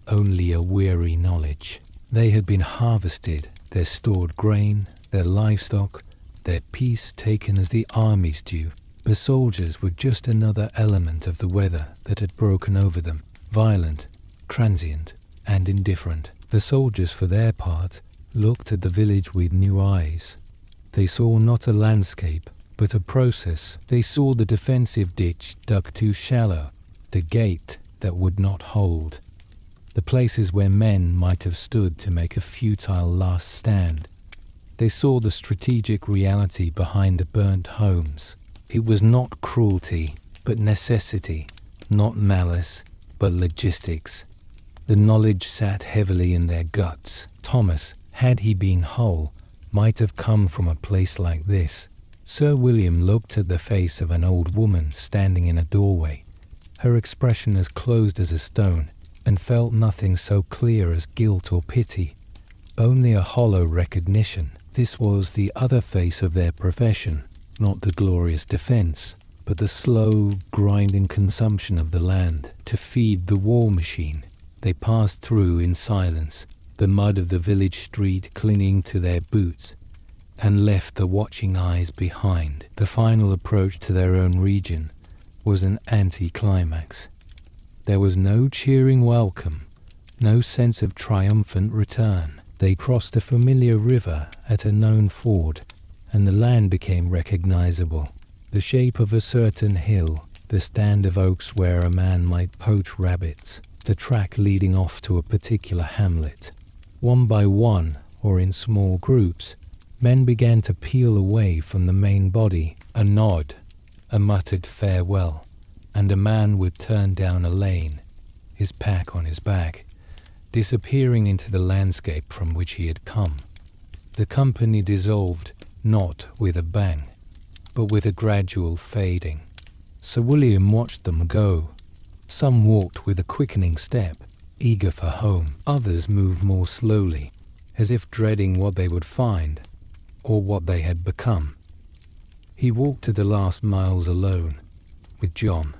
only a weary knowledge. They had been harvested, their stored grain, their livestock, their peace taken as the army's due. The soldiers were just another element of the weather that had broken over them, violent, transient, and indifferent. The soldiers, for their part, looked at the village with new eyes. They saw not a landscape, but a process. They saw the defensive ditch dug too shallow, the gate that would not hold, the places where men might have stood to make a futile last stand. They saw the strategic reality behind the burnt homes. It was not cruelty, but necessity, not malice, but logistics. The knowledge sat heavily in their guts. Thomas, had he been whole, might have come from a place like this. Sir William looked at the face of an old woman standing in a doorway, her expression as closed as a stone, and felt nothing so clear as guilt or pity, only a hollow recognition. This was the other face of their profession, not the glorious defense, but the slow, grinding consumption of the land to feed the war machine. They passed through in silence, the mud of the village street clinging to their boots, and left the watching eyes behind. The final approach to their own region was an anticlimax. There was no cheering welcome, no sense of triumphant return. They crossed a familiar river at a known ford, and the land became recognizable. The shape of a certain hill, the stand of oaks where a man might poach rabbits, the track leading off to a particular hamlet. One by one, or in small groups, men began to peel away from the main body. A nod, a muttered farewell, and a man would turn down a lane, his pack on his back, disappearing into the landscape from which he had come. The company dissolved, not with a bang, but with a gradual fading. Sir William watched them go. Some walked with a quickening step, eager for home. Others moved more slowly, as if dreading what they would find, or what they had become. He walked to the last miles alone, with John,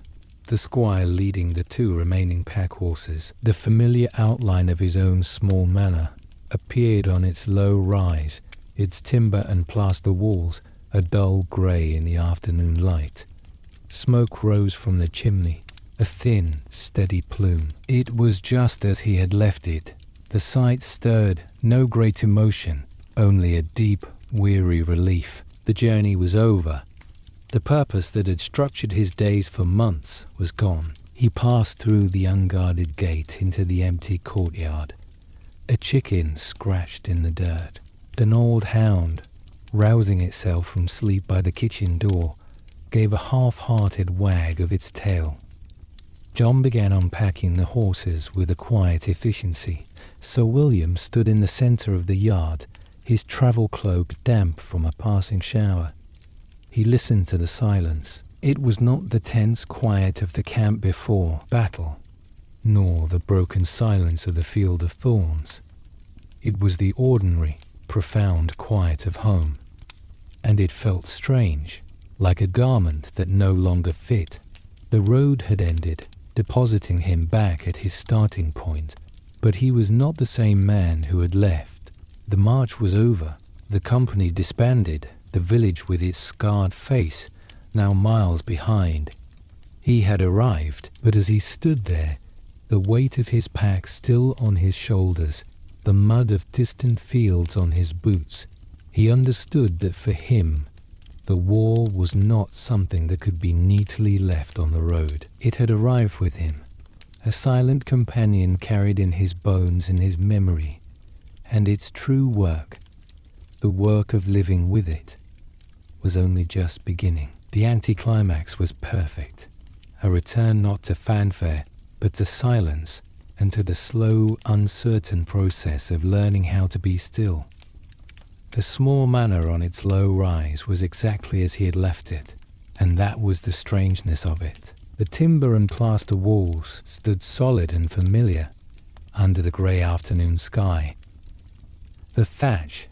the squire leading the 2 remaining pack horses. The familiar outline of his own small manor appeared on its low rise, its timber and plaster walls a dull grey in the afternoon light. Smoke rose from the chimney, a thin, steady plume. It was just as he had left it. The sight stirred no great emotion, only a deep, weary relief. The journey was over. The purpose that had structured his days for months was gone. He passed through the unguarded gate into the empty courtyard. A chicken scratched in the dirt. An old hound, rousing itself from sleep by the kitchen door, gave a half-hearted wag of its tail. John began unpacking the horses with a quiet efficiency. Sir William stood in the centre of the yard, his travel cloak damp from a passing shower. He listened to the silence. It was not the tense quiet of the camp before battle, nor the broken silence of the field of thorns. It was the ordinary, profound quiet of home. And it felt strange, like a garment that no longer fit. The road had ended, depositing him back at his starting point, but he was not the same man who had left. The march was over, the company disbanded, the village with its scarred face, now miles behind. He had arrived, but as he stood there, the weight of his pack still on his shoulders, the mud of distant fields on his boots, he understood that for him, the war was not something that could be neatly left on the road. It had arrived with him, a silent companion carried in his bones and his memory, and its true work, the work of living with it, was only just beginning. The anticlimax was perfect, a return not to fanfare, but to silence and to the slow, uncertain process of learning how to be still. The small manor on its low rise was exactly as he had left it, and that was the strangeness of it. The timber and plaster walls stood solid and familiar under the grey afternoon sky. The thatch,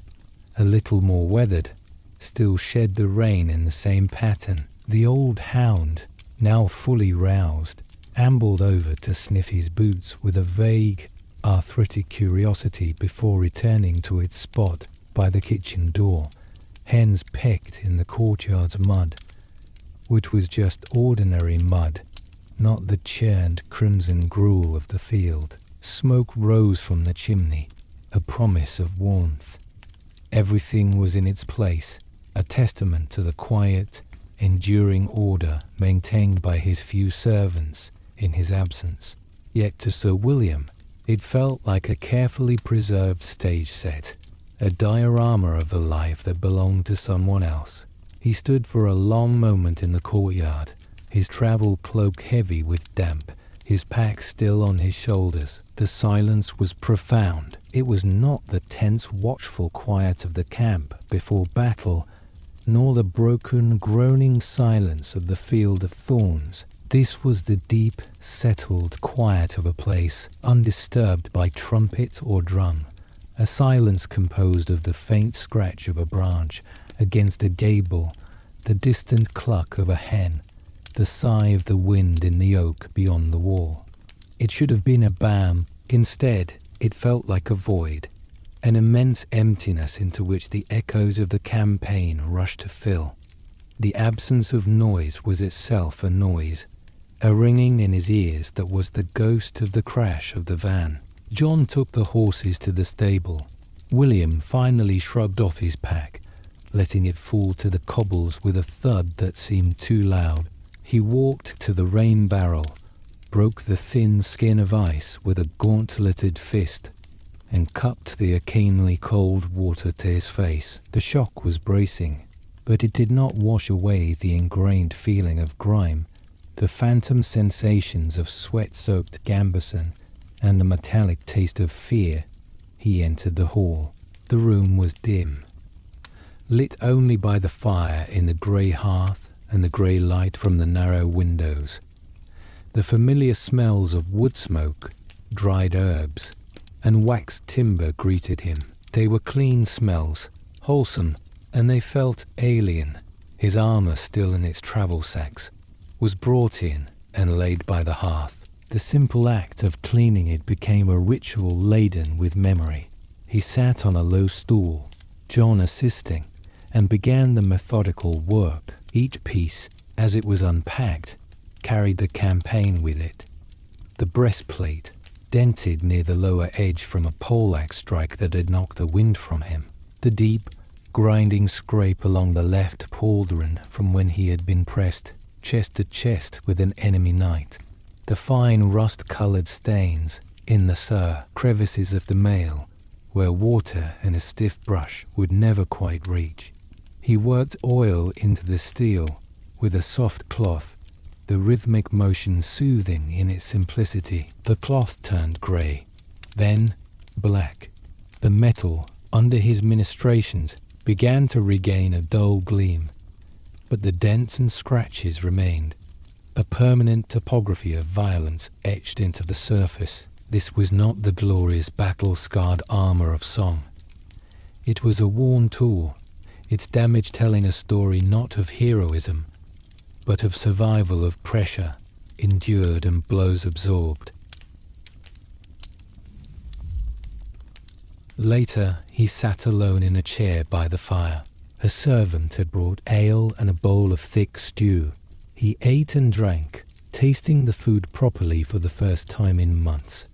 a little more weathered, still shed the rain in the same pattern. The old hound, now fully roused, ambled over to sniff his boots with a vague, arthritic curiosity before returning to its spot by the kitchen door. Hens pecked in the courtyard's mud, which was just ordinary mud, not the churned crimson gruel of the field. Smoke rose from the chimney, a promise of warmth. Everything was in its place, a testament to the quiet, enduring order maintained by his few servants in his absence. Yet to Sir William, it felt like a carefully preserved stage set, a diorama of a life that belonged to someone else. He stood for a long moment in the courtyard, his travel cloak heavy with damp, his pack still on his shoulders. The silence was profound. It was not the tense, watchful quiet of the camp before battle, nor the broken, groaning silence of the field of thorns. This was the deep, settled quiet of a place, undisturbed by trumpet or drum, a silence composed of the faint scratch of a branch against a gable, the distant cluck of a hen, the sigh of the wind in the oak beyond the wall. It should have been a balm. Instead, it felt like a void, an immense emptiness into which the echoes of the campaign rushed to fill. The absence of noise was itself a noise, a ringing in his ears that was the ghost of the crash of the van. John took the horses to the stable. William finally shrugged off his pack, letting it fall to the cobbles with a thud that seemed too loud. He walked to the rain barrel, broke the thin skin of ice with a gauntleted fist, and cupped the arcanely cold water to his face. The shock was bracing, but it did not wash away the ingrained feeling of grime, the phantom sensations of sweat-soaked gambeson, and the metallic taste of fear. He entered the hall. The room was dim, lit only by the fire in the grey hearth and the grey light from the narrow windows. The familiar smells of wood smoke, dried herbs, and waxed timber greeted him. They were clean smells, wholesome, and they felt alien. His armour, still in its travel sacks, was brought in and laid by the hearth. The simple act of cleaning it became a ritual laden with memory. He sat on a low stool, John assisting, and began the methodical work. Each piece, as it was unpacked, carried the campaign with it. The breastplate, dented near the lower edge from a poleaxe strike that had knocked the wind from him. The deep, grinding scrape along the left pauldron from when he had been pressed chest to chest with an enemy knight. The fine rust-coloured stains in the crevices of the mail, where water and a stiff brush would never quite reach. He worked oil into the steel with a soft cloth, the rhythmic motion soothing in its simplicity. The cloth turned grey, then black. The metal, under his ministrations, began to regain a dull gleam, but the dents and scratches remained, a permanent topography of violence etched into the surface. This was not the glorious battle-scarred armor of song. It was a worn tool, its damage telling a story not of heroism, but of survival of pressure, endured and blows absorbed. Later, he sat alone in a chair by the fire. A servant had brought ale and a bowl of thick stew. He ate and drank, tasting the food properly for the first time in months.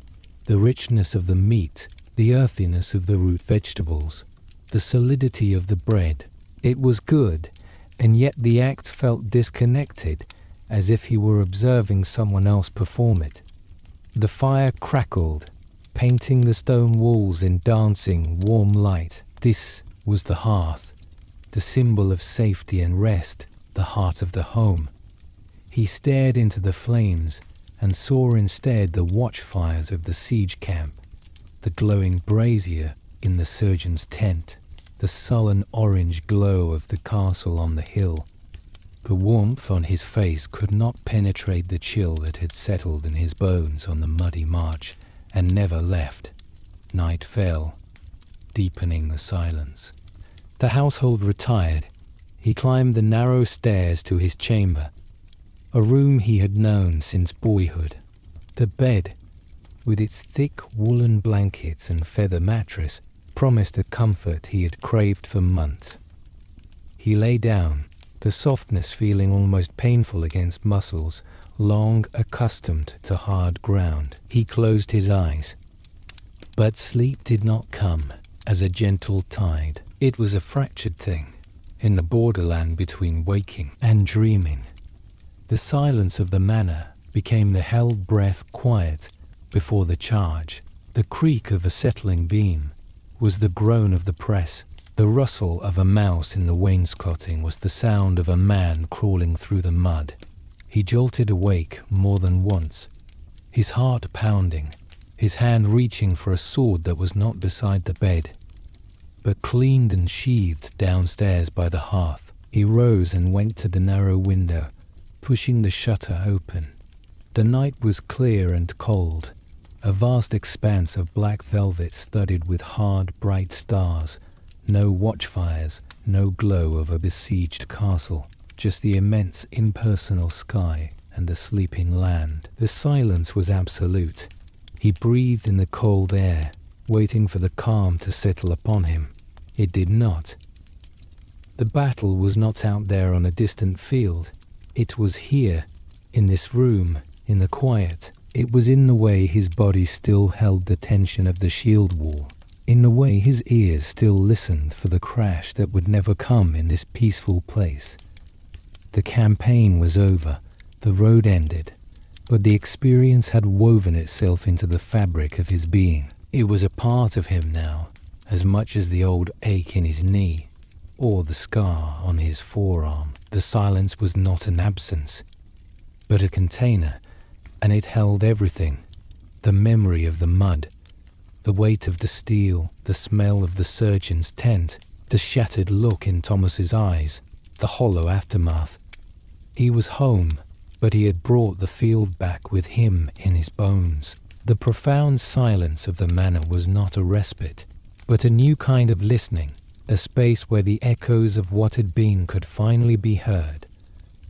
The richness of the meat, the earthiness of the root vegetables, the solidity of the bread. It was good, and yet the act felt disconnected, as if he were observing someone else perform it. The fire crackled, painting the stone walls in dancing, warm light. This was the hearth, the symbol of safety and rest, the heart of the home. He stared into the flames and saw instead the watchfires of the siege camp, the glowing brazier in the surgeon's tent, the sullen orange glow of the castle on the hill. The warmth on his face could not penetrate the chill that had settled in his bones on the muddy march and never left. Night fell, deepening the silence. The household retired. He climbed the narrow stairs to his chamber, a room he had known since boyhood. The bed, with its thick woolen blankets and feather mattress, promised a comfort he had craved for months. He lay down, the softness feeling almost painful against muscles long accustomed to hard ground. He closed his eyes, but sleep did not come as a gentle tide. It was a fractured thing, in the borderland between waking and dreaming. The silence of the manor became the held breath quiet before the charge. The creak of a settling beam was the groan of the press. The rustle of a mouse in the wainscoting was the sound of a man crawling through the mud. He jolted awake more than once, his heart pounding, his hand reaching for a sword that was not beside the bed, but cleaned and sheathed downstairs by the hearth. He rose and went to the narrow window, pushing the shutter open. The night was clear and cold, a vast expanse of black velvet studded with hard, bright stars. No watchfires, no glow of a besieged castle, just the immense impersonal sky and the sleeping land. The silence was absolute. He breathed in the cold air, waiting for the calm to settle upon him. It did not. The battle was not out there on a distant field. It was here, in this room, in the quiet. It was in the way his body still held the tension of the shield wall, in the way his ears still listened for the crash that would never come in this peaceful place. The campaign was over, the road ended, but the experience had woven itself into the fabric of his being. It was a part of him now, as much as the old ache in his knee, or the scar on his forearm. The silence was not an absence, but a container, and it held everything. The memory of the mud, the weight of the steel, the smell of the surgeon's tent, the shattered look in Thomas's eyes, the hollow aftermath. He was home, but he had brought the field back with him in his bones. The profound silence of the manor was not a respite, but a new kind of listening, a space where the echoes of what had been could finally be heard,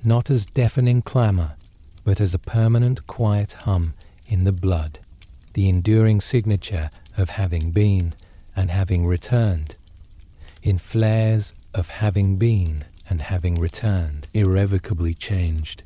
not as deafening clamor, but as a permanent quiet hum in the blood, the enduring signature of having been and having returned, in flares of having been and having returned, irrevocably changed.